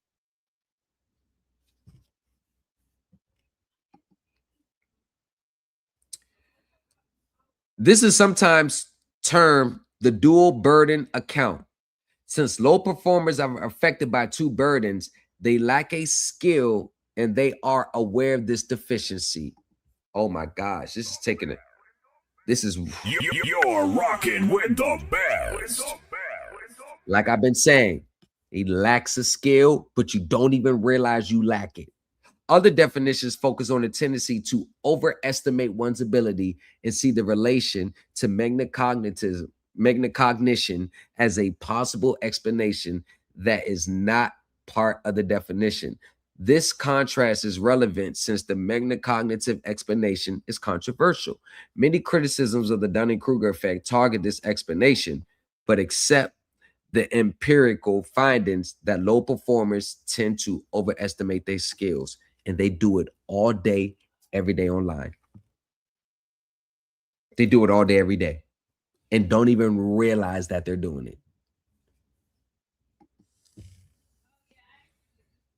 [SPEAKER 3] This is sometimes termed the dual burden account. Since low performers are affected by two burdens, they lack a skill and they are aware of this deficiency. Oh my gosh, this is taking it. This is
[SPEAKER 1] You're rocking with the best.
[SPEAKER 3] like I've been saying, he lacks a skill, but you don't even realize you lack it. Other definitions focus on the tendency to overestimate one's ability and see the relation to metacognition as a possible explanation that is not part of the definition. This contrast is relevant since the metacognitive explanation is controversial. Many criticisms of the Dunning-Kruger effect target this explanation, but accept the empirical findings that low performers tend to overestimate their skills, and they do it all day, every day online. They do it all day, every day, and don't even realize that they're doing it.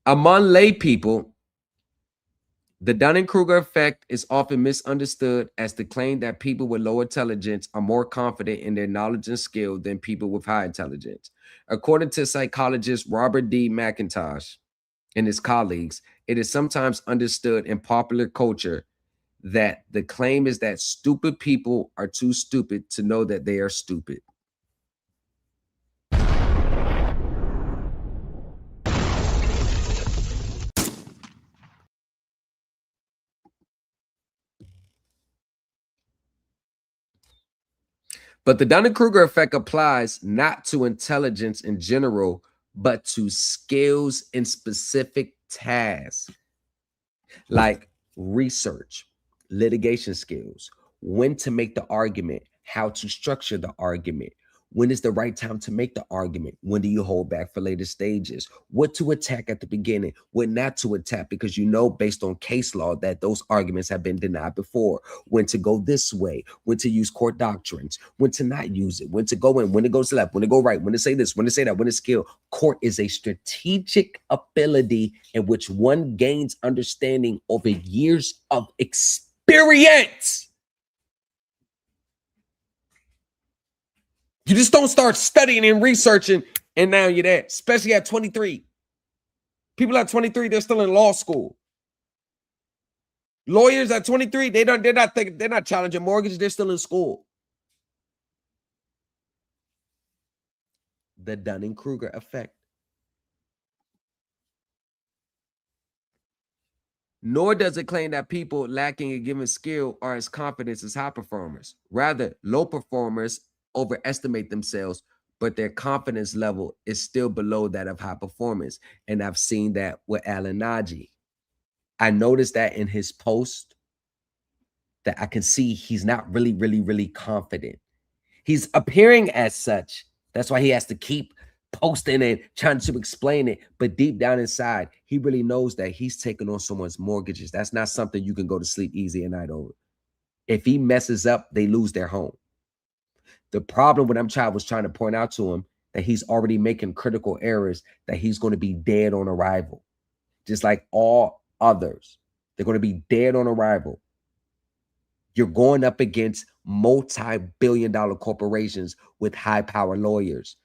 [SPEAKER 3] Among lay people, the Dunning-Kruger effect is often misunderstood as the claim that people with low intelligence are more confident in their knowledge and skill than people with high intelligence. According to psychologist Robert D. McIntosh and his colleagues, it is sometimes understood in popular culture that the claim is that stupid people are too stupid to know that they are stupid. But the Dunning-Kruger effect applies not to intelligence in general, but to skills in specific tasks like research, litigation skills, when to make the argument, how to structure the argument, when is the right time to make the argument, when do you hold back for later stages, what to attack at the beginning, what not to attack, because you know based on case law that those arguments have been denied before, when to go this way, when to use court doctrines, when to not use it, when to go in, when to go left, when to go right, when to say this, when to say that, when to skill. Court is a strategic ability in which one gains understanding over years of experience. You just don't start studying and researching and now you're there, especially at 23. People at 23, they're still in law school. Lawyers at 23, they're not challenging mortgages, they're still in school. The Dunning-Kruger effect. Nor does it claim that people lacking a given skill are as confident as high performers. Rather, low performers overestimate themselves, but their confidence level is still below that of high performance. And I've seen that with Alan Najee. I noticed that in his post that I can see he's not really confident. He's appearing as such. That's why he has to keep posting and trying to explain it. But deep down inside, he really knows that he's taking on someone's mortgages. That's not something you can go to sleep easy at night over. If he messes up, they lose their home. The problem with was trying to point out to him that he's already making critical errors, that he's going to be dead on arrival. Just like all others. They're going to be dead on arrival. You're going up against multi-billion-dollar corporations with high-power lawyers.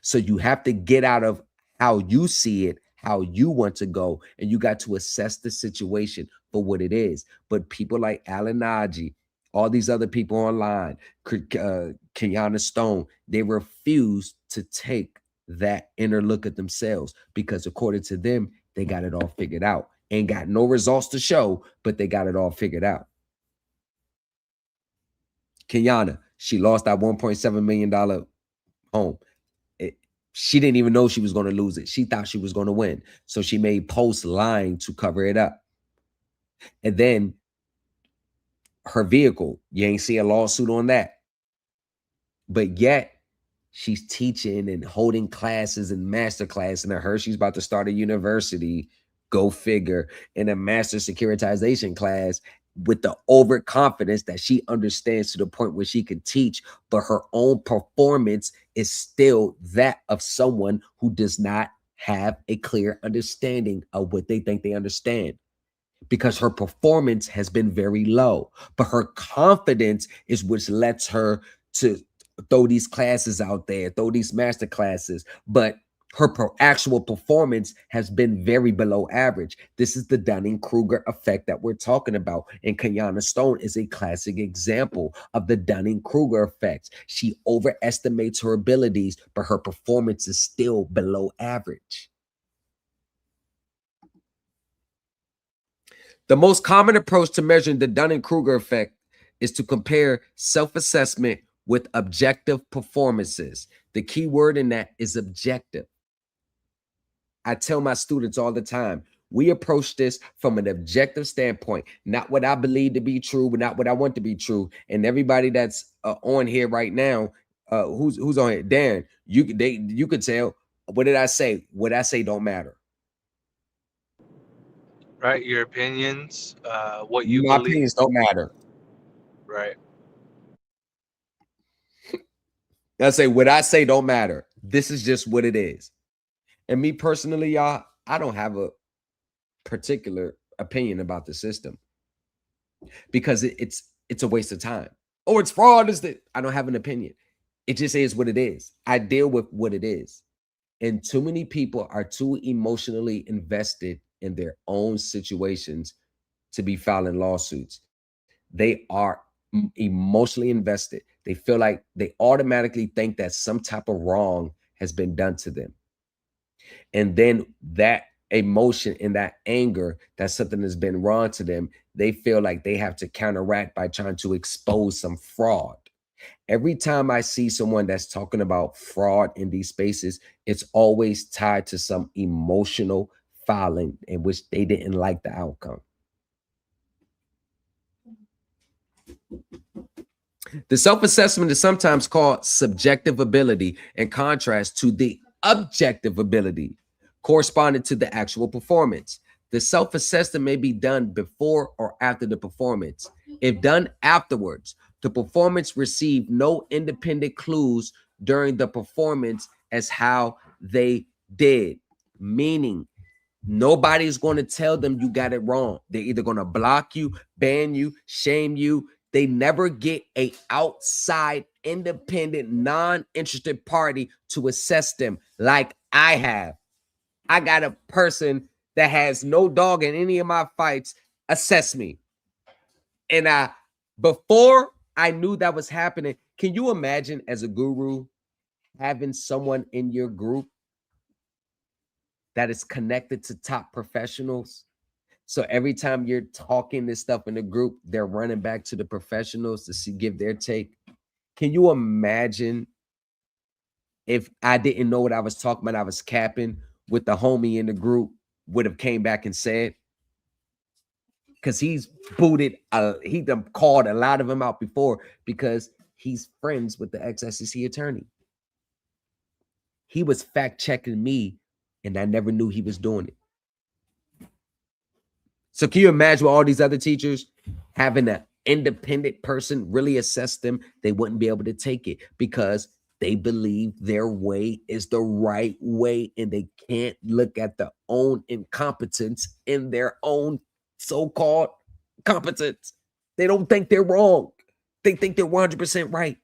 [SPEAKER 3] So you have to get out of how you see it, how you want to go, and you got to assess the situation for what it is. But people like Alan Najee, all these other people online, Kenyana Stone, they refuse to take that inner look at themselves because according to them, they got it all figured out. Ain't got no results to show, but they got it all figured out. Kenyana, she lost that $1.7 million home. She didn't even know she was going to lose it. She thought she was going to win. So she made posts lying to cover it up. And then her vehicle, you ain't see a lawsuit on that. But yet she's teaching and holding classes and master class. And I heard she's about to start a university, go figure, in a master securitization class with the overconfidence that she understands to the point where she can teach, but her own performance is still that of someone who does not have a clear understanding of what they think they understand, because her performance has been very low, but her confidence is which lets her to throw these classes out there, throw these master classes, but her actual performance has been very below average. This is the Dunning-Kruger effect that we're talking about. And Kenyana Stone is a classic example of the Dunning-Kruger effect. She overestimates her abilities, but her performance is still below average. The most common approach to measuring the Dunning-Kruger effect is to compare self-assessment with objective performances. The key word in that is objective. I tell my students all the time, we approach this from an objective standpoint, not what I believe to be true, but not what I want to be true. And everybody that's on here right now, who's on here, Darren, you could tell. What did I say? What I say don't matter.
[SPEAKER 7] Right, your opinions, what you
[SPEAKER 3] My
[SPEAKER 7] believe.
[SPEAKER 3] opinions don't matter.
[SPEAKER 7] Right.
[SPEAKER 3] I say what I say don't matter. This is just what it is. And me personally, y'all,
[SPEAKER 8] I don't have a particular opinion about the system because it's a waste of time. Or it's fraud. Is that I don't have an opinion. It just is what it is. I deal with what it is. And too many people are too emotionally invested in their own situations to be filing lawsuits. They are emotionally invested. They feel like they automatically think that some type of wrong has been done to them. And then that emotion and that anger that something has been wrong to them, they feel like they have to counteract by trying to expose some fraud. Every time I see someone that's talking about fraud in these spaces, it's always tied to some emotional filing in which they didn't like the outcome. The self-assessment is sometimes called subjective ability in contrast to the objective ability corresponding to the actual performance. The self-assessment may be done before or after the performance. If done afterwards, the performance received no independent clues during the performance as how they did, meaning nobody's going to tell them you got it wrong. They're either going to block you, ban you, shame you. They never get a outside, independent, non-interested party to assess them like I have. I got a person that has no dog in any of my fights assess me. And before I knew that was happening, can you imagine as a guru having someone in your group that is connected to top professionals? So every time you're talking this stuff in the group, they're running back to the professionals to give their take. Can you imagine if I didn't know what I was talking about, I was capping, with the homie in the group would have came back and said? Because he's booted, he done called a lot of them out before because he's friends with the ex-SEC attorney. He was fact checking me and I never knew he was doing it. So can you imagine all these other teachers having an independent person really assess them? They wouldn't be able to take it because they believe their way is the right way and they can't look at their own incompetence in their own so-called competence. They don't think they're wrong. They think they're 100% right.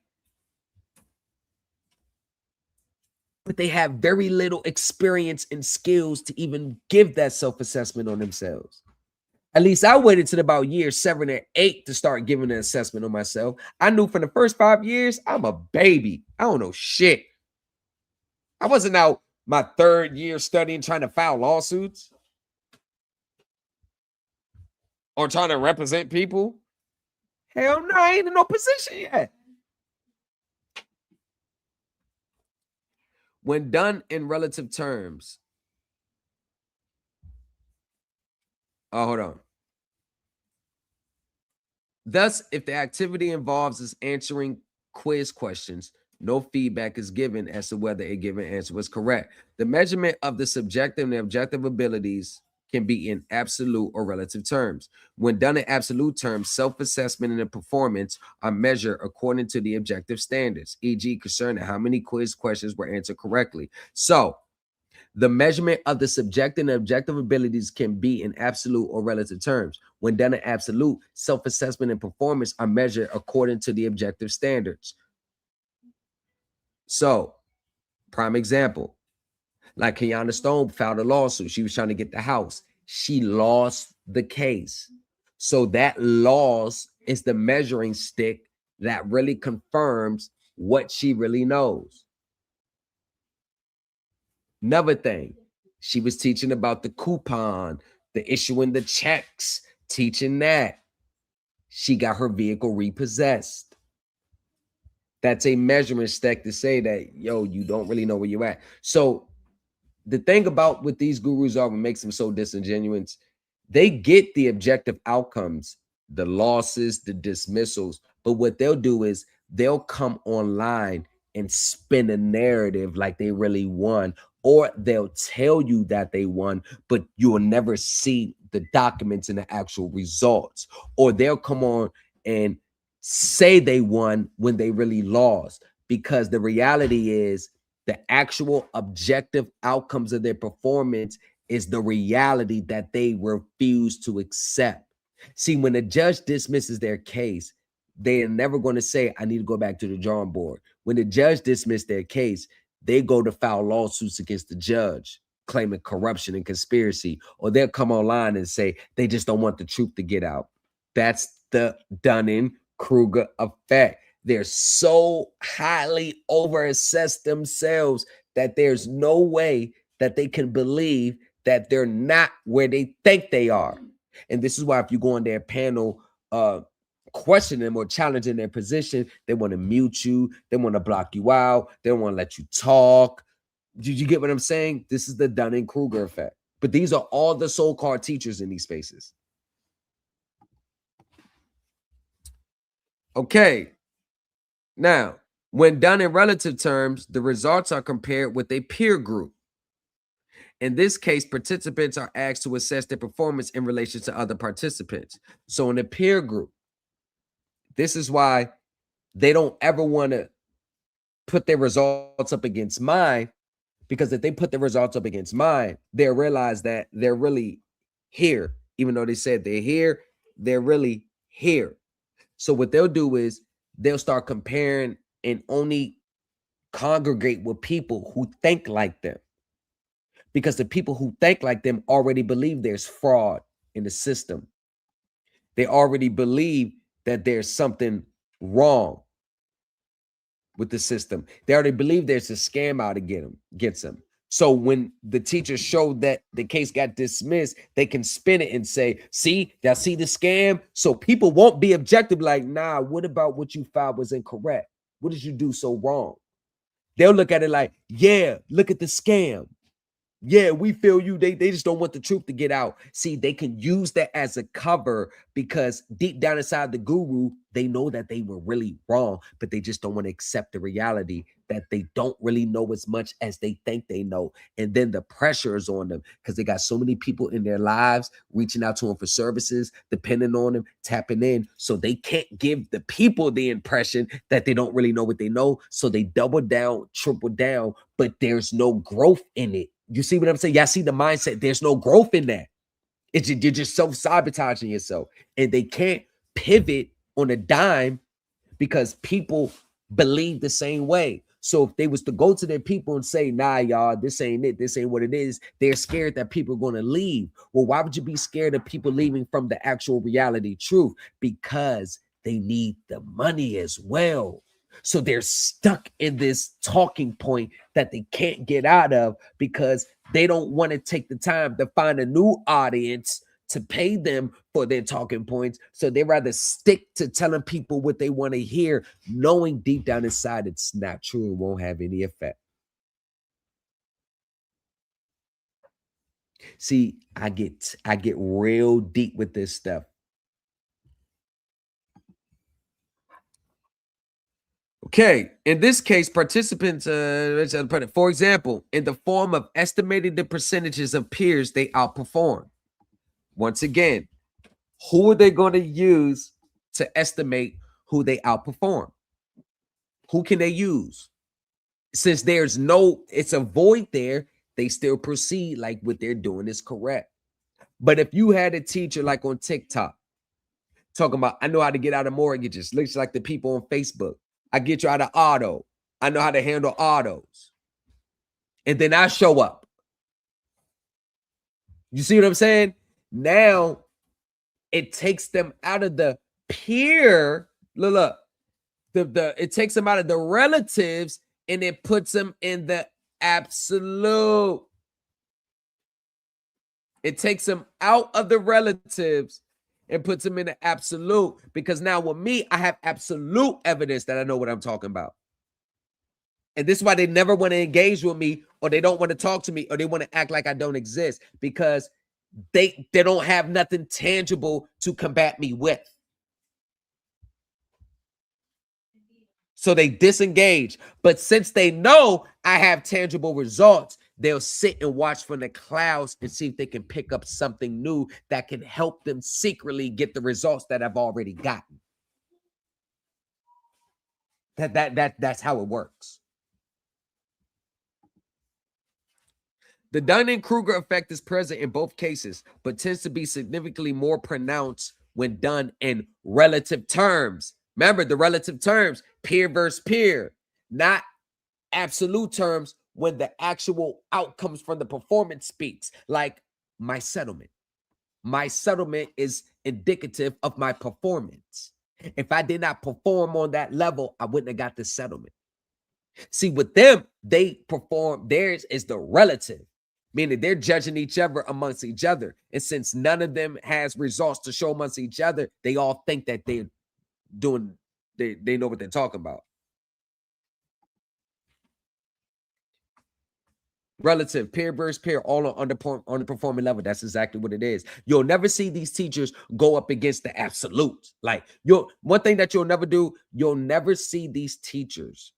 [SPEAKER 8] But they have very little experience and skills to even give that self-assessment on themselves. At least I waited till about year 7 or 8 to start giving an assessment on myself. I knew for the first 5 years, I'm a baby. I don't know shit. I wasn't out my 3rd year studying, trying to file lawsuits or trying to represent people. Hell no, I ain't in no position yet. When done in relative terms. Oh, hold on. Thus, if the activity involves us answering quiz questions, no feedback is given as to whether a given answer was correct. The measurement of the subjective and objective abilities can be in absolute or relative terms. When done in absolute terms, self-assessment and the performance are measured according to the objective standards, e.g. concerning how many quiz questions were answered correctly. So, the measurement of the subjective and objective abilities can be in absolute or relative terms. When done in absolute, self-assessment and performance are measured according to the objective standards. So, prime example, like Kiana Stone filed a lawsuit. She was trying to get the house. She lost the case. So that loss is the measuring stick that really confirms what she really knows. Another thing, she was teaching about the coupon, the issuing the checks, teaching that. She got her vehicle repossessed. That's a measurement stick to say that, yo, you don't really know where you're at. So the thing about what these gurus are, what makes them so disingenuous, they get the objective outcomes, the losses, the dismissals, but what they'll do is they'll come online and spin a narrative like they really won, or they'll tell you that they won, but you'll never see the documents and the actual results, or they'll come on and say they won when they really lost, because the reality is the actual objective outcomes of their performance is the reality that they refuse to accept. See, when the judge dismisses their case, they are never going to say, I need to go back to the drawing board. When the judge dismisses their case, they go to file lawsuits against the judge, claiming corruption and conspiracy, or they'll come online and say they just don't want the truth to get out. That's the Dunning-Kruger effect. They're so highly overassessed themselves that there's no way that they can believe that they're not where they think they are. And this is why if you go on their panel, questioning them or challenging their position, they want to mute you, they want to block you out, they don't want to let you talk. Did you get what I'm saying? This is the Dunning-Kruger effect. But these are all the so-called teachers in these spaces. Okay. Now, when done in relative terms, the results are compared with a peer group. In this case, participants are asked to assess their performance in relation to other participants. So in a peer group, this is why they don't ever want to put their results up against mine, because if they put their results up against mine, they'll realize that they're really here. Even though they said they're here, they're really here. So what they'll do is they'll start comparing and only congregate with people who think like them. Because the people who think like them already believe there's fraud in the system. They already believe that there's something wrong with the system. They already believe there's a scam out to gets them. So when the teacher showed that the case got dismissed, they can spin it and say, see, y'all see the scam? So people won't be objective like, nah, what about what you filed was incorrect? What did you do so wrong? They'll look at it like, yeah, look at the scam. Yeah, we feel you. They just don't want the truth to get out. See, they can use that as a cover because deep down inside the guru, they know that they were really wrong, but they just don't want to accept the reality that they don't really know as much as they think they know. And then the pressure is on them because they got so many people in their lives reaching out to them for services, depending on them, tapping in. So they can't give the people the impression that they don't really know what they know. So they double down, triple down, but there's no growth in it. You see what I'm saying? Y'all see the mindset. There's no growth in that. You're just self-sabotaging yourself. And they can't pivot on a dime because people believe the same way. So if they was to go to their people and say, nah, y'all, this ain't it, this ain't what it is, they're scared that people are going to leave. Well, why would you be scared of people leaving from the actual reality truth? Because they need the money as well. So they're stuck in this talking point that they can't get out of because they don't want to take the time to find a new audience to pay them for their talking points. So they rather stick to telling people what they want to hear, knowing deep down inside it's not true and won't have any effect. See, I get real deep with this stuff. Okay, in this case, participants, for example, in the form of estimating the percentages of peers they outperform. Once again, who are they going to use to estimate who they outperform? Who can they use? Since there's it's a void there, they still proceed like what they're doing is correct. But if you had a teacher like on TikTok talking about, I know how to get out of mortgages, looks like the people on Facebook. I get you out of auto. I know how to handle autos. And then I show up. You see what I'm saying? Now it takes them out of the peer. Look. It takes them out of the relatives and it puts them in the absolute. It takes them out of the relatives and puts them in the absolute, because now with me, I have absolute evidence that I know what I'm talking about. And this is why they never want to engage with me, or they don't want to talk to me, or they want to act like I don't exist, because they don't have nothing tangible to combat me with. So they disengage. But since they know I have tangible results, they'll sit and watch from the clouds and see if they can pick up something new that can help them secretly get the results that I've already gotten. That's how it works.
[SPEAKER 3] The Dunning-Kruger effect is present in both cases, but tends to be significantly more pronounced when done in relative terms. Remember the relative terms, peer versus peer, not absolute terms when the actual outcomes from the performance speaks. Like my settlement. My settlement is indicative of my performance. If I did not perform on that level, I wouldn't have got the settlement. See, with them, they perform, theirs is the relative, meaning they're judging each other amongst each other. And since none of them has results to show amongst each other, they all think that they're doing, they know what they're talking about. Relative, peer versus peer, all on underperforming level. That's exactly what it is. You'll never see these teachers go up against the absolutes. Like one thing that you'll never do, you'll never see these teachers,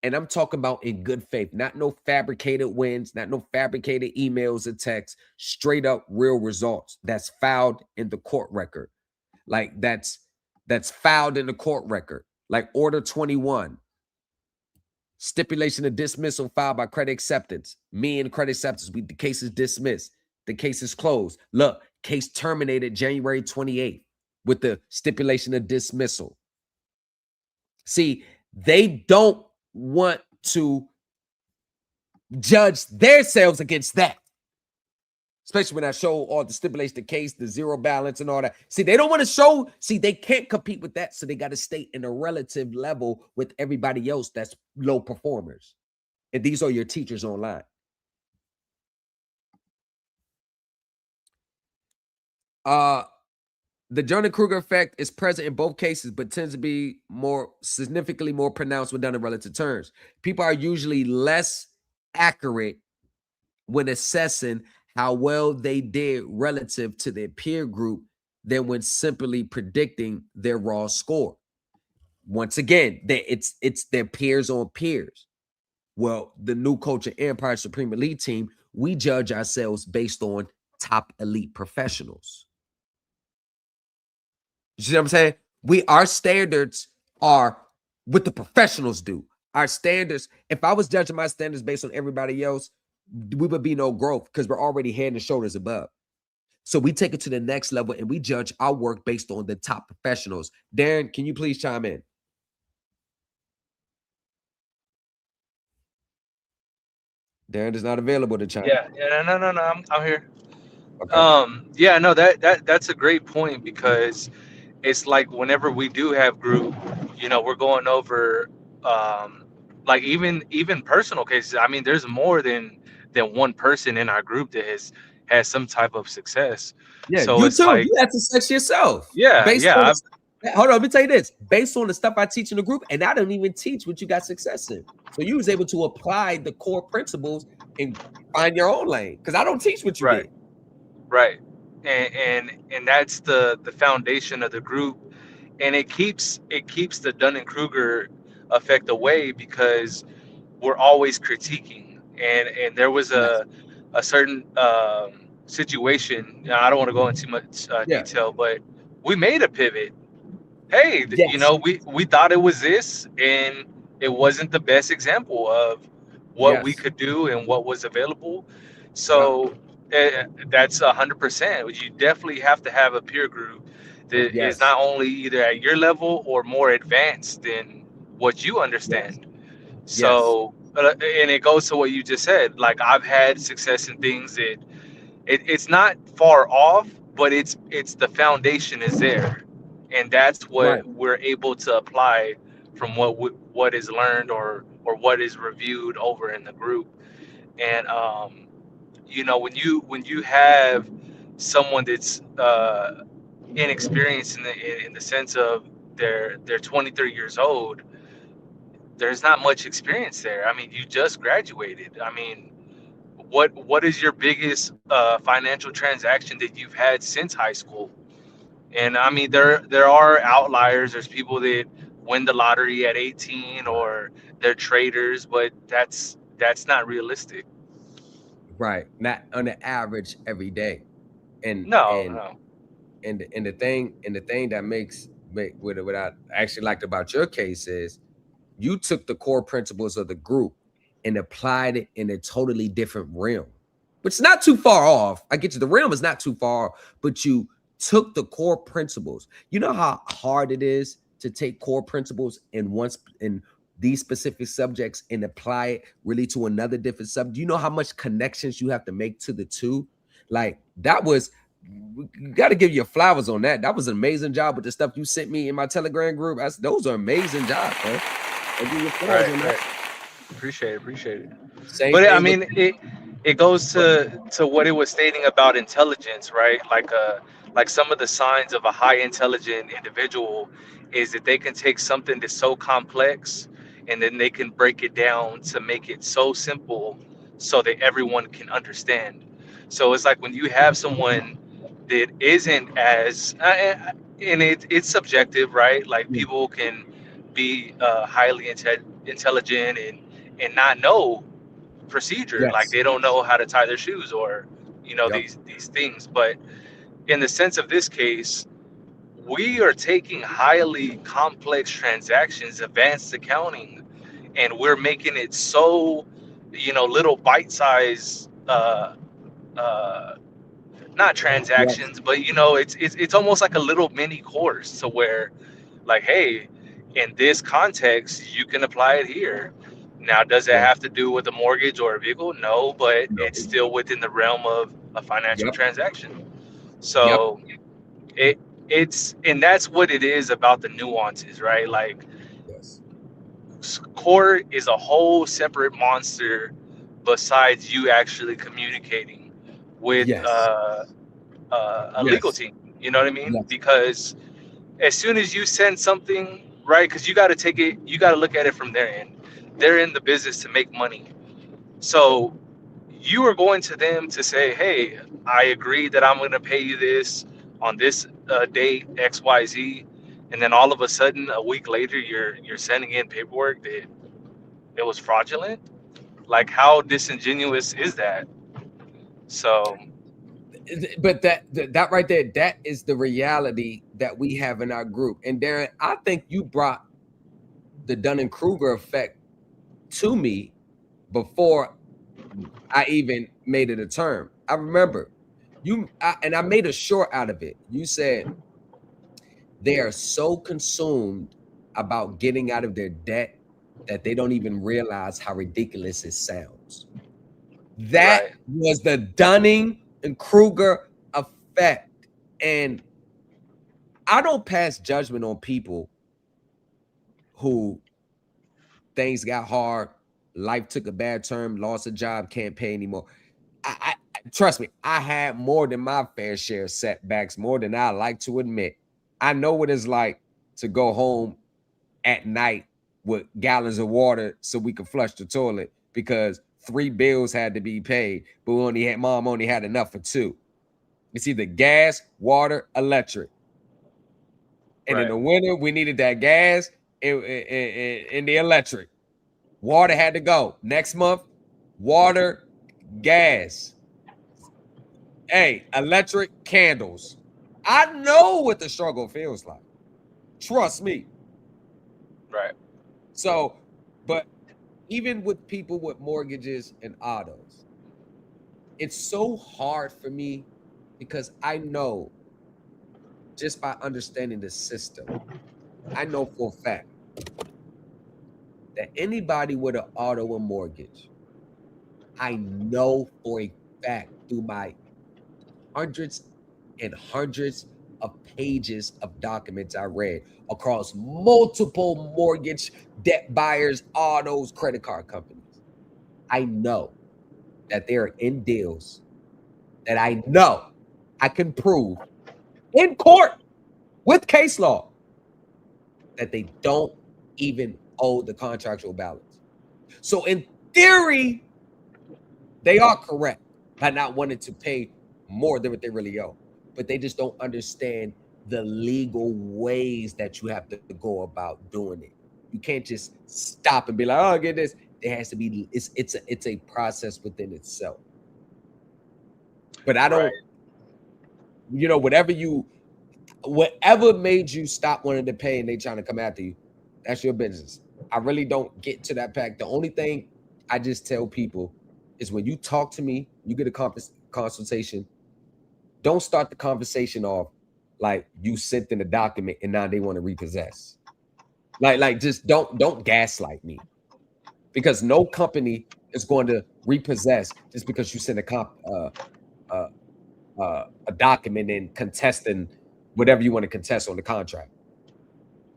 [SPEAKER 3] and I'm talking about in good faith, not no fabricated wins, not no fabricated emails and texts, straight up real results that's filed in the court record. Like that's filed in the court record. Like order 21. Stipulation of dismissal filed by credit acceptance. Me and credit acceptance, the case is dismissed. The case is closed. Look, case terminated January 28th with the stipulation of dismissal. See, they don't want to judge themselves against that. Especially when I show all the stipulation, the case, the zero balance and all that. See, they don't want to show, they can't compete with that. So they got to stay in a relative level with everybody else that's low performers. And these are your teachers online. The Dunning-Kruger effect is present in both cases, but tends to be significantly more pronounced when done in relative terms. People are usually less accurate when assessing how well they did relative to their peer group than when simply predicting their raw score. Once again, it's their peers on peers. Well, the New Culture Empire Supreme Elite team, we judge ourselves based on top elite professionals. You see what I'm saying? Our standards are what the professionals do. Our standards, if I was judging my standards based on everybody else, we would be no growth because we're already head and shoulders above. So we take it to the next level and we judge our work based on the top professionals. Darren, can you please chime in? Darren is not available to chime in.
[SPEAKER 7] Yeah, no, I'm here. Okay. Yeah, no, that's a great point because it's like whenever we do have group, we're going over, like even personal cases. I mean, there's more than one person in our group that has some type of success.
[SPEAKER 3] Yeah,
[SPEAKER 7] so
[SPEAKER 3] you
[SPEAKER 7] it's
[SPEAKER 3] too.
[SPEAKER 7] like,
[SPEAKER 3] You had success yourself.
[SPEAKER 7] yeah,
[SPEAKER 3] Hold on, let me tell you this. Based on the stuff I teach in the group, and I don't even teach what you got success in. So you was able to apply the core principles and find your own lane. Because I don't teach what you did.
[SPEAKER 7] Right. And that's the foundation of the group, and it keeps the Dunning-Kruger effect away because we're always critiquing. And there was a certain situation. I don't want to go into too much detail, but we made a pivot. Hey, we thought it was this, and it wasn't the best example of what we could do and what was available. So that's 100%. You definitely have to have a peer group that is not only either at your level or more advanced than what you understand. So, and it goes to what you just said. Like, I've had success in things that it's not far off, but it's the foundation is there, and that's what we're able to apply from what is learned or what is reviewed over in the group. And when you have someone that's inexperienced in the sense of they're 23 years old, there's not much experience there. I mean, you just graduated. I mean, what is your biggest financial transaction that you've had since high school? And I mean, there are outliers. There's people that win the lottery at 18, or they're traders, but that's not realistic.
[SPEAKER 3] Right. Not on the average every day. And
[SPEAKER 7] no.
[SPEAKER 3] And the thing that makes what I actually liked about your case is you took the core principles of the group and applied it in a totally different realm. But it's not too far off. I get you. The realm is not too far, but you took the core principles. You know how hard it is to take core principles in these specific subjects and apply it really to another different subject. You know how much connections you have to make to the two. Like that was, you got to give you flowers on that. That was an amazing job with the stuff you sent me in my Telegram group. Those are amazing jobs, bro. I give you flowers on that.
[SPEAKER 7] Appreciate it.
[SPEAKER 3] Same
[SPEAKER 7] But I
[SPEAKER 3] thing
[SPEAKER 7] mean, it goes to what it was stating about intelligence, right? Like some of the signs of a high intelligent individual is that they can take something that's so complex and then they can break it down to make it so simple so that everyone can understand. So it's like when you have someone that isn't as and it's subjective, right? Like
[SPEAKER 3] Yeah.
[SPEAKER 7] people can be highly intelligent and not know procedure, like
[SPEAKER 3] Yes.
[SPEAKER 7] they don't know how to tie their shoes or
[SPEAKER 3] Yep.
[SPEAKER 7] these things. But in the sense of this case, we are taking highly complex transactions, advanced accounting, and we're making it so little bite-sized uh not
[SPEAKER 3] Yes.
[SPEAKER 7] transactions, but it's almost like a little mini course to where, like, hey, in this context you can apply it here. Now, does it
[SPEAKER 3] Yeah.
[SPEAKER 7] have to do with a mortgage or a vehicle? No, but
[SPEAKER 3] No.
[SPEAKER 7] it's still within the realm of a financial
[SPEAKER 3] Yep.
[SPEAKER 7] transaction.
[SPEAKER 3] Yep.
[SPEAKER 7] So it's and that's what it is about the nuances, right? Like,
[SPEAKER 3] Yes.
[SPEAKER 7] court is a whole separate monster besides you actually communicating with
[SPEAKER 3] Yes.
[SPEAKER 7] a legal
[SPEAKER 3] Yes.
[SPEAKER 7] team. You know what I mean?
[SPEAKER 3] Yes.
[SPEAKER 7] Because as soon as you send something, right? Because you got to take it, you got to look at it from their end. They're in the business to make money. So you are going to them to say, hey, I agree that I'm going to pay you this on this date XYZ, and then all of a sudden a week later you're sending in paperwork that it was fraudulent. Like, how disingenuous is that? So
[SPEAKER 3] But that right there, that is the reality that we have in our group. And Darren, I think you brought the Dunning-Kruger effect to me before I even made it a term. I remember and I made a short out of it. You said they are so consumed about getting out of their debt that they don't even realize how ridiculous it sounds. That
[SPEAKER 7] right,
[SPEAKER 3] was the Dunning and Kruger effect. And I don't pass judgment on people who things got hard, life took a bad turn, lost a job, can't pay anymore. I trust me, I had more than my fair share of setbacks, more than I like to admit. I know what it's like to go home at night with gallons of water so we could flush the toilet because 3 bills had to be paid, but mom only had enough for 2. It's either gas, water, electric. And in
[SPEAKER 7] right,
[SPEAKER 3] the winter, we needed that gas and the electric. Water had to go. Next month, water, gas. Hey, electric, candles. I know what the struggle feels like. Trust me.
[SPEAKER 7] right,
[SPEAKER 3] So, but even with people with mortgages and autos, it's so hard for me because I know just by understanding the system, I know for a fact that anybody with an auto or mortgage, I know for a fact through my hundreds and hundreds of pages of documents I read across multiple mortgage, debt buyers, autos, credit card companies. I know that they are in deals that I know I can prove in court with case law that they don't even owe the contractual balance. So in theory, they are correct by not wanting to pay more than what they really owe, but they just don't understand the legal ways that you have to go about doing it. You can't just stop and be like, "Oh, get this." There has to be it's a process within itself. But I don't,
[SPEAKER 7] right.
[SPEAKER 3] whatever made you stop wanting to pay and they trying to come after you, that's your business. I really don't get to that pack. The only thing I just tell people is when you talk to me, you get a consultation. Don't start the conversation off like you sent in a document and now they want to repossess. Like just don't gaslight me, because no company is going to repossess just because you send uh, a document and contesting whatever you want to contest on the contract.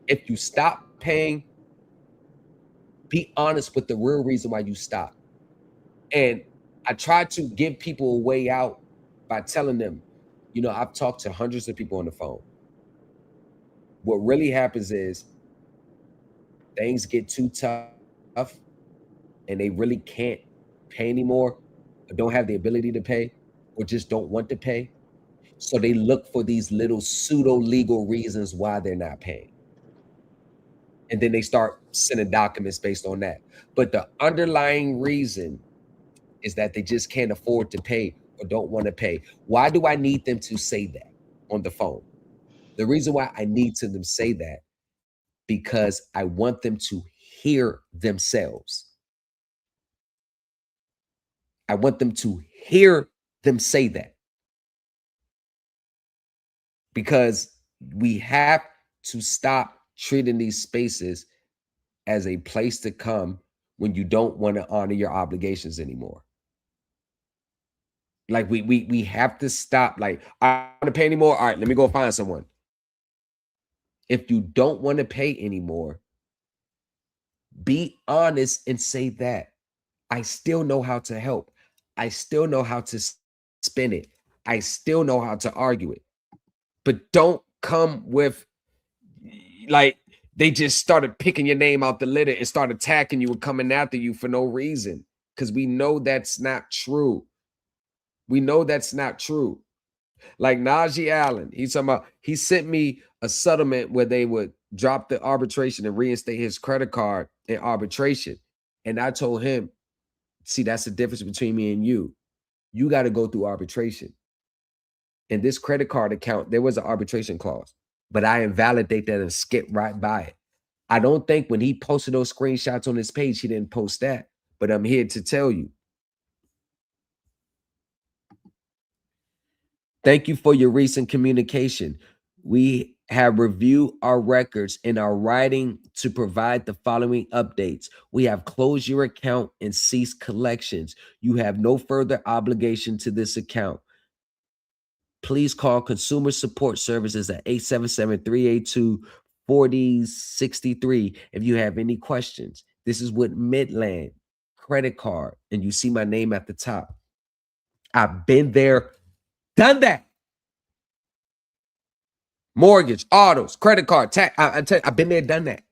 [SPEAKER 3] If you stop paying, be honest with the real reason why you stop. And I try to give people a way out by telling them, I've talked to hundreds of people on the phone. What really happens is things get too tough and they really can't pay anymore, or don't have the ability to pay, or just don't want to pay. So they look for these little pseudo legal reasons why they're not paying. And then they start sending documents based on that. But the underlying reason is that they just can't afford to pay or don't want to pay. Why do I need them to say that on the phone? The reason why I need to them say that, because I want them to hear themselves. I want them to hear them say that, because we have to stop treating these spaces as a place to come when you don't want to honor your obligations anymore. Like we have to stop. Like, I don't want to pay anymore. All right, let me go find someone. If you don't want to pay anymore, be honest and say that. I still know how to help. I still know how to spin it. I still know how to argue it. But don't come with, like, they just started picking your name out the litter and start attacking you and coming after you for no reason. Because we know that's not true. We know that's not true. Like Najee Allen, he's talking about, he sent me a settlement where they would drop the arbitration and reinstate his credit card in arbitration. And I told him, see, that's the difference between me and you. You got to go through arbitration. In this credit card account, there was an arbitration clause, but I invalidate that and skip right by it. I don't think when he posted those screenshots on his page, he didn't post that, but I'm here to tell you. Thank you for your recent communication. We have reviewed our records and are writing to provide the following updates. We have closed your account and ceased collections. You have no further obligation to this account. Please call Consumer Support Services at 877-382-4063 if you have any questions. This is with Midland Credit Card, and you see my name at the top. I've been there, done that. Mortgage, autos, credit card, tax. I've been there, done that.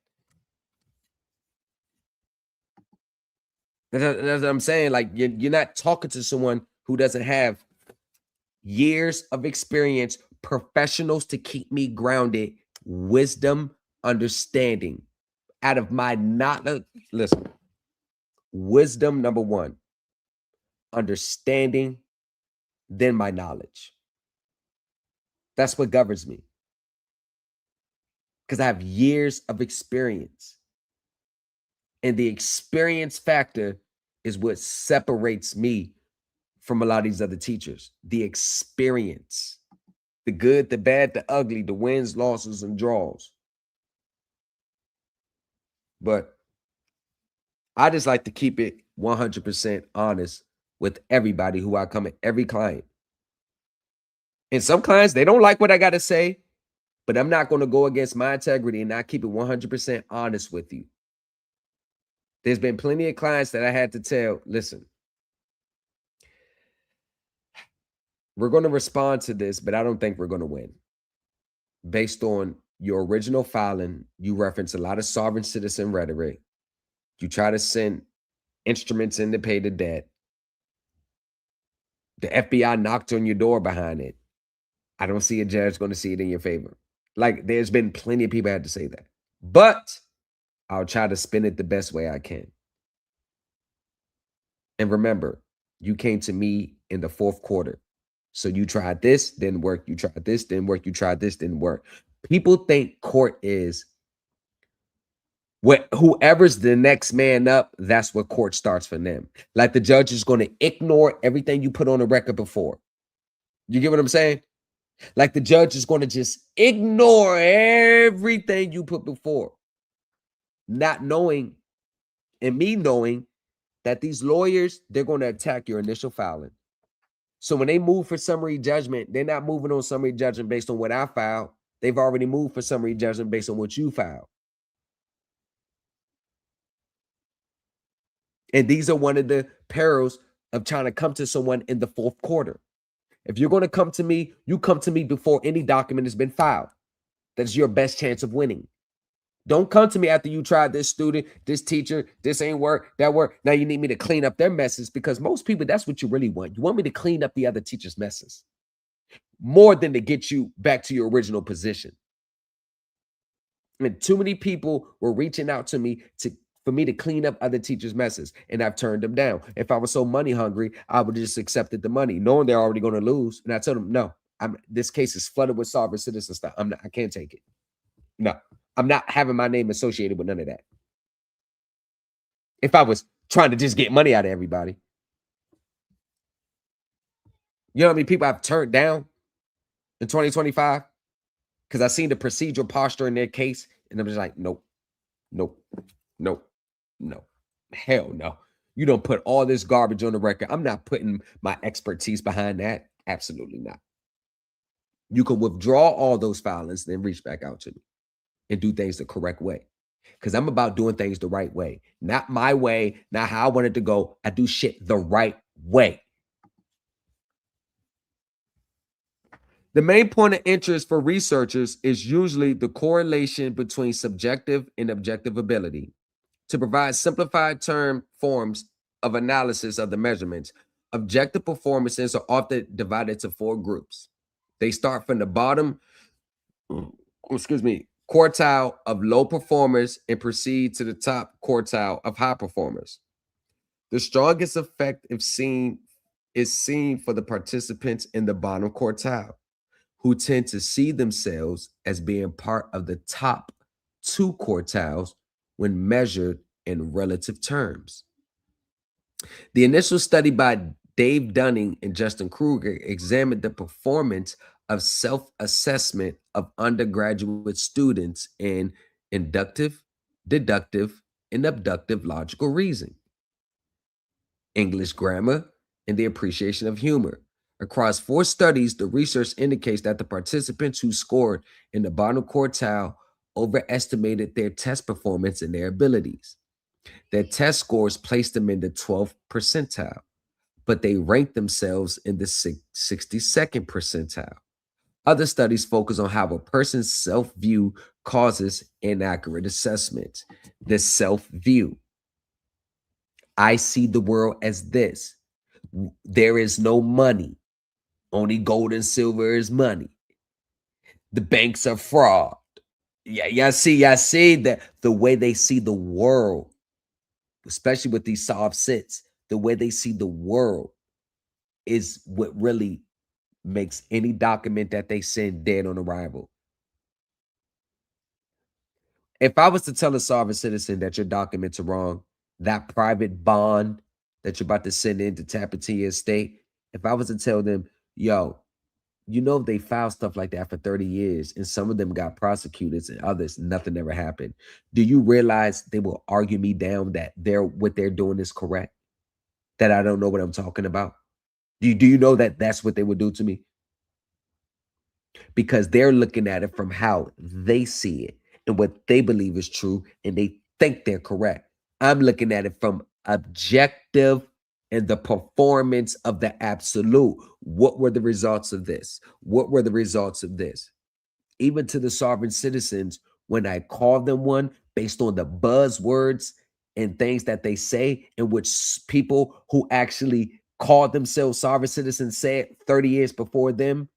[SPEAKER 3] That's what I'm saying. Like, you're not talking to someone who doesn't have years of experience, professionals to keep me grounded, wisdom, understanding. Out of my knowledge, listen, wisdom, number one, understanding, then my knowledge. That's what governs me, because I have years of experience. And the experience factor is what separates me from a lot of these other teachers. The experience, the good, the bad, the ugly, the wins, losses, and draws. But I just like to keep it 100% honest with everybody who I come at, every client. And some clients, they don't like what I got to say, but I'm not going to go against my integrity and not keep it 100% honest with you. There's been plenty of clients that I had to tell, listen, we're going to respond to this, but I don't think we're going to win. Based on your original filing, you reference a lot of sovereign citizen rhetoric. You try to send instruments in to pay the debt. The FBI knocked on your door behind it. I don't see a judge going to see it in your favor. Like, there's been plenty of people had to say that. But I'll try to spin it the best way I can. And remember, you came to me in the fourth quarter. So you tried this, didn't work. You tried this, didn't work. You tried this, didn't work. People think court is Whoever's the next man up, that's what court starts for them. Like the judge is going to ignore everything you put on the record before. You get what I'm saying? Like the judge is going to just ignore everything you put before, not knowing, and me knowing that these lawyers, they're going to attack your initial filing. So when they move for summary judgment, they're not moving on summary judgment based on what I filed. They've already moved for summary judgment based on what you filed. And these are one of the perils of trying to come to someone in the fourth quarter. If you're going to come to me, you come to me before any document has been filed. That's your best chance of winning. Don't come to me after you tried this student, this teacher, this ain't work, that work. Now you need me to clean up their messes, because most people, that's what you really want. You want me to clean up the other teacher's messes more than to get you back to your original position. And too many people were reaching out to me for me to clean up other teachers' messes, and I've turned them down. If I was so money hungry, I would have just accepted the money, knowing they're already going to lose. And I told them, no, this case is flooded with sovereign citizen stuff. I can't take it. No, I'm not having my name associated with none of that. If I was trying to just get money out of everybody, you know what I mean? People I've turned down in 2025 because I seen the procedural posture in their case, and I'm just like, nope, nope, nope, no, hell no. You don't put all this garbage on the record. I'm not putting my expertise behind that. Absolutely not. You can withdraw all those filings, then reach back out to me and do things the correct way. Because I'm about doing things the right way. Not my way, not how I want it to go. I do shit the right way. The main point of interest for researchers is usually the correlation between subjective and objective ability. To provide simplified term forms of analysis of the measurements, objective performances are often divided into 4 groups. They start from the bottom, quartile of low performers and proceed to the top quartile of high performers. The strongest effect is seen for the participants in the bottom quartile, who tend to see themselves as being part of the top 2 quartiles when measured in relative terms. The initial study by Dave Dunning and Justin Kruger examined the performance of self-assessment of undergraduate students in inductive, deductive, and abductive logical reasoning, English grammar, and the appreciation of humor. Across 4 studies, the research indicates that the participants who scored in the bottom quartile overestimated their test performance and their abilities. Their test scores placed them in the 12th percentile, but they ranked themselves in the 62nd percentile. Other studies focus on how a person's self-view causes inaccurate assessments. The self-view. I see the world as this. There is no money. Only gold and silver is money. The banks are fraud. Yeah, y'all see that the way they see the world, especially with these soft sits, the way they see the world is what really makes any document that they send dead on arrival. If I was to tell a sovereign citizen that your documents are wrong, that private bond that you're about to send in to tap into your estate, if I was to tell them, yo, you know, they filed stuff like that for 30 years and some of them got prosecutors and others, nothing ever happened. Do you realize they will argue me down that what they're doing is correct? That I don't know what I'm talking about? Do you know that that's what they would do to me? Because they're looking at it from how they see it and what they believe is true, and they think they're correct. I'm looking at it from objective and the performance of the absolute. What were the results of this? What were the results of this? Even to the sovereign citizens, when I call them one based on the buzzwords and things that they say, in which people who actually called themselves sovereign citizens said 30 years before them,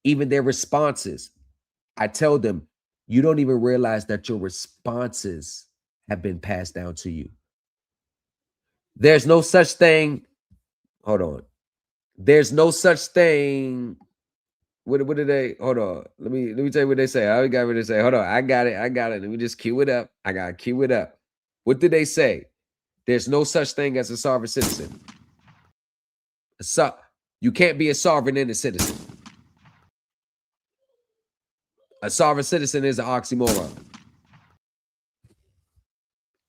[SPEAKER 3] even their responses, I tell them, you don't even realize that your responses have been passed down to you. There's no such thing. Hold on. There's no such thing What did they? Hold on. Let me tell you what they say. I got what they say. Hold on. I got it. Let me just cue it up. I gotta cue it up. What did they say? There's no such thing as a sovereign citizen. You can't be a sovereign and a citizen. A sovereign citizen is an oxymoron.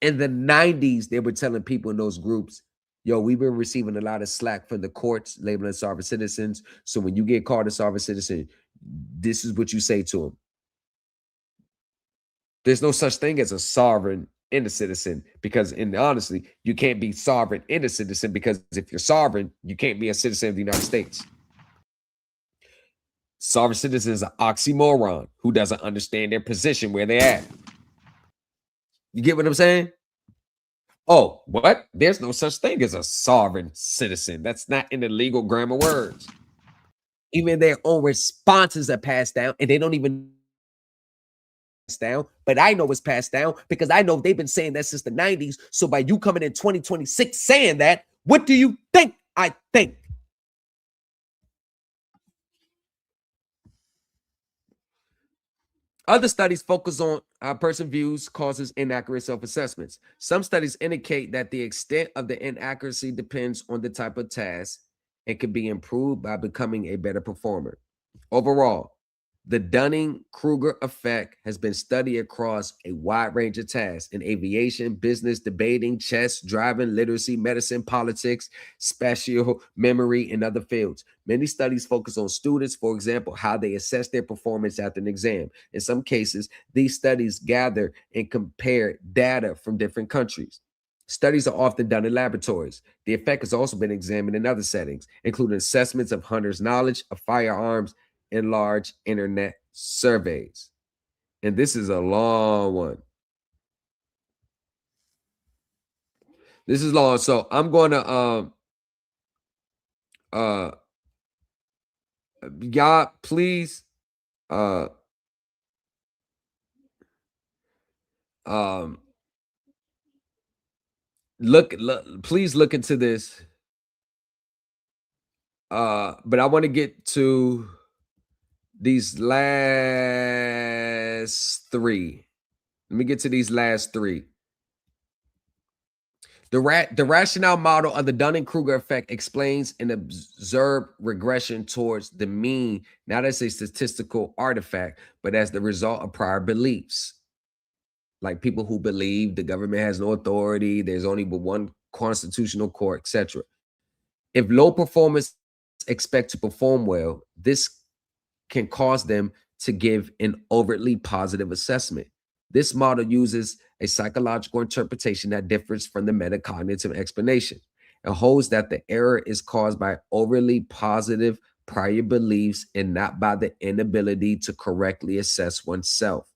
[SPEAKER 3] In the 90s, they were telling people in those groups, yo, we've been receiving a lot of slack from the courts labeling sovereign citizens. So when you get called a sovereign citizen, this is what you say to them. There's no such thing as a sovereign and a citizen because, honestly, you can't be sovereign and a citizen because if you're sovereign, you can't be a citizen of the United States. Sovereign citizen is an oxymoron who doesn't understand their position where they're at. You get what I'm saying? Oh, what? There's no such thing as a sovereign citizen. That's not in the legal grammar words. Even their own responses are passed down, and they don't even pass down. But I know it's passed down because I know they've been saying that since the 90s. So by you coming in 2026 saying that, what do you think I think? Other studies focus on how a person views causes inaccurate self-assessments. Some studies indicate that the extent of the inaccuracy depends on the type of task and can be improved by becoming a better performer. Overall, the Dunning-Kruger effect has been studied across a wide range of tasks in aviation, business, debating, chess, driving, literacy, medicine, politics, spatial memory, and other fields. Many studies focus on students, for example, how they assess their performance after an exam. In some cases, these studies gather and compare data from different countries. Studies are often done in laboratories. The effect has also been examined in other settings, including assessments of hunters' knowledge of firearms and large internet surveys. And this is a long one. This is long. So I'm going to y'all please look please look into this. But I want to get to these last three. Let me get to these last three. The rationale model of the Dunning-Kruger effect explains an observed regression towards the mean, not as a statistical artifact, but as the result of prior beliefs. Like people who believe the government has no authority, there's only but one constitutional court, etc. If low performers expect to perform well, this can cause them to give an overtly positive assessment. This model uses a psychological interpretation that differs from the metacognitive explanation. It holds that the error is caused by overly positive prior beliefs and not by the inability to correctly assess oneself.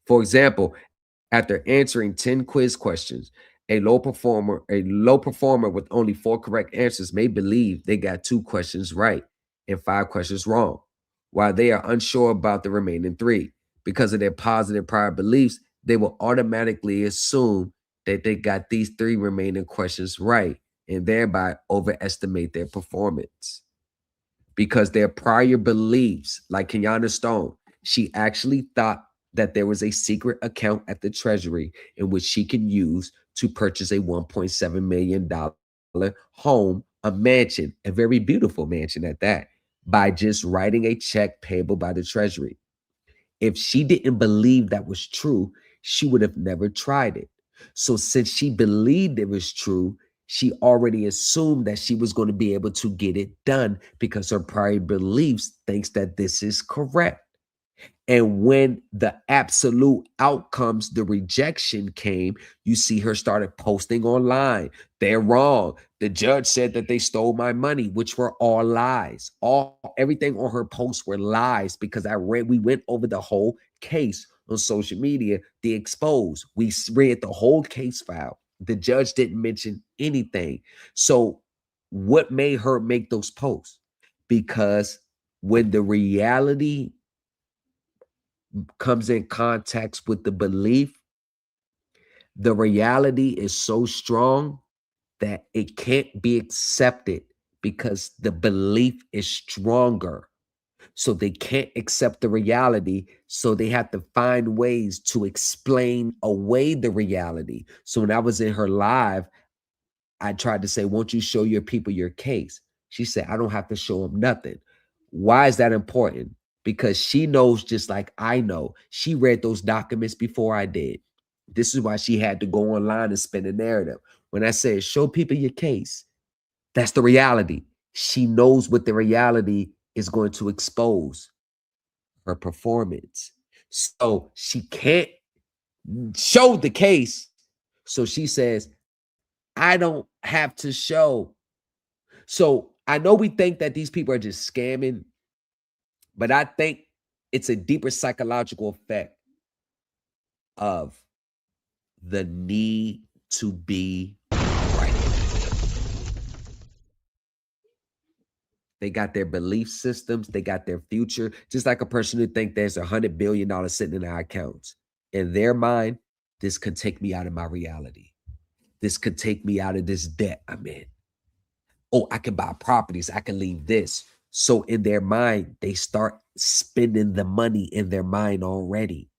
[SPEAKER 3] For example, after answering 10 quiz questions, a low performer with only 4 correct answers may believe they got 2 questions right and 5 questions wrong, while they are unsure about the remaining 3. Because of their positive prior beliefs, they will automatically assume that they got these 3 remaining questions right and thereby overestimate their performance. Because their prior beliefs, like Kenyatta Stone, she actually thought that there was a secret account at the Treasury in which she can use to purchase a $1.7 million home, a mansion, a very beautiful mansion at that, by just writing a check payable by the Treasury. If she didn't believe that was true, she would have never tried it. So since she believed it was true, she already assumed that she was going to be able to get it done because her prior beliefs thinks that this is correct. And when the absolute outcomes, the rejection came, you see her started posting online. They're wrong. The judge said that they stole my money, which were all lies. Everything on her posts were lies because we went over the whole case on social media, the expose. We read the whole case file. The judge didn't mention anything. So what made her make those posts? Because when the reality comes in contact with the belief, the reality is so strong that it can't be accepted because the belief is stronger.
[SPEAKER 8] So they can't accept the reality. So they have to find ways to explain away the reality. So when I was in her live, I tried to say, won't you show your people your case? She said, I don't have to show them nothing. Why is that important? Because she knows just like I know. She read those documents before I did. This is why she had to go online and spin a narrative. When I said, show people your case, that's the reality. She knows what the reality is going to expose her performance. So she can't show the case. So she says, I don't have to show. So I know we think that these people are just scamming, but I think it's a deeper psychological effect of the need to be right. They got their belief systems, they got their future, just like a person who think there's $100 billion sitting in our accounts. In their mind, this could take me out of my reality. This could take me out of this debt I'm in. Oh, I can buy properties. I can leave this. So in their mind, they start spending the money in their mind already.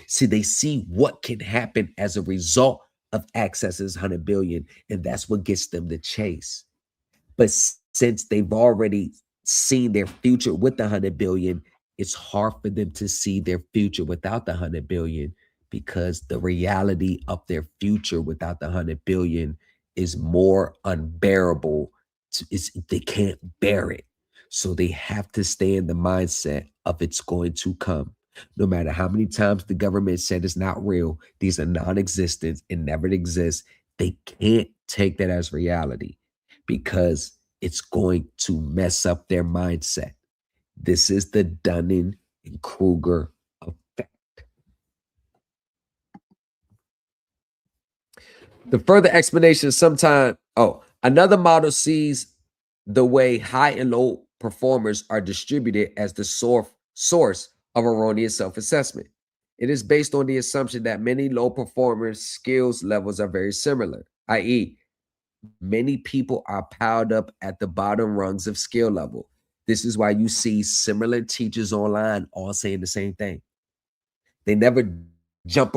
[SPEAKER 8] See, they see what can happen as a result of accessing 100 billion, and that's what gets them to chase. But since they've already seen their future with the 100 billion, it's hard for them to see their future without the 100 billion, because the reality of their future without the 100 billion is more unbearable. They can't bear it. So they have to stay in the mindset of it's going to come. No matter how many times the government said it's not real, these are non-existent, it never exists. They can't take that as reality because it's going to mess up their mindset. This is the Dunning and Kruger effect. The further explanation is sometime, another model sees the way high and low performers are distributed as the source of erroneous self-assessment. It is based on the assumption that many low performers' skills levels are very similar, i.e., many people are piled up at the bottom rungs of skill level. This is why you see similar teachers online all saying the same thing. They never jump,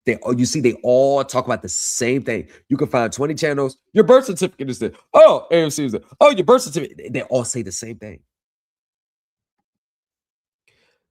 [SPEAKER 8] you see, they all talk about the same thing. You can find 20 channels. Your birth certificate is there. Oh, AMC is there. Oh, your birth certificate. They all say the same thing.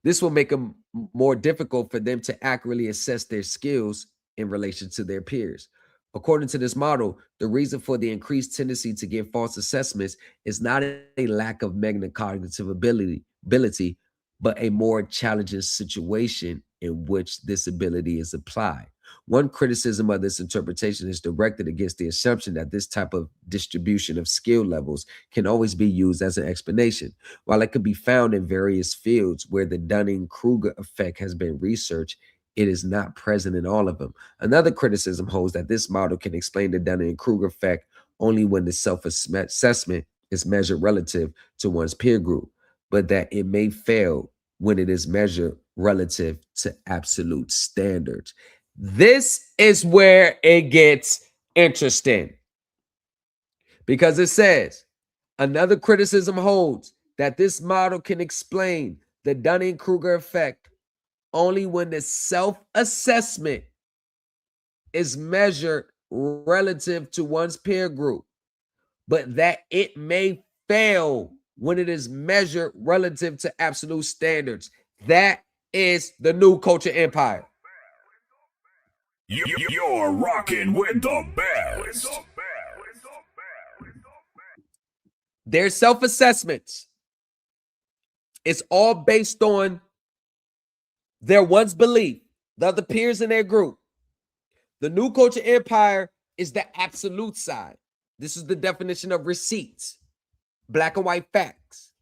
[SPEAKER 8] This will make them more difficult for them to accurately assess their skills in relation to their peers. According to this model, the reason for the increased tendency to give false assessments is not a lack of metacognitive ability, but a more challenging situation in which this ability is applied. One criticism of this interpretation is directed against the assumption that this type of distribution of skill levels can always be used as an explanation. While it could be found in various fields where the Dunning-Kruger effect has been researched, it is not present in all of them. Another criticism holds that this model can explain the Dunning-Kruger effect only when the self-assessment is measured relative to one's peer group, but that it may fail when it is measured relative to absolute standards. This is where it gets interesting, because it says, another criticism holds that this model can explain the Dunning-Kruger effect only when the self-assessment is measured relative to one's peer group, but that it may fail when it is measured relative to absolute standards. That is the new culture empire.
[SPEAKER 1] You're rocking with the best.
[SPEAKER 8] Their self-assessments, it's all based on their one's belief, the other peers in their group. The new culture empire is the absolute side. This is the definition of receipts, black and white facts.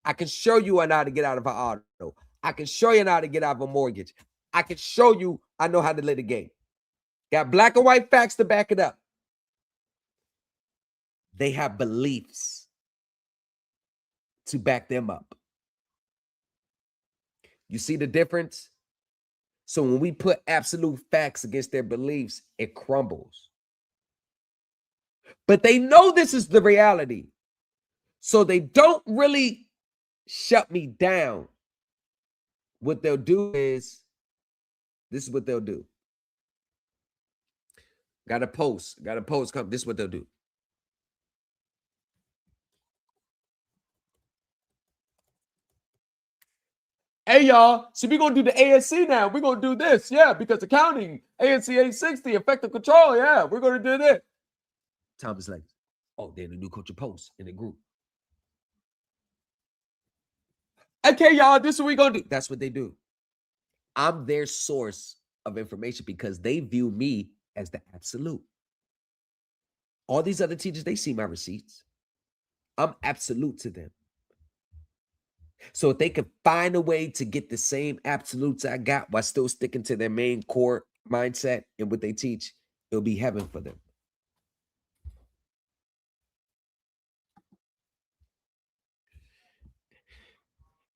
[SPEAKER 8] I can show you I know how to get out of an auto. I can show you how to get out of a mortgage. I can show you I know how to litigate. Got black and white facts to back it up. They have beliefs to back them up. You see the difference? So when we put absolute facts against their beliefs, it crumbles. But they know this is the reality.
[SPEAKER 3] So they don't really shut me down. What they'll do is, this is what they'll do. Got a post. Come. This is what they'll do. Hey y'all, so we're gonna do the ASC now. We're gonna do this, yeah, because accounting, ANC 860, effective control, yeah, we're gonna do this. Tom is like, oh, they're the new culture post in the group. Okay, y'all, this is what we're gonna do. That's what they do. I'm their source of information because they view me as the absolute. All these other teachers, they see my receipts. I'm absolute to them. So if they could find a way to get the same absolutes I got while still sticking to their main core mindset and what they teach, it'll be heaven for them.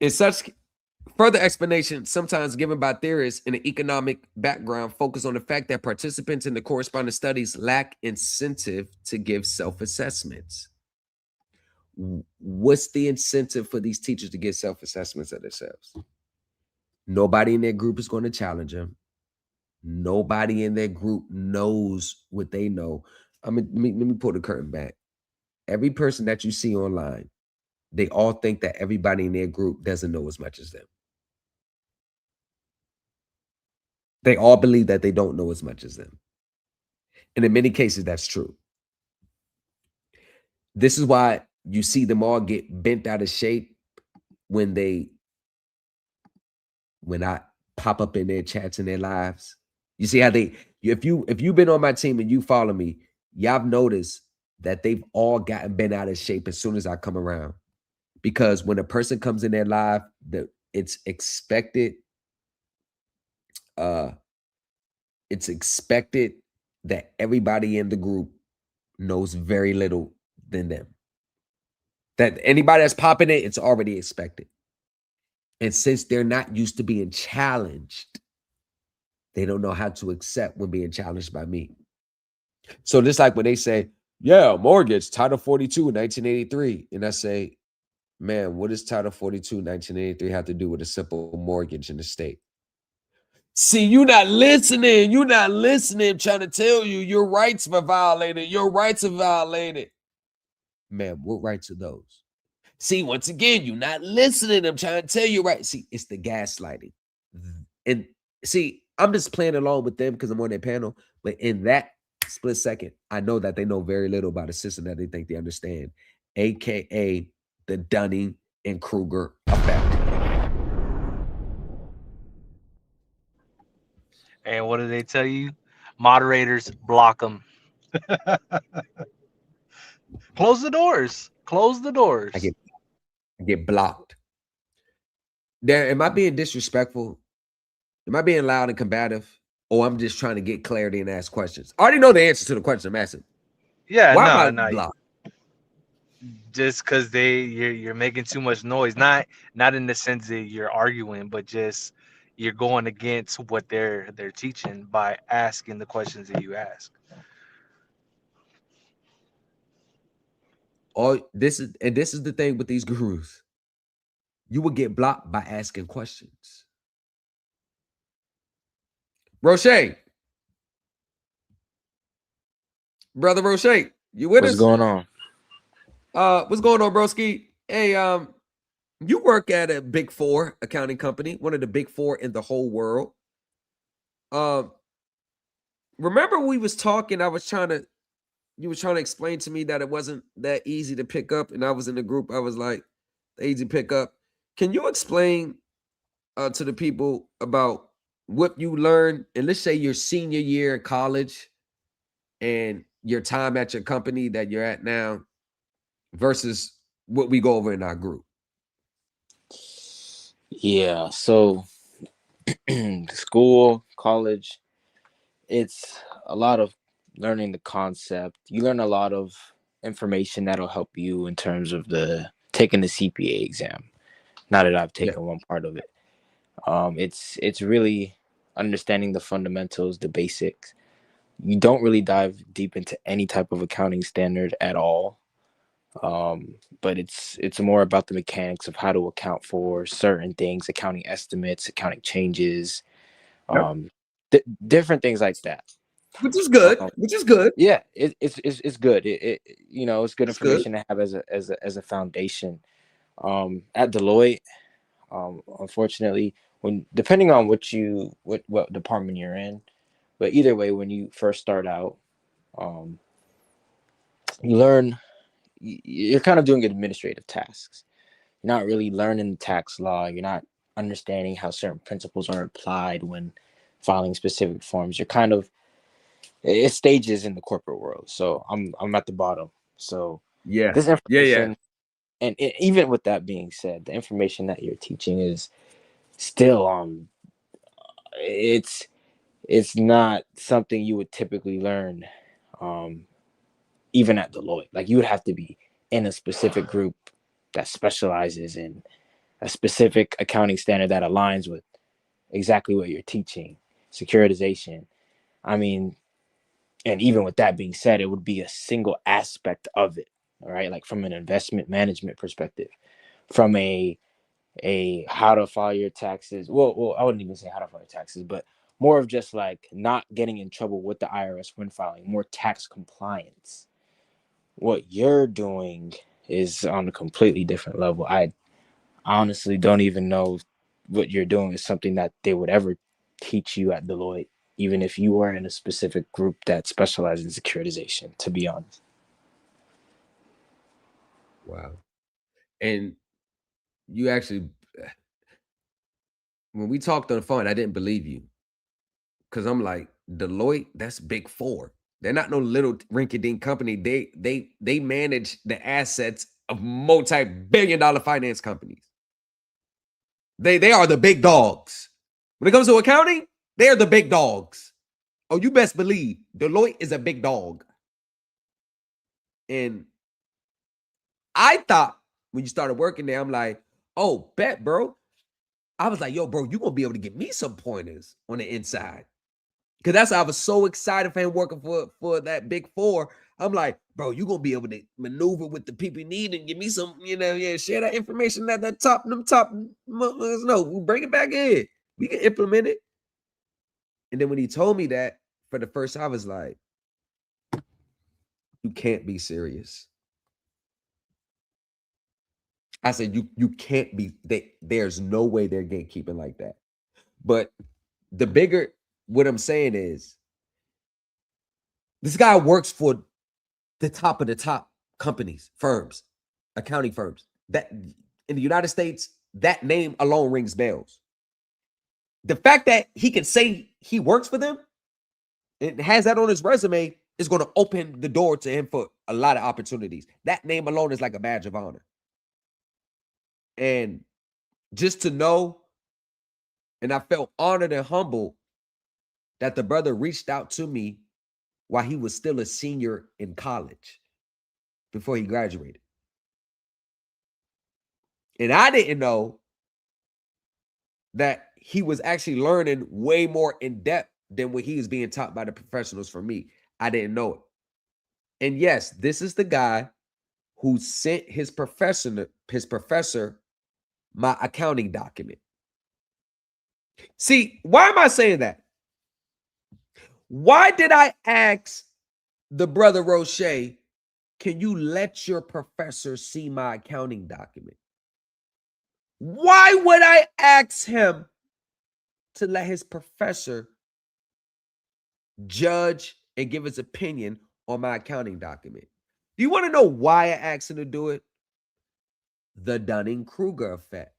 [SPEAKER 3] In such further explanation, sometimes given by theorists in an economic background, focus on the fact that participants in the corresponding studies lack incentive to give self-assessments. What's the incentive for these teachers to get self-assessments of themselves? Nobody in their group is going to challenge them. Nobody in their group knows what they know. Let me pull the curtain back. Every person that you see online, they all think that everybody in their group doesn't know as much as them. They all believe that they don't know as much as them. And in many cases, that's true. This is why you see them all get bent out of shape when I pop up in their chats and their lives. You see how if you've been on my team and you follow me, y'all have noticed that they've all gotten bent out of shape as soon as I come around. Because when a person comes in their live, it's expected that everybody in the group knows very little than them. That anybody that's popping it, it's already expected. And since they're not used to being challenged, they don't know how to accept when being challenged by me. So just like when they say, yeah, mortgage, Title 42, 1983. And I say, man, what does Title 42, 1983 have to do with a simple mortgage in the state? See, you're not listening. You're not listening. I'm trying to tell you, your rights were violated. Your rights are violated. Man, what rights are those? See, once again, you're not listening. I'm trying to tell you, right? See, it's the gaslighting. And see, I'm just playing along with them because I'm on their panel. But in that split second, I know that they know very little about a system that they think they understand, aka the Dunning and Kruger effect.
[SPEAKER 7] And what do they tell you? Moderators block them. Close the doors. Close the doors.
[SPEAKER 3] I get blocked. Darren, am I being disrespectful? Am I being loud and combative? Or I'm just trying to get clarity and ask questions? I already know the answer to the question I'm asking.
[SPEAKER 7] Yeah,
[SPEAKER 3] Why am I blocked?
[SPEAKER 7] Just because you're making too much noise. Not in the sense that you're arguing, but just you're going against what they're teaching by asking the questions that you ask.
[SPEAKER 3] This is the thing with these gurus. You will get blocked by asking questions. Roche. Brother Roche, you with us?
[SPEAKER 10] What's going on?
[SPEAKER 3] What's going on, broski? Hey, you work at a Big Four accounting company, one of the Big Four in the whole world. Remember we was talking, you were trying to explain to me that it wasn't that easy to pick up, and I was in the group, I was like, easy pick up. Can you explain to the people about what you learned, and let's say your senior year in college and your time at your company that you're at now versus what we go over in our group?
[SPEAKER 10] Yeah, so school, college, it's a lot of learning the concept. You learn a lot of information that'll help you in terms of taking the CPA exam. Now that I've taken one part of it. It's really understanding the fundamentals, the basics. You don't really dive deep into any type of accounting standard at all. But it's more about the mechanics of how to account for certain things, accounting estimates, accounting changes, um, different things like that.
[SPEAKER 3] Which is good.
[SPEAKER 10] Yeah, it's good. It's good
[SPEAKER 3] It's good.
[SPEAKER 10] information to have as a foundation. At Deloitte, unfortunately, when depending on what department you're in, but either way, when you first start out, um, you learn you're kind of doing administrative tasks. You're not really learning the tax law. You're not understanding how certain principles are applied when filing specific forms. You're kind of it's stages in the corporate world. So I'm at the bottom. So
[SPEAKER 3] Yeah.
[SPEAKER 10] this
[SPEAKER 3] Yeah. Yeah.
[SPEAKER 10] information, and even with that being said, the information that you're teaching is still it's not something you would typically learn, um, even at Deloitte. Like you would have to be in a specific group that specializes in a specific accounting standard that aligns with exactly what you're teaching. Securitization. I mean, and even with that being said, it would be a single aspect of it. All right, like from an investment management perspective, from a how to file your taxes. Well, I wouldn't even say how to file your taxes, but more of just like not getting in trouble with the IRS when filing, more tax compliance. What you're doing is on a completely different level. I honestly don't even know what you're doing is something that they would ever teach you at Deloitte, even if you were in a specific group that specializes in securitization, to be honest.
[SPEAKER 3] Wow. And you actually, when we talked on the phone, I didn't believe you because I'm like Deloitte. That's Big Four. They're not no little rinky-dink company. They manage the assets of multi-billion-dollar finance companies. They are the big dogs. When it comes to accounting, they are the big dogs. Oh, you best believe Deloitte is a big dog. And I thought when you started working there, I'm like, oh, bet, bro. I was like, yo, bro, you gonna be able to give me some pointers on the inside. Cause that's why I was so excited for him working for that Big Four. I'm like, bro, you gonna be able to maneuver with the people you need and give me some, share that information that top no, we bring it back in. We can implement it. And then when he told me that for the first time, I was like, you can't be serious. I said, you can't be, there's no way they're gatekeeping like that. But what I'm saying is, this guy works for the top of the top companies, firms, accounting firms. That in the United States, that name alone rings bells. The fact that he can say he works for them and has that on his resume is going to open the door to him for a lot of opportunities. That name alone is like a badge of honor. And just to know, and I felt honored and humbled that the brother reached out to me while he was still a senior in college before he graduated. And I didn't know that he was actually learning way more in depth than what he was being taught by the professionals for me. I didn't know it. And yes, this is the guy who sent his professor my accounting document. See, why am I saying that? Why did I ask the brother Roche, can you let your professor see my accounting document? Why would I ask him to let his professor judge and give his opinion on my accounting document? Do you want to know why I asked him to do it? The Dunning-Kruger effect.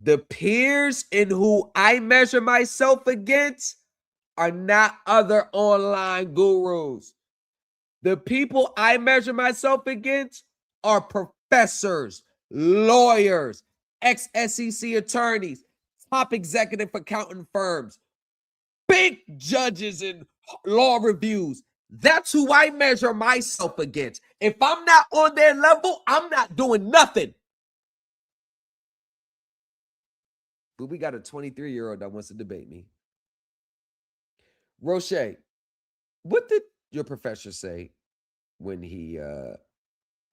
[SPEAKER 3] The peers in who I measure myself against are not other online gurus. The people I measure myself against are professors, lawyers, ex-SEC attorneys, top executive accounting firms, big judges in law reviews. That's who I measure myself against. If I'm not on their level, I'm not doing nothing. But we got a 23-year-old that wants to debate me. Roche, what did your professor say when he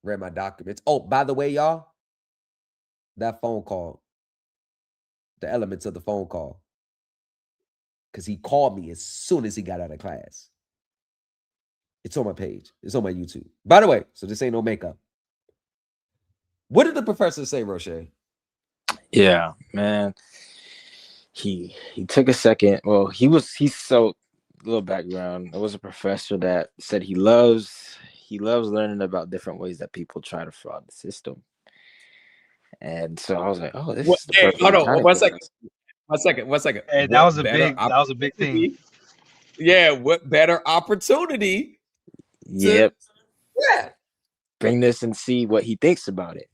[SPEAKER 3] read my documents? Oh, by the way, y'all, that phone call, the elements of the phone call, because he called me as soon as he got out of class. It's on my page. It's on my YouTube. By the way, so this ain't no makeup. What did the professor say, Roche?
[SPEAKER 10] Yeah, man. He took a second. Well, he's so little background. There was a professor that said he loves learning about different ways that people try to fraud the system. And so I was like, oh, this is the perfect
[SPEAKER 3] hold on,
[SPEAKER 10] accounting
[SPEAKER 3] one
[SPEAKER 10] class.
[SPEAKER 3] second.
[SPEAKER 12] Hey, that was a big thing.
[SPEAKER 3] Yeah, what better opportunity
[SPEAKER 10] Yep.
[SPEAKER 3] yeah.
[SPEAKER 10] Bring this and see what he thinks about it.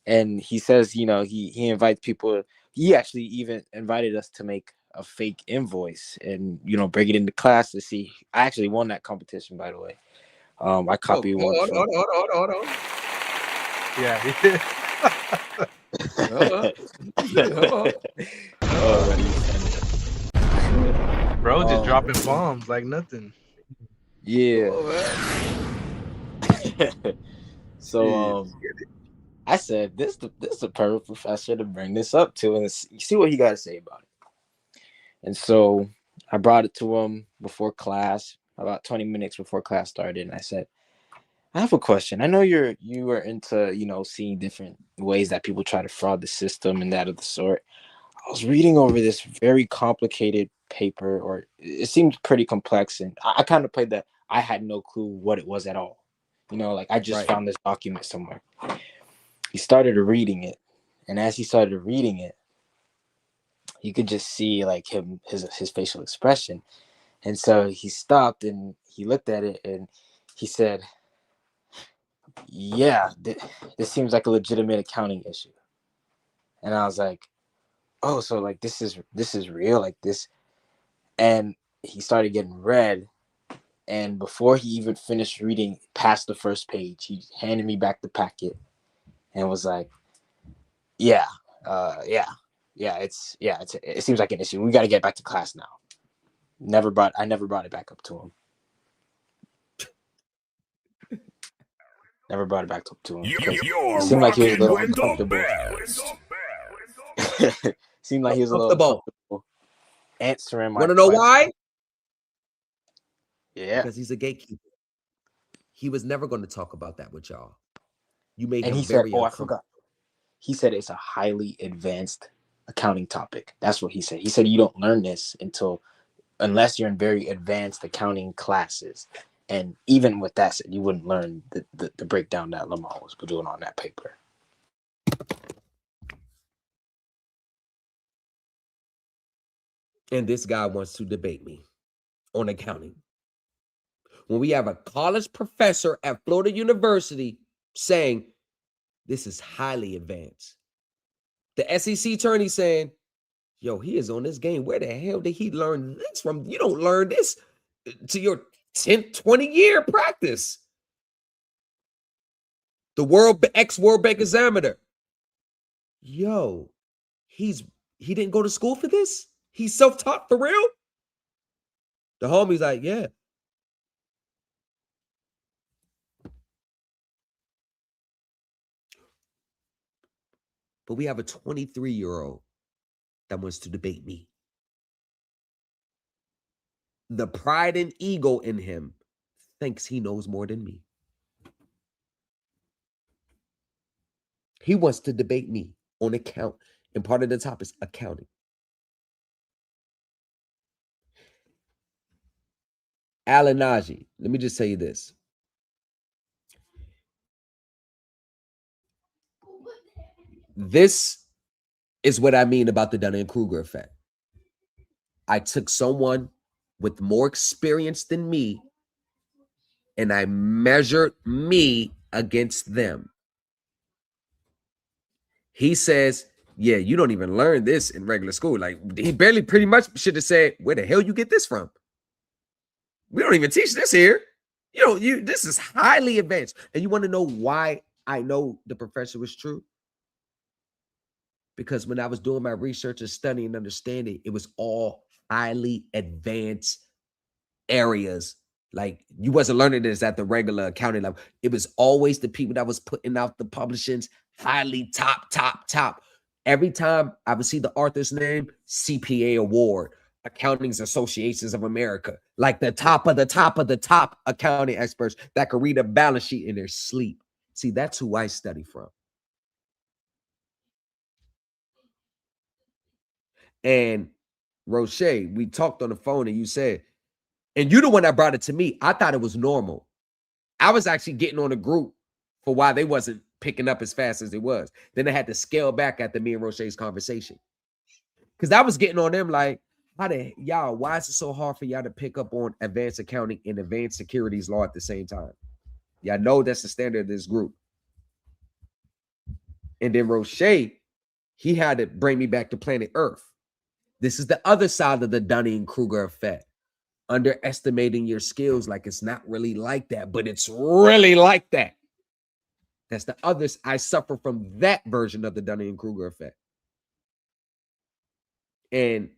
[SPEAKER 10] And he says, you know, he invites people. He actually even invited us to make a fake invoice and, you know, bring it into class to see. I actually won that competition, by the way. I copied one.
[SPEAKER 3] Hold on.
[SPEAKER 12] Yeah, he did. Bro, just dropping bombs like nothing.
[SPEAKER 10] Yeah. So I said, this is a perfect professor to bring this up to and see what he got to say about it. And so I brought it to him before class, about 20 minutes before class started, and I said, I have a question. I know you are into, you know, seeing different ways that people try to fraud the system and that of the sort. I was reading over this very complicated paper, or it seemed pretty complex, and I kind of played that I had no clue what it was at all. You know, like I just found this document somewhere. He started reading it, and as he started reading it, you could just see like his facial expression. And so he stopped and he looked at it and he said, yeah, this seems like a legitimate accounting issue. And I was like, oh, so like this is real, like this. And he started getting red. And before he even finished reading past the first page, he handed me back the packet and was like, it seems like an issue. We got to get back to class now. I never brought it back up to him. Never brought it back to him.
[SPEAKER 1] You're
[SPEAKER 10] it seemed like he was a little
[SPEAKER 1] rocking with
[SPEAKER 10] uncomfortable.
[SPEAKER 1] the best.
[SPEAKER 10] Seemed like he was a little uncomfortable answering my
[SPEAKER 3] Want to know why?
[SPEAKER 10] Yeah.
[SPEAKER 3] Because he's a gatekeeper. He was never going to talk about that with y'all. You made
[SPEAKER 10] And
[SPEAKER 3] him
[SPEAKER 10] he said,
[SPEAKER 3] very
[SPEAKER 10] I forgot. He said it's a highly advanced accounting topic. That's what he said. He said you don't learn this unless you're in very advanced accounting classes. And even with that said, you wouldn't learn the breakdown that Lamar was doing on that paper.
[SPEAKER 3] And this guy wants to debate me on accounting. When we have a college professor at Florida University saying this is highly advanced. The SEC attorney saying, yo, he is on this game. Where the hell did he learn this from? You don't learn this to your 10, 20-year practice. The ex-World Bank examiner. Yo, he didn't go to school for this? He's self-taught for real? The homie's like, yeah. But we have a 23-year-old that wants to debate me. The pride and ego in him thinks he knows more than me. He wants to debate me on account, and part of the topic is accounting. Alan Najee, let me just tell you this. This is what I mean about the Dunning-Kruger effect. I took someone with more experience than me, and I measured me against them. He says, yeah, you don't even learn this in regular school. Like, he barely pretty much should have said, where the hell you get this from? We don't even teach this here. This is highly advanced. And you want to know why I know the professor was true? Because when I was doing my research and studying and understanding, it was all highly advanced areas
[SPEAKER 8] Like you wasn't learning this at the regular accounting level. It was always the people that was putting out the publishings, highly top. Every time I would see the author's name, CPA award, Accountings Associations of America, like the top of the top accounting experts that could read a balance sheet in their sleep. See, that's who I study from. And Roche, we talked on the phone and you said, and you're the one that brought it to me. I thought it was normal. I was actually getting on a group for why they wasn't picking up as fast as it was. Then they had to scale back after me and Roche's conversation. Because I was getting on them like, why is it so hard for y'all to pick up on advanced accounting and advanced securities law at the same time? Y'all know that's the standard of this group. And then Roche, he had to bring me back to planet Earth. This is the other side of the Dunning-Kruger effect. Underestimating your skills like it's not really like that, but it's really like that. That's the others. I suffer from that version of the Dunning-Kruger effect. And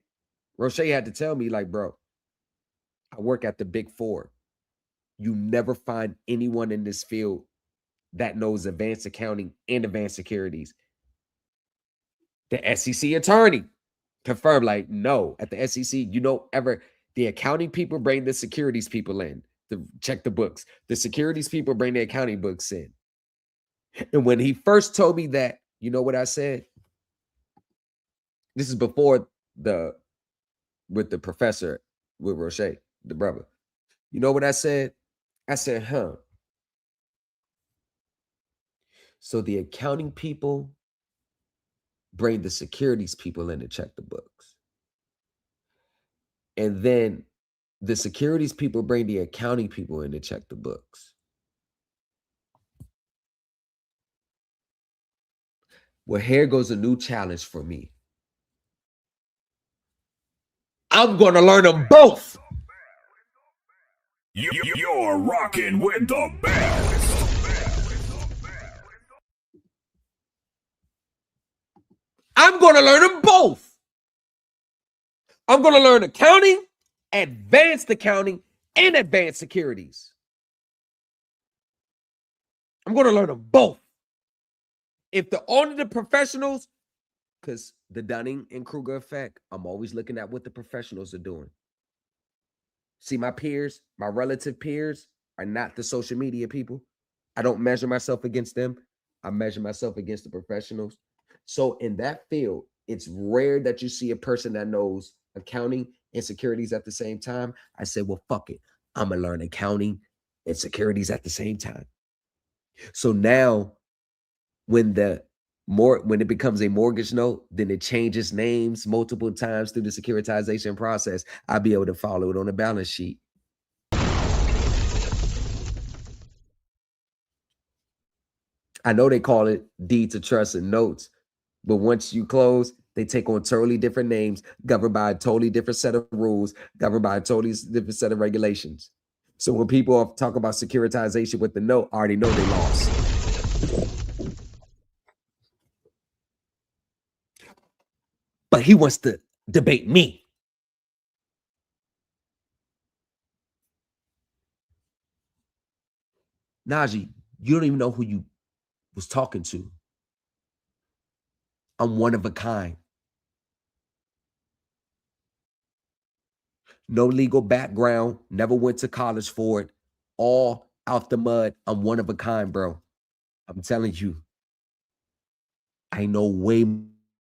[SPEAKER 8] Roche had to tell me, like, bro, I work at the Big Four. You never find anyone in this field that knows advanced accounting and advanced securities. The SEC attorney confirmed, like, no, at the SEC, you don't ever, the accounting people bring the securities people in to check the books. The securities people bring the accounting books in. And when he first told me that, you know what I said? This is before with the professor, with Roche, the brother. You know what I said? I said, so the accounting people bring the securities people in to check the books. And then the securities people bring the accounting people in to check the books. Well, here goes a new challenge for me. I'm going to learn them both.
[SPEAKER 1] You're rocking with the best.
[SPEAKER 8] I'm going to learn them both. I'm going to learn accounting, advanced accounting, and advanced securities. I'm going to learn them both. If the audited professionals, because the Dunning and Kruger effect, I'm always looking at what the professionals are doing. See, my peers, my relative peers are not the social media people. I don't measure myself against them. I measure myself against the professionals. So in that field, it's rare that you see a person that knows accounting and securities at the same time. I say, well, fuck it. I'm going to learn accounting and securities at the same time. So now when it becomes a mortgage note, then it changes names multiple times through the securitization process. I'll be able to follow it on the balance sheet. I know they call it deed to trust and notes, but once you close, they take on totally different names, governed by a totally different set of rules, governed by a totally different set of regulations. So when people talk about securitization with the note, I already know they lost. But he wants to debate me. Najee, you don't even know who you was talking to. I'm one of a kind. No legal background, never went to college for it, all out the mud. I'm one of a kind, bro. I'm telling you, I know way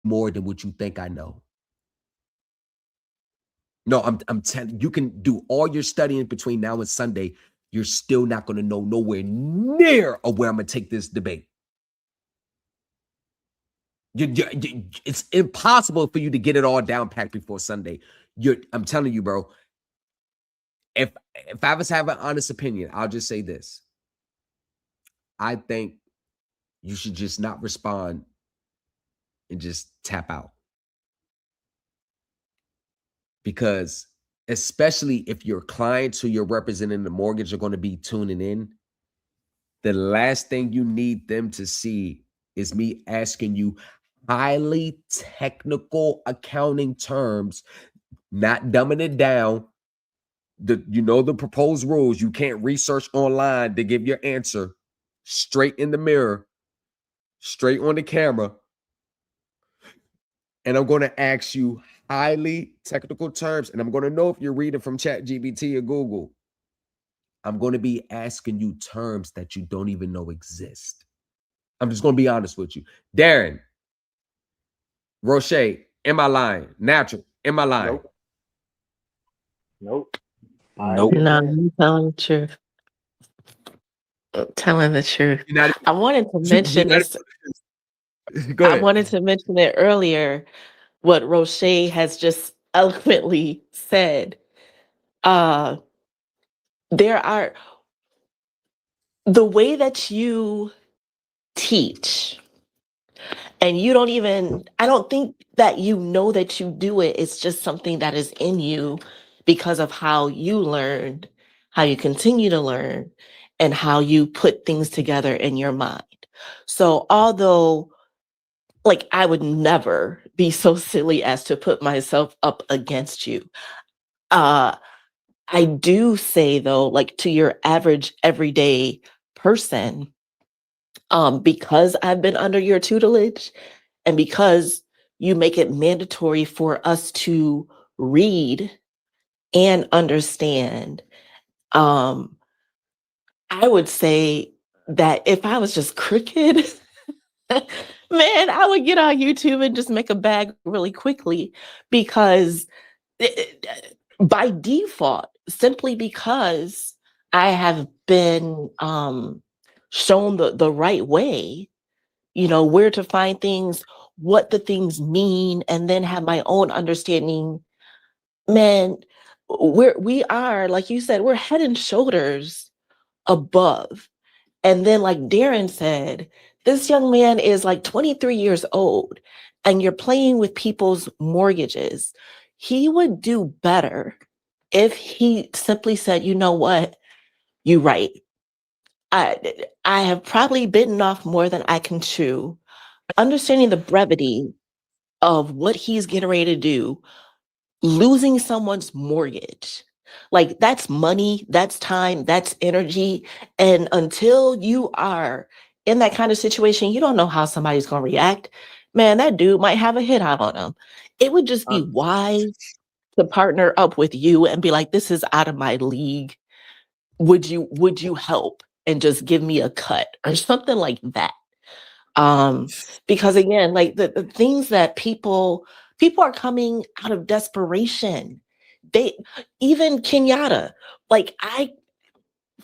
[SPEAKER 8] more than what you think I know. No, I'm telling you, can do all your studying between now and Sunday. You're still not going to know nowhere near of where I'm going to take this debate. It's impossible for you to get it all down packed before Sunday. I'm telling you, bro. If I was having an honest opinion, I'll just say this. I think you should just not respond and just tap out. Because especially if your clients who you're representing the mortgage are going to be tuning in, the last thing you need them to see is me asking you highly technical accounting terms, not dumbing it down,
[SPEAKER 3] the proposed rules. You can't research online to give your answer straight in the mirror, straight on the camera. And I'm going to ask you highly technical terms, and I'm going to know if you're reading from ChatGPT or Google. I'm going to be asking you terms that you don't even know exist. I'm just going to be honest with you. Darren, Roche, am I lying? Natural, am I lying?
[SPEAKER 7] Nope.
[SPEAKER 8] Nope.
[SPEAKER 11] No, I'm telling the truth. Telling the truth. I wanted to mention this.
[SPEAKER 3] Go
[SPEAKER 11] I
[SPEAKER 3] ahead.
[SPEAKER 11] wanted to mention it earlier, what Roche has just eloquently said. There are the way that you teach, and you don't even, I don't think that you know that you do it. It's just something that is in you because of how you learned, how you continue to learn, and how you put things together in your mind. So, although, like, I would never be so silly as to put myself up against you. Uh, I do say, though, like, to your average everyday person, because I've been under your tutelage and because you make it mandatory for us to read and understand, um, I would say that if I was just crooked, man, I would get on YouTube and just make a bag really quickly because by default, simply because I have been shown the right way, where to find things, what the things mean, and then have my own understanding. Man, we are, like you said, we're head and shoulders above. And then, like Darren said, this young man is like 23 years old and you're playing with people's mortgages. He would do better if he simply said, you know what, you're right. I have probably bitten off more than I can chew. Understanding the brevity of what he's getting ready to do, losing someone's mortgage. Like, that's money, that's time, that's energy. And until you are in that kind of situation, you don't know how somebody's going to react. Man, that dude might have a hit out on him. It would just be wise to partner up with you and be like, this is out of my league. Would you help and just give me a cut or something like that? Because again, like the things that people are coming out of desperation. They, even Kenyatta, like,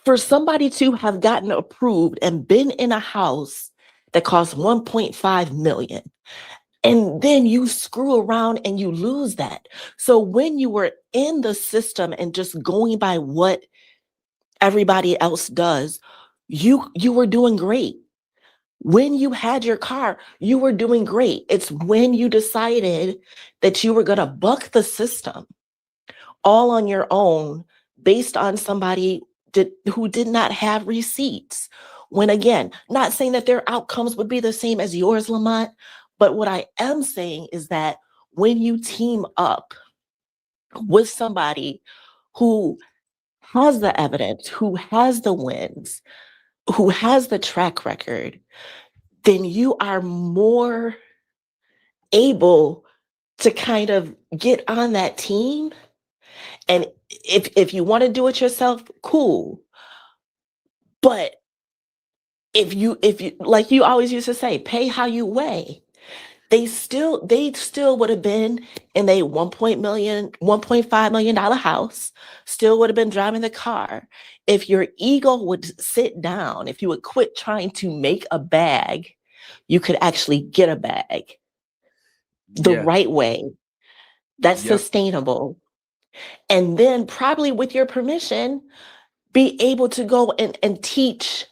[SPEAKER 11] for somebody to have gotten approved and been in a house that costs 1.5 million, and then you screw around and you lose that. So when you were in the system and just going by what everybody else does, you were doing great. When you had your car, you were doing great. It's when you decided that you were going to buck the system all on your own based on somebody who did not have receipts. When, again, not saying that their outcomes would be the same as yours, Lamont, but what I am saying is that when you team up with somebody who has the evidence, who has the wins, who has the track record, then you are more able to kind of get on that team. And if you want to do it yourself, cool. But if you like you always used to say, pay how you weigh. They still would have been in a $1.5 million house, still would have been driving the car. If your ego would sit down, if you would quit trying to make a bag, you could actually get a bag the right way. That's sustainable. And then, probably with your permission, be able to go and teach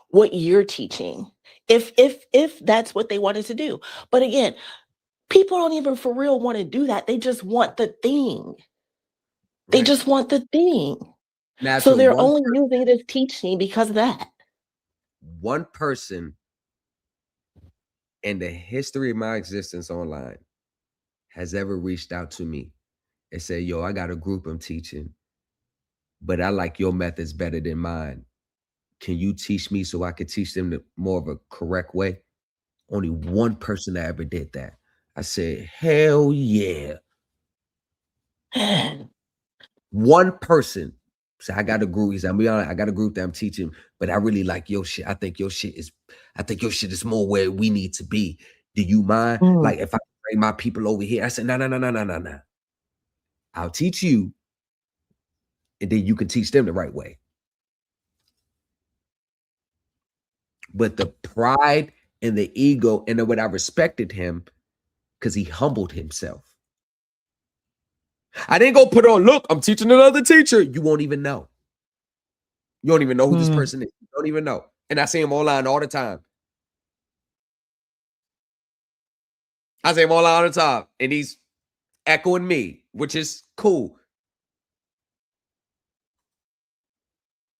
[SPEAKER 11] what you're teaching. If that's what they wanted to do. But again, people don't even for real want to do that. They just want the thing. They just want the thing. So they're only using this teaching because of that.
[SPEAKER 3] One person in the history of my existence online has ever reached out to me and said, yo, I got a group I'm teaching.
[SPEAKER 13] but I like your methods better than mine. Can you teach me so I could teach them the more of a correct way? Only one person that ever did that. I said, hell yeah. One person. So I got a group. He said, I'm be honest, I got a group that I'm teaching, but I really like your shit. I think your shit is more where we need to be. Do you mind? Like if I bring my people over here, I said, no. I'll teach you, and then you can teach them the right way. But the pride and the ego, and then what I respected him because he humbled himself. I didn't go put on, look, I'm teaching another teacher. You won't even know. You don't even know who this person is. You don't even know. And I see him online all the time. I see him online all the time. And he's echoing me, which is cool.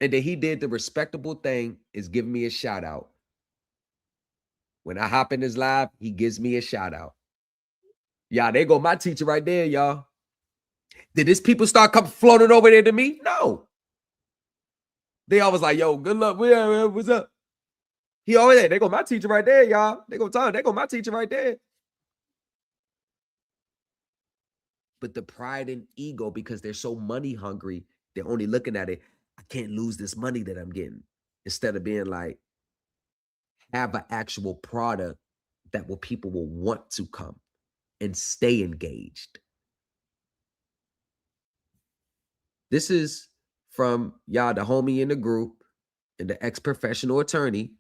[SPEAKER 13] And then he did the respectable thing, is giving me a shout out. When I hop in his live, he gives me a shout out. Y'all, there go my teacher right there, y'all. Did his people start coming floating over there to me? No. They always like, yo, good luck. What's up? He over there. They go my teacher right there, y'all. They go my teacher right there. But the pride and ego, because they're so money hungry, they're only looking at it. I can't lose this money that I'm getting. Instead of being like, have an actual product that people will want to come and stay engaged. This is from y'all, the homie in the group and the ex-professional attorney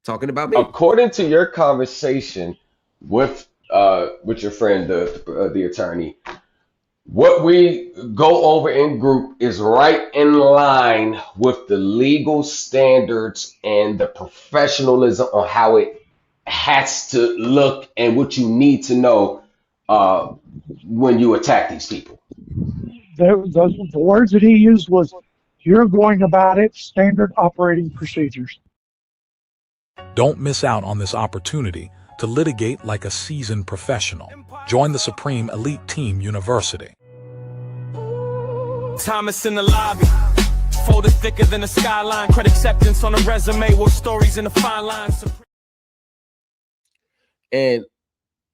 [SPEAKER 13] talking about me.
[SPEAKER 3] According to your conversation with your friend, the attorney, what we go over in group is right in line with the legal standards and the professionalism on how it has to look and what you need to know when you attack these people.
[SPEAKER 14] The words that he used was, you're going about it standard operating procedures.
[SPEAKER 6] Don't miss out on this opportunity to litigate like a seasoned professional. Join the Supreme Elite Team University.
[SPEAKER 15] Thomas in the lobby, folded thicker than a skyline. Credit acceptance on a resume with stories in the fine lines.
[SPEAKER 13] And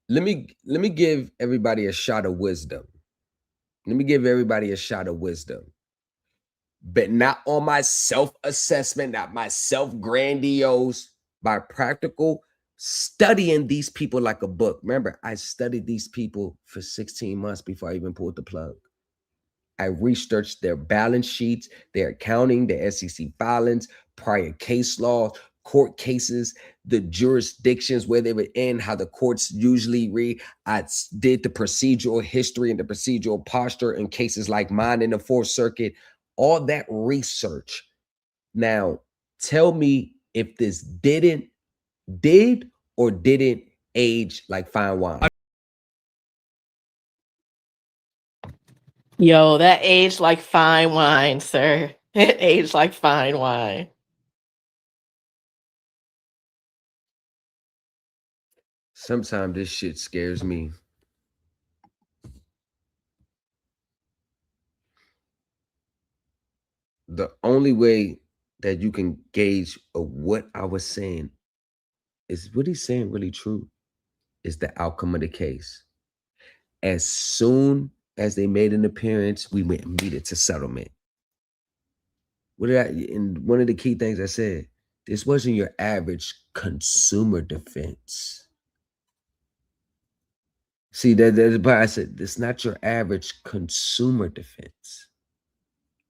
[SPEAKER 13] let me give everybody a shot of wisdom. Let me give everybody a shot of wisdom. But not on my self-assessment, not my self-grandiose, by practical studying these people like a book. Remember, I studied these people for 16 months before I even pulled the plug. I researched their balance sheets, their accounting, their SEC filings, prior case laws, court cases, the jurisdictions where they were in, how the courts usually read. I did the procedural history and the procedural posture in cases like mine in the Fourth Circuit, all that research. Now, tell me if this did or didn't age like fine wine.
[SPEAKER 16] Yo, that aged like fine wine, sir. It aged like fine wine.
[SPEAKER 13] Sometimes this shit scares me. The only way that you can gauge what I was saying is what he's saying really true is the outcome of the case. As soon as they made an appearance, we went immediate to settlement. And one of the key things I said, this wasn't your average consumer defense. See, that's why I said, it's not your average consumer defense.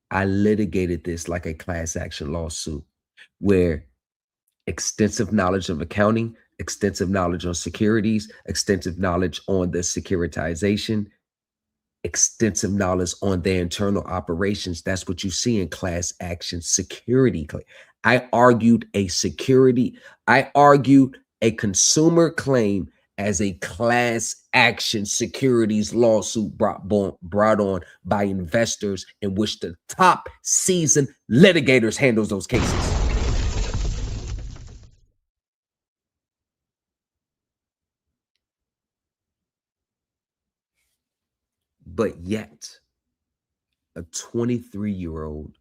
[SPEAKER 13] I litigated this like a class action lawsuit where extensive knowledge of accounting, extensive knowledge on securities, extensive knowledge on the securitization, extensive knowledge on their internal operations. That's what you see in class action security claim. I argued a consumer claim as a class action securities lawsuit brought on by investors, in which the top seasoned litigators handles those cases. But yet, a 23-year-old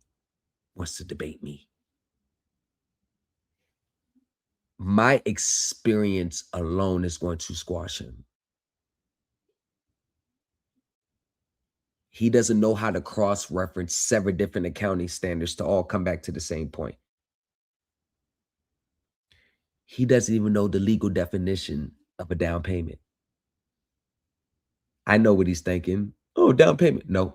[SPEAKER 13] wants to debate me. My experience alone is going to squash him. He doesn't know how to cross-reference 7 different accounting standards to all come back to the same point. He doesn't even know the legal definition of a down payment. I know what he's thinking. Oh, down payment. No.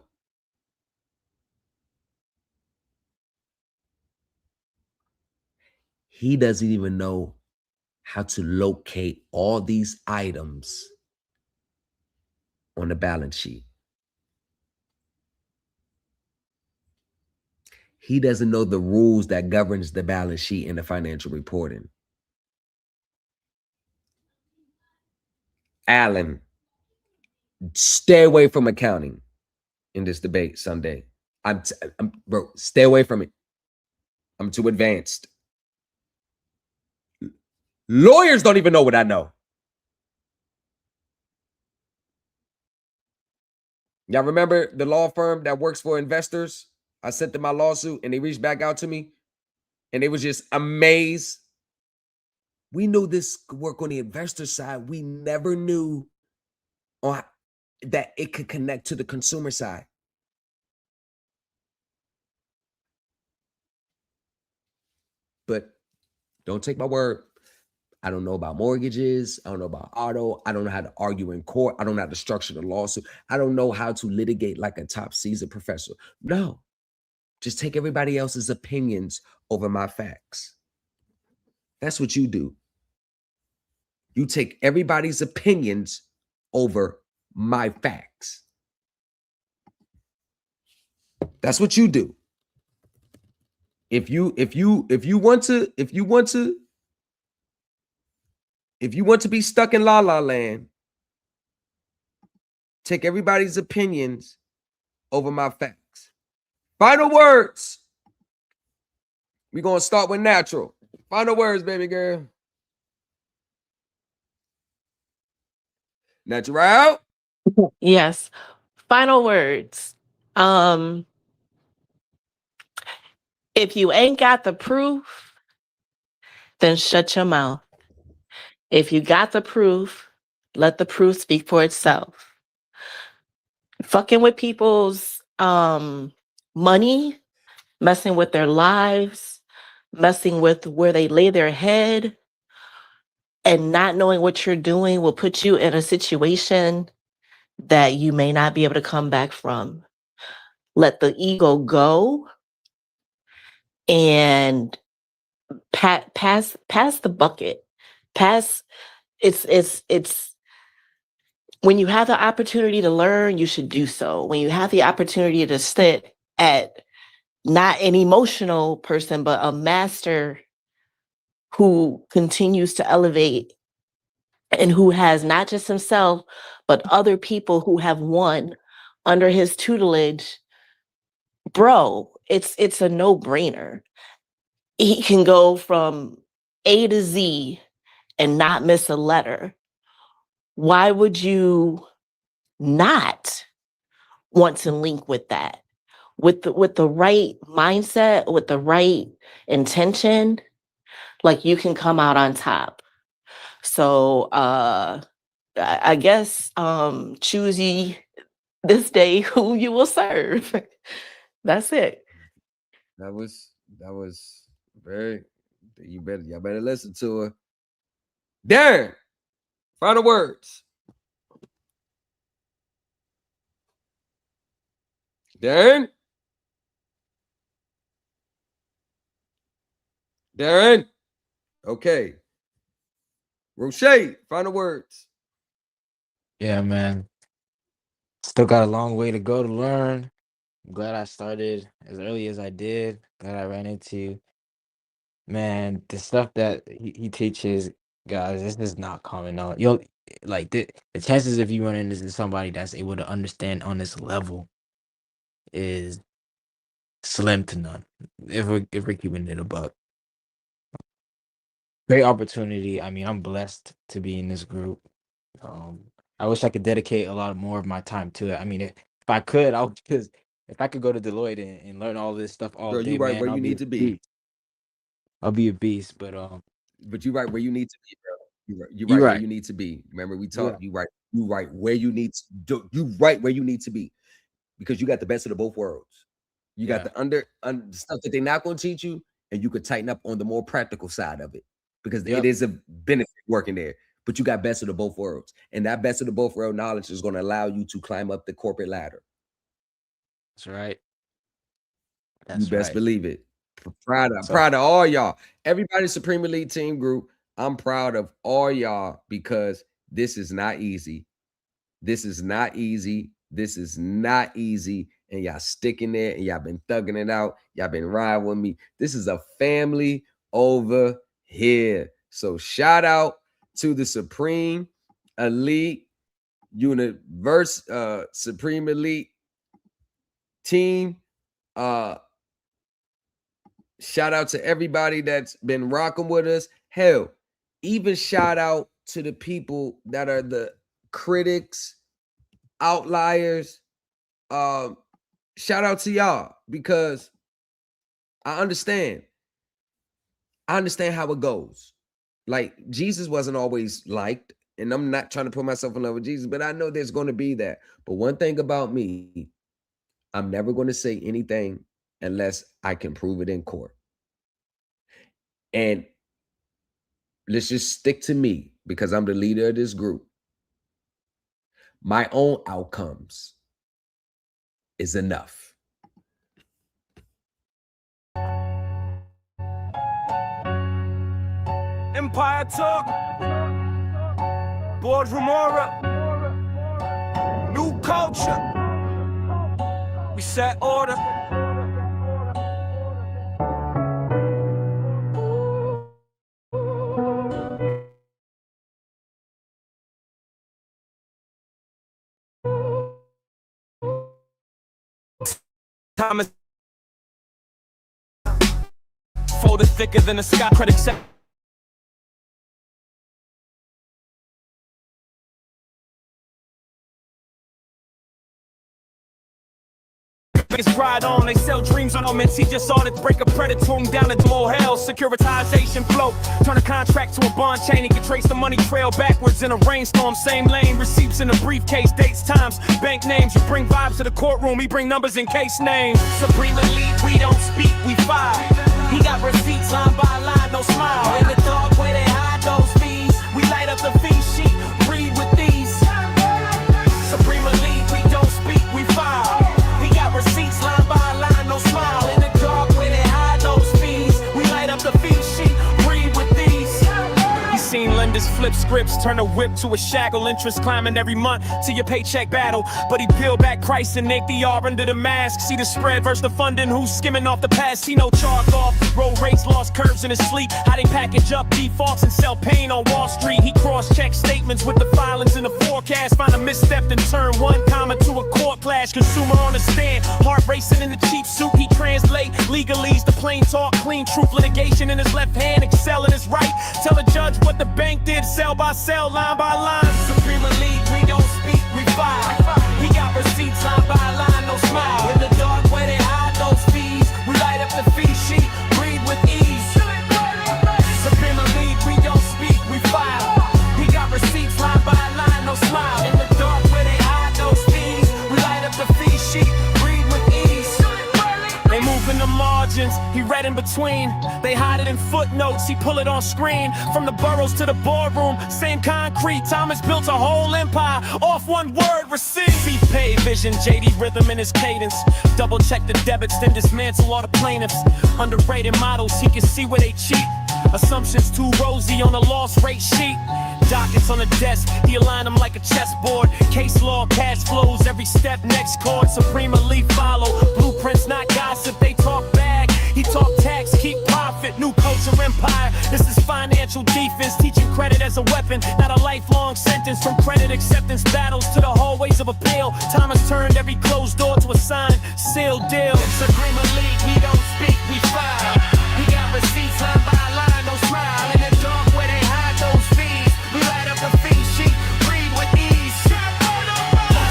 [SPEAKER 13] He doesn't even know how to locate all these items on the balance sheet. He doesn't know the rules that governs the balance sheet and the financial reporting. Alan, stay away from accounting in this debate Sunday. Bro, stay away from it. I'm too advanced. Lawyers don't even know what I know. Y'all remember the law firm that works for investors? I sent them my lawsuit and they reached back out to me and they was just amazed. We knew this could work on the investor side. We never knew that it could connect to the consumer side. But don't take my word. I don't know about mortgages. I don't know about auto. I don't know how to argue in court. I don't know how to structure the lawsuit. I don't know how to litigate like a top seasoned professional. No, just take everybody else's opinions over my facts. That's what you do. You take everybody's opinions over my facts. That's what you do. If you want to be stuck in la la land, take everybody's opinions over my facts. Final words. We're going to start with natural. Final words, baby girl. Natural.
[SPEAKER 16] Yes. Final words. If you ain't got the proof, then shut your mouth. If you got the proof, let the proof speak for itself. Fucking with people's money, messing with their lives, messing with where they lay their head, and not knowing what you're doing will put you in a situation that you may not be able to come back from. Let the ego go and pass the bucket. It's when you have the opportunity to learn, you should do so. When you have the opportunity to sit at not an emotional person, but a master who continues to elevate and who has not just himself, but other people who have won under his tutelage, bro, it's a no-brainer. He can go from A to Z and not miss a letter. Why would you not want to link with that? With the right mindset, with the right intention, like you can come out on top. So I guess choose ye this day who you will serve. That's it.
[SPEAKER 13] That was very. Y'all better listen to her. Darren, final words. Darren. Okay. Roche, final words.
[SPEAKER 10] Yeah, man. Still got a long way to go to learn. I'm glad I started as early as I did. Glad I ran into, man, the stuff that he teaches, guys, this is not common knowledge. Like the chances of you running into somebody that's able to understand on this level is slim to none. If we're keeping it a buck. Great opportunity. I mean, I'm blessed to be in this group. I wish I could dedicate a lot more of my time to it. I mean, if I could, I would just If I could go to Deloitte and learn all this stuff all
[SPEAKER 13] Bro, you
[SPEAKER 10] day,
[SPEAKER 13] right
[SPEAKER 10] man,
[SPEAKER 13] where
[SPEAKER 10] I'll
[SPEAKER 13] you
[SPEAKER 10] be
[SPEAKER 13] need
[SPEAKER 10] a
[SPEAKER 13] to be.
[SPEAKER 10] beast. I'll be a beast. But
[SPEAKER 13] you right where you need to be, bro. You
[SPEAKER 10] you're
[SPEAKER 13] right where
[SPEAKER 10] right.
[SPEAKER 13] you need to be. Remember we
[SPEAKER 10] You're
[SPEAKER 13] talked. You right. You right where you need to do. You right where you need to be, because you got the best of the both worlds. You got
[SPEAKER 10] Yeah.
[SPEAKER 13] the under stuff that they're not going to teach you, and you could tighten up on the more practical side of it, because it is a benefit working there. But you got best of the both worlds, and that best of the both world knowledge is going to allow you to climb up the corporate ladder.
[SPEAKER 10] That's right.
[SPEAKER 13] You best
[SPEAKER 10] right.
[SPEAKER 13] believe it. Proud of all y'all. Everybody Supreme Elite Team Group, I'm proud of all y'all, because this is not easy. This is not easy. This is not easy. And y'all sticking there, and y'all been thugging it out. Y'all been riding with me. This is a family over here. So shout out to the Supreme Elite Universe, Supreme Elite Team. Shout out to everybody that's been rocking with us. Hell, even shout out to the people that are the critics, outliers. Shout out to y'all, because I understand. I understand how it goes. Like, Jesus wasn't always liked, and I'm not trying to put myself in love with Jesus, but I know there's going to be that. But one thing about me, I'm never going to say anything unless I can prove it in court. And let's just stick to me, because I'm the leader of this group. My own outcomes is enough.
[SPEAKER 15] Empire Talk, Boardroom Aura, New Culture, we set order. Time is folded thicker than a sky. Credit set. Niggas ride on, they sell dreams on omens. He just saw it break a predator down into more hell. Securitization flow, turn a contract to a bond chain. He can trace the money trail backwards in a rainstorm. Same lane, receipts in a briefcase, dates, times, bank names. You bring vibes to the courtroom, he bring numbers in case names. Supreme Elite, we don't speak, we file. He got receipts line by line, no smile. In the dark where they hide those fees, we light up the fee sheet, breathe with these. Supreme Elite, we don't speak, we file. Receipts line by line, no smile. In the dark where they hide those fees, we light up the fee sheet, breathe with these. He's seen lenders flip scripts, turn a whip to a shackle. Interest climbing every month to your paycheck battle. But he peel back Christ and make the R under the mask. See the spread versus the funding, who's skimming off the past. See no charge off, road rates lost curves in his sleep. How they package up defaults and sell pain on Wall Street. He cross-check statements with the filings in the forecast. Find a misstep and turn one comma to a court clash. Consumer on the stand, heart racing in the cheap suit. He translate legalese, the plain talk, clean truth. Litigation in his left hand, excel in his right. Tell the judge what the bank did, cell by cell, line by line. Supreme Elite, we don't speak, we file. He got receipts line by line, no smile. In the dark where they hide those fees, we light up the fee sheet, breathe with ease. Supreme Elite, we don't speak, we file. He got receipts line by line, no smile. In the dark where they hide those fees, we light up the fee sheet, breathe with ease. They move in the margins, he read in between. They hide it in footnotes, he pull it on screen. From the boroughs to the boardroom, same concrete. Thomas built a whole empire off one word, receive. He paid vision, JD rhythm in his cadence. Double check the debits, then dismantle all the plaintiffs. Underrated models, he can see where they cheat. Assumptions too rosy on the loss rate sheet. Dockets on the desk, he align them like a chessboard. Case law, cash flows, every step, next chord. Supreme Elite follow, blueprints not gossip, they talk bag. He talk tax, keep profit, new culture empire. This is financial defense, teaching credit as a weapon, not a lifelong sentence. From credit acceptance battles to the hallways of appeal. Time has turned every closed door to a sign, sealed deal. Supreme Elite, we don't speak, we file. He got receipts line by line, no smile. In the dark where they hide those fees, we light up the fee sheet, breathe with ease.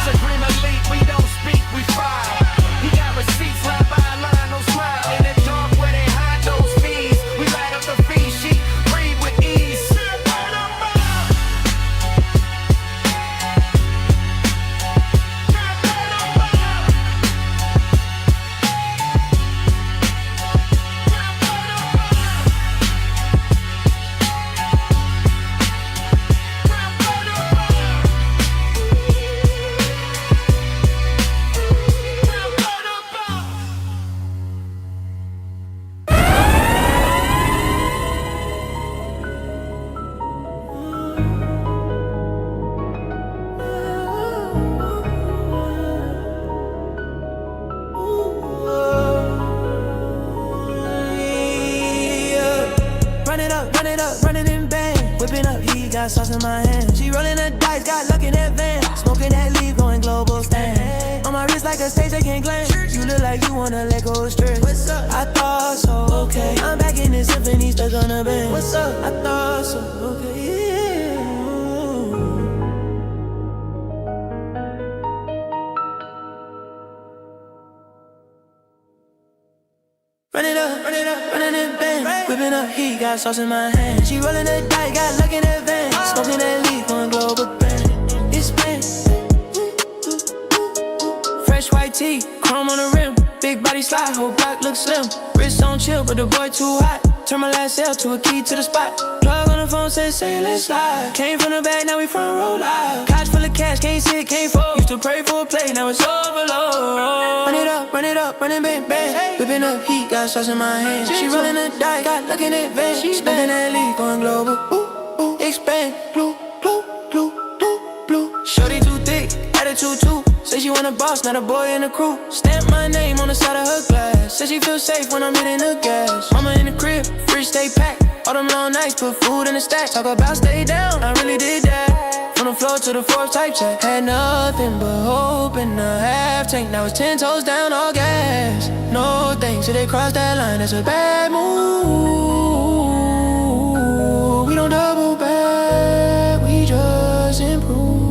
[SPEAKER 15] Supreme Elite, we don't speak, we file. He got
[SPEAKER 2] up, running in band. Whipping up heat, got sauce in my hand. She rolling the dice, got luck in that van. Smoking that leaf, going global stand. On my wrist like a stage, they can't claim. You look like you wanna let go of stress. What's up? I thought so, okay. I'm back in this symphony, stuck on the band. What's up? I thought so, okay, yeah. Run it up, running in band. Whipping up heat, got sauce in my hand. She rolling the dice, got luck in that van. Smoking that leaf, going global band. It's band. Fresh white tee, chrome on the rim. Big body slide, whole block looks slim. Wrist on chill, but the boy too hot. Turn my last L to a key to the spot. Plug on the phone, said say let's slide. Came from the back, now we front row live. Couch full of cash, can't sit, can't fold. Used to pray for a play, now it's overload. Run it up, running bang bang. Whipping up heat, got sauce in my hand. She rolling the dice, got luck in that van. Smoking that leaf, going global. Ooh, ooh, expand. Blue, blue, blue, blue, blue. Shorty too thick, attitude too. Say she want a boss, not a boy in the crew. Stamp my name on the side of her glass. Say she feel safe when I'm hitting the gas. Mama in the crib, fridge stay packed. All them long nights, put food in the stack. Talk about stay down, I really did that. From the floor to the fourth type check. Had nothing but hope in the half tank. Now it's 10 toes down, all gas. No thanks, till they cross that line, that's a bad move. We don't double back, we just improve.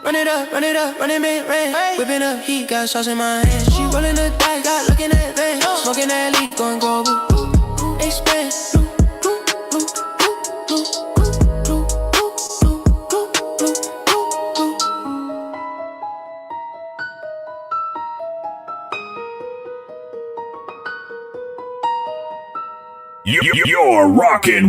[SPEAKER 2] Run it up, running mid range. Whipping up heat, got sauce in my hand. She rolling the dice, got luck in that van. Smoking that leaf, going global. Expand.
[SPEAKER 1] You're rocking